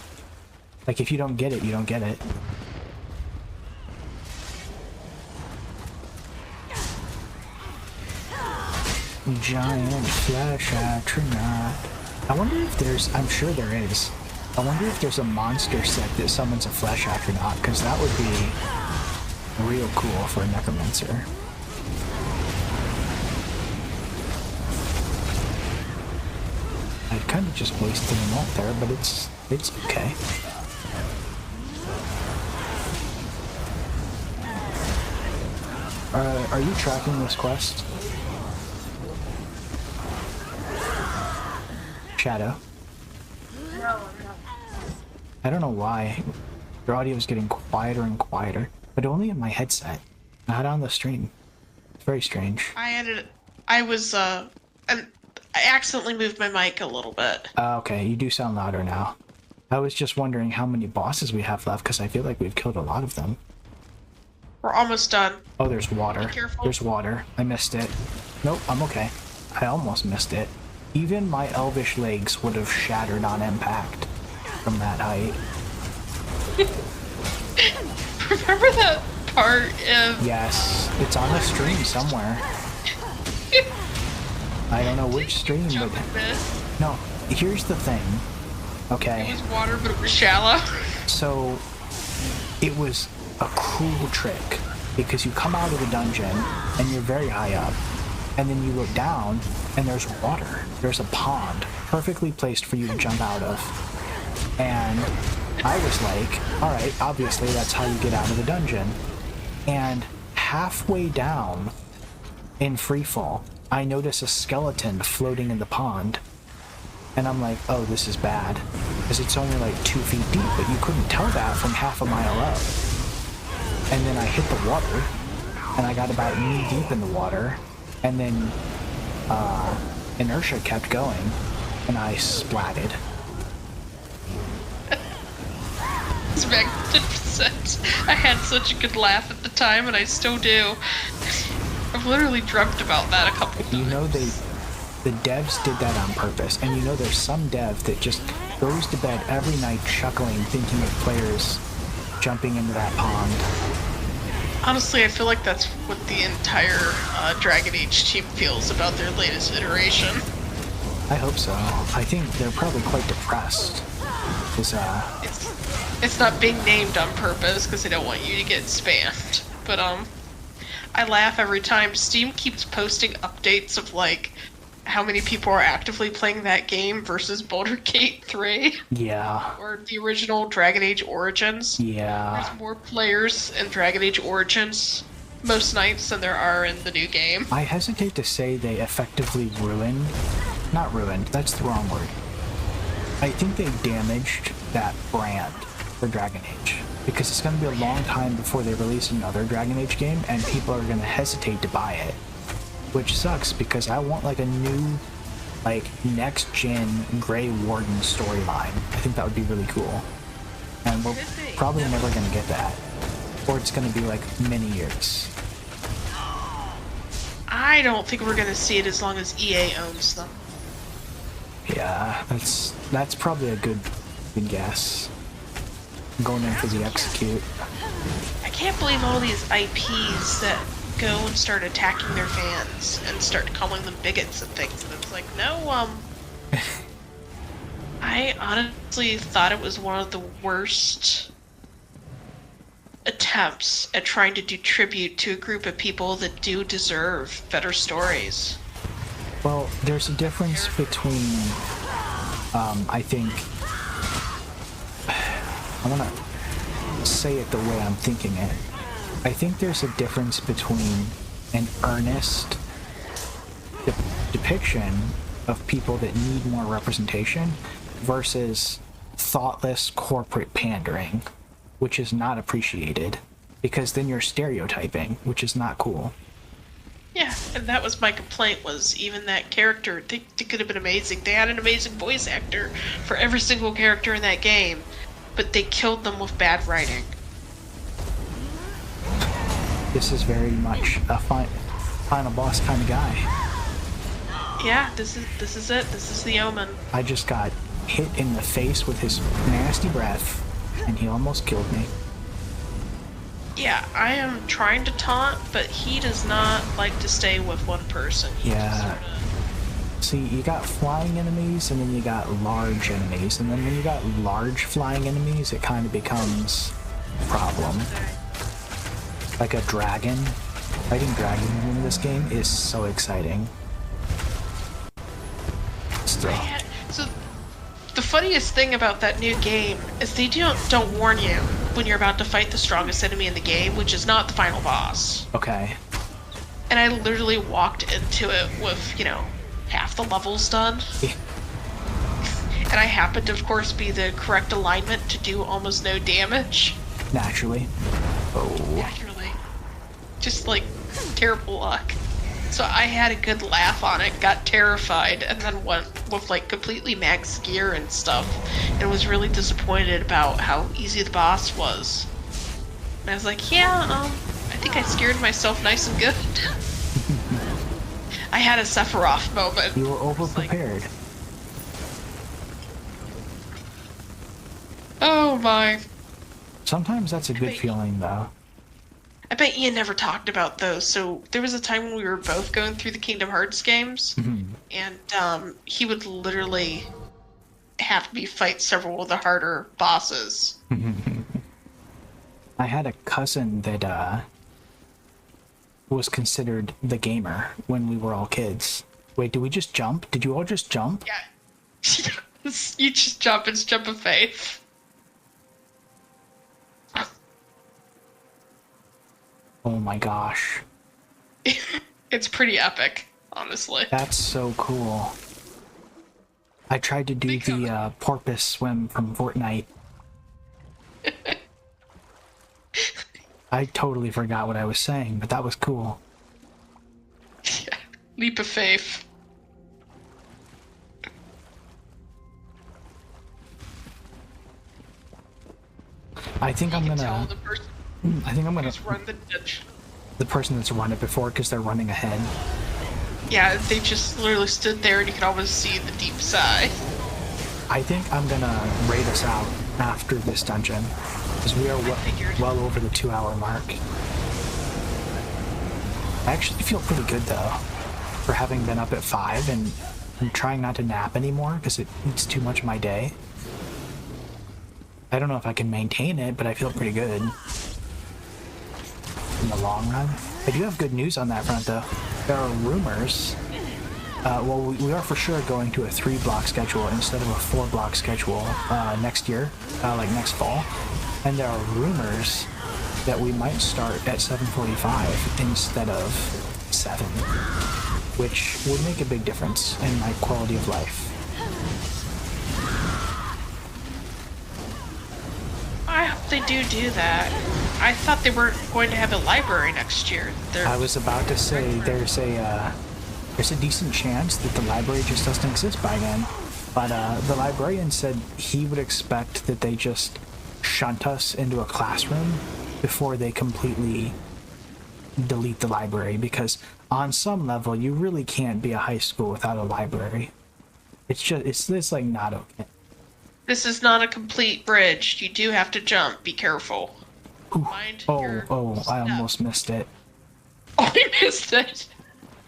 Like, if you don't get it, you don't get it. Giant Flesh Atronach. I wonder if there's... I'm sure there is. I wonder if there's a monster set that summons a Flesh Atronach, because that would be real cool for a Necromancer. I kind of just wasted an ult there, but it's okay. Are you tracking this quest? Shadow? No, I'm not. I don't know why. Your audio is getting quieter and quieter, but only in my headset, not on the stream. It's very strange. I accidentally moved my mic a little bit. Okay, you do sound louder now. I was just wondering how many bosses we have left, because I feel like we've killed a lot of them. We're almost done. Oh, there's water. Be careful. There's water. I missed it. Nope, I'm okay. I almost missed it. Even my elvish legs would have shattered on impact. from that height. Remember that part of... Yes, it's on the stream somewhere. I don't know which stream, but... No, here's the thing. Okay. It was water, but it was shallow. So, it was a cruel trick, because you come out of the dungeon, and you're very high up, and then you look down, and there's water. There's a pond, perfectly placed for you to jump out of. And I was like, alright, obviously that's how you get out of the dungeon. And halfway down, in freefall, I notice a skeleton floating in the pond. And I'm like, oh, this is bad. Because it's only like 2 feet deep, but you couldn't tell that from half a mile up. And then I hit the water, and I got about knee deep in the water, and then inertia kept going, and I splatted. It's magnificent. I had such a good laugh at the time, and I still do. I've literally dreamt about that a couple times. You know, the devs did that on purpose, and you know there's some dev that just goes to bed every night chuckling, thinking of players jumping into that pond. Honestly, I feel like that's what the entire Dragon Age team feels about their latest iteration. I hope so. I think they're probably quite depressed. It's not being named on purpose because they don't want you to get spammed. But I laugh every time. Steam keeps posting updates of like how many people are actively playing that game versus Baldur's Gate 3. Yeah. Or the original Dragon Age Origins. Yeah. There's more players in Dragon Age Origins most nights than there are in the new game. I hesitate to say they effectively ruined... Not ruined, that's the wrong word. I think they damaged that brand for Dragon Age. Because it's going to be a long time before they release another Dragon Age game, and people are going to hesitate to buy it. Which sucks, because I want like a new, like, next-gen Grey Warden storyline. I think that would be really cool. And we're probably never going to get that. Or it's going to be like many years. I don't think we're going to see it as long as EA owns them. Yeah, that's probably a good guess. I'm going in for the execute. I can't believe all these IPs that go and start attacking their fans and start calling them bigots and things, and it's like, no, I honestly thought it was one of the worst attempts at trying to do tribute to a group of people that do deserve better stories. Well, there's a difference between, I think, I want to say it the way I'm thinking it. I think there's a difference between an earnest depiction of people that need more representation versus thoughtless corporate pandering, which is not appreciated, because then you're stereotyping, which is not cool. Yeah, and that was my complaint, was even that character, they could have been amazing. They had an amazing voice actor for every single character in that game, but they killed them with bad writing. This is very much a final boss kind of guy. Yeah, this is it. This is the omen. I just got hit in the face with his nasty breath, and he almost killed me. Yeah, I am trying to taunt, but he does not like to stay with one person. He Yeah. See, you got flying enemies, and then you got large enemies, and then when you got large flying enemies, it kind of becomes a problem. Like a dragon. Fighting dragons in this game is so exciting. Still. So, the funniest thing about that new game is they don't warn you when you're about to fight the strongest enemy in the game, which is not the final boss. Okay. And I literally walked into it with, half the levels done. And I happened to, of course, be the correct alignment to do almost no damage. Naturally. Oh. Naturally. Just, terrible luck. So I had a good laugh on it, got terrified, and then went with, completely max gear and stuff, and was really disappointed about how easy the boss was. And I was like, yeah, I think I scared myself nice and good. I had a Sephiroth moment. You were over-prepared. Oh my. Sometimes that's a good feeling, though. I bet Ian never talked about those. So there was a time when we were both going through the Kingdom Hearts games, and he would literally have me fight several of the harder bosses. I had a cousin that was considered the gamer when we were all kids. Wait, did we just jump? Did you all just jump? Yeah. You just jump. It's jump of faith. Oh my gosh. It's pretty epic, honestly. That's so cool. I tried to do the porpoise swim from Fortnite. I totally forgot what I was saying, but that was cool. Yeah. Leap of faith. I think I'm gonna run the ditch. The person that's run it before, because they're running ahead. Yeah, they just literally stood there and you could almost see the deep sigh. I think I'm gonna raid us out after this dungeon, because we are well over the 2-hour mark. I actually feel pretty good though, for having been up at 5 and I'm trying not to nap anymore because it eats too much of my day. I don't know if I can maintain it, but I feel pretty good in the long run. I do have good news on that front though. There are rumors. Well, we are for sure going to a 3-block schedule instead of a 4-block schedule next year, like next fall. And there are rumors that we might start at 7:45 instead of 7, which would make a big difference in my quality of life. I hope they do that. I thought they weren't going to have a library next year. I was about to say there's a decent chance that the library just doesn't exist by then. But the librarian said he would expect that they just shunt us into a classroom before they completely delete the library, because on some level you really can't be a high school without a library. It's like not okay. This is not a complete bridge. You do have to jump. Be careful. I almost missed it. Oh, I missed it.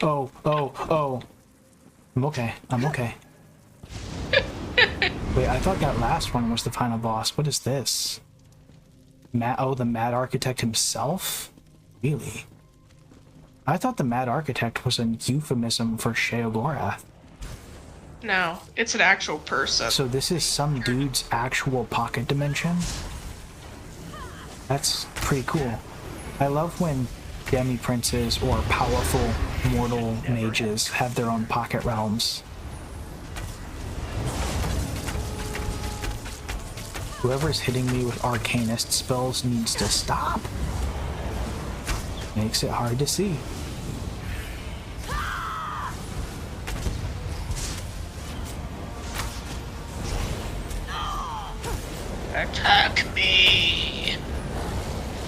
Oh. I'm okay. Wait, I thought that last one was the final boss. What is this? The Mad Architect himself? Really? I thought the Mad Architect was a euphemism for Sheogorath. No, it's an actual person. So this is some dude's actual pocket dimension? That's pretty cool. I love when demi-princes or powerful mortal mages have their own pocket realms. Whoever's hitting me with arcanist spells needs to stop. Makes it hard to see. Attack me!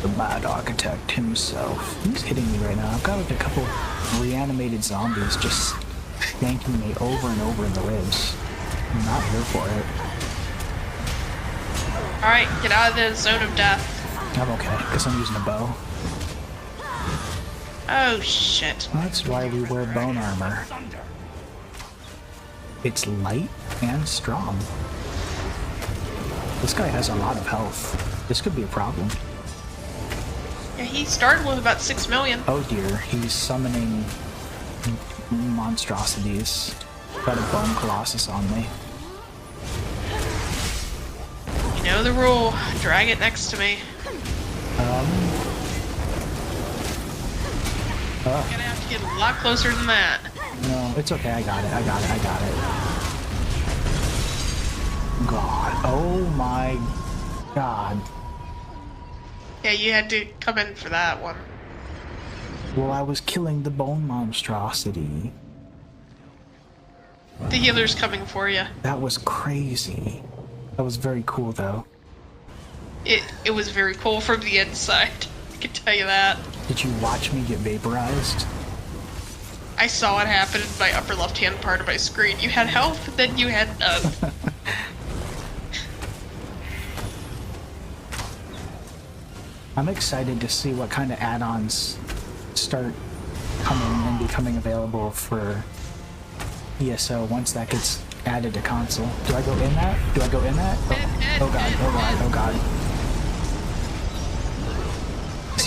The Mad Architect himself. He's hitting me right now. I've got like a couple reanimated zombies just shanking me over and over in the ribs. I'm not here for it. Alright, get out of the zone of death. I'm okay, because I'm using a bow. Oh shit. That's why we wear bone armor. It's light and strong. This guy has a lot of health. This could be a problem. Yeah, he started with about 6 million. Oh dear, he's summoning monstrosities. Got a bone colossus on me. You know the rule. Drag it next to me. You're gonna have to get a lot closer than that. No, it's okay. I got it. God. Oh my God. Yeah, you had to come in for that one. Well, I was killing the bone monstrosity. The healer's coming for you. That was crazy. That was very cool, though. It was very cool from the inside. I can tell you that. Did you watch me get vaporized? I saw it happen in my upper left-hand part of my screen. You had health, then you had none. I'm excited to see what kind of add-ons start coming and becoming available for ESO once that gets added to console. Do I go in that? Do I go in that? Oh god, oh god, oh god. Is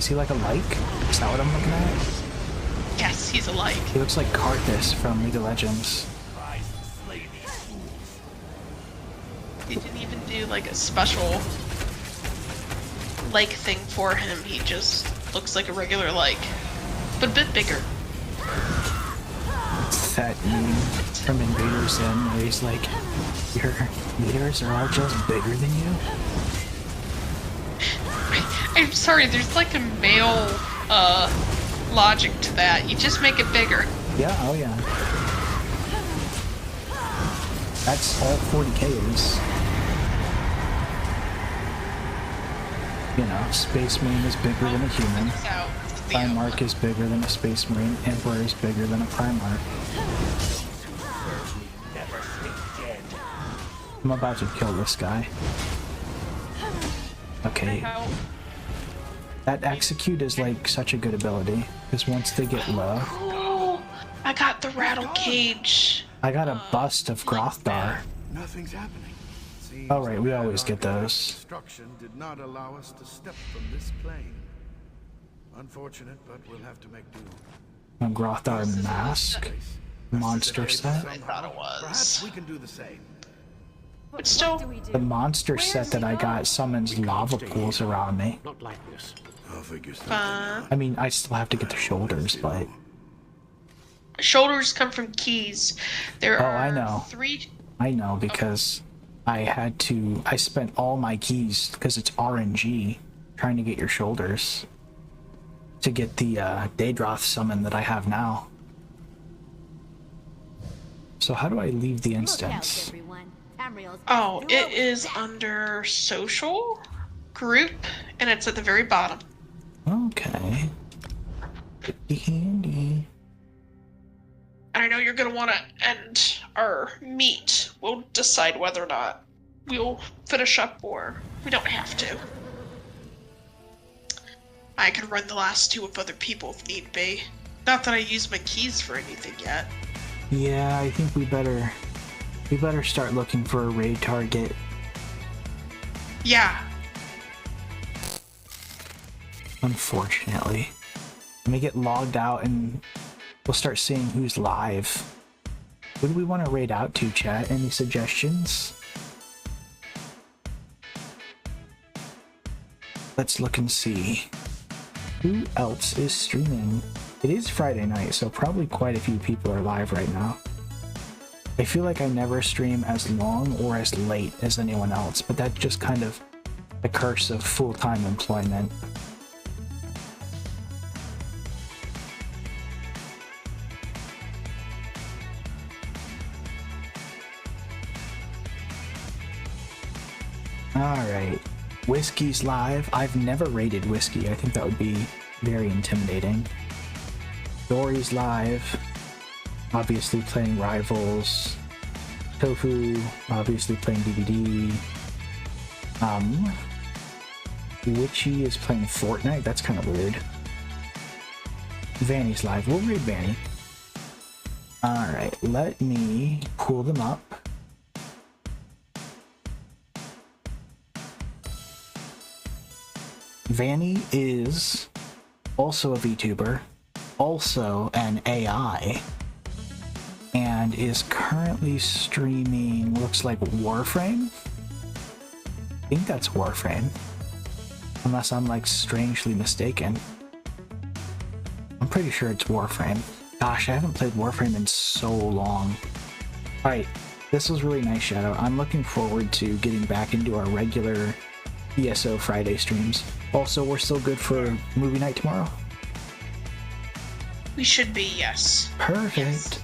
he like a like? Is that what I'm looking at? Yes, he's a like. He looks like Karthus from League of Legends. They didn't even do like a special like thing for him. He just looks like a regular like, but a bit bigger. It's that meme from Invader Zim where he's like, your meters are all just bigger than you? I'm sorry, there's like a male logic to that. You just make it bigger. Yeah, oh yeah. That's all 40k is. You know, Space Marine is bigger than a human. Primarch is bigger than a Space Marine. Emperor is bigger than a Primarch. I'm about to kill this guy. Okay. That execute is like such a good ability, because once they get low... Oh, I got the rattle cage. I got a bust of Grothdar. Nothing's happening. Oh right, we always get those. Destruction did not allow us to step from this plane. Unfortunate, but we'll have to make do. A Grothdar mask. Monster set. I thought it was. Perhaps we can do the same. But still, The monster set that I got summons lava pools around me. Not like this. I'll figure something I mean, I still have to get the shoulders, but... shoulders come from keys. There are I know. 3. I know, because I spent all my keys, because it's RNG, trying to get your shoulders. To get the Daedroth summon that I have now. So how do I leave the instance? Oh, it is under social group, and it's at the very bottom. Okay. Pretty handy. And I know you're gonna want to end our meet. We'll decide whether or not we'll finish up or we don't have to. I can run the last 2 with other people if need be. Not that I use my keys for anything yet. Yeah, I think we better start looking for a raid target. Yeah. Unfortunately. Let me get logged out and we'll start seeing who's live. Who do we want to raid out to, chat? Any suggestions? Let's look and see. Who else is streaming? It is Friday night, so probably quite a few people are live right now. I feel like I never stream as long or as late as anyone else, but that's just kind of the curse of full-time employment. Alright. Whiskey's live. I've never raided Whiskey. I think that would be very intimidating. Dory's live. Obviously playing Rivals. Tofu, obviously playing DVD. Witchy is playing Fortnite. That's kind of weird. Vanny's live. We'll raid Vanny. Alright, let me pull them up. Vanny is also a VTuber, also an AI, and is currently streaming, looks like Warframe? I think that's Warframe. Unless I'm like strangely mistaken. I'm pretty sure it's Warframe. Gosh, I haven't played Warframe in so long. Alright, this was really nice, Shadow. I'm looking forward to getting back into our regular ESO Friday streams. Also, we're still good for movie night tomorrow? We should be, yes. Perfect. Yes.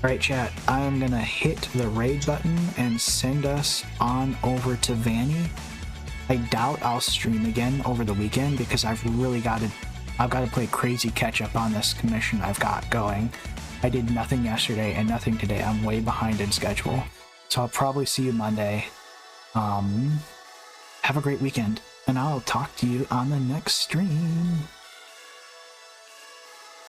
Alright, chat. I am gonna hit the raid button and send us on over to Vanny. I doubt I'll stream again over the weekend because I've got to play crazy catch up on this commission I've got going. I did nothing yesterday and nothing today. I'm way behind in schedule. So I'll probably see you Monday. Have a great weekend. and I'll talk to you on the next stream.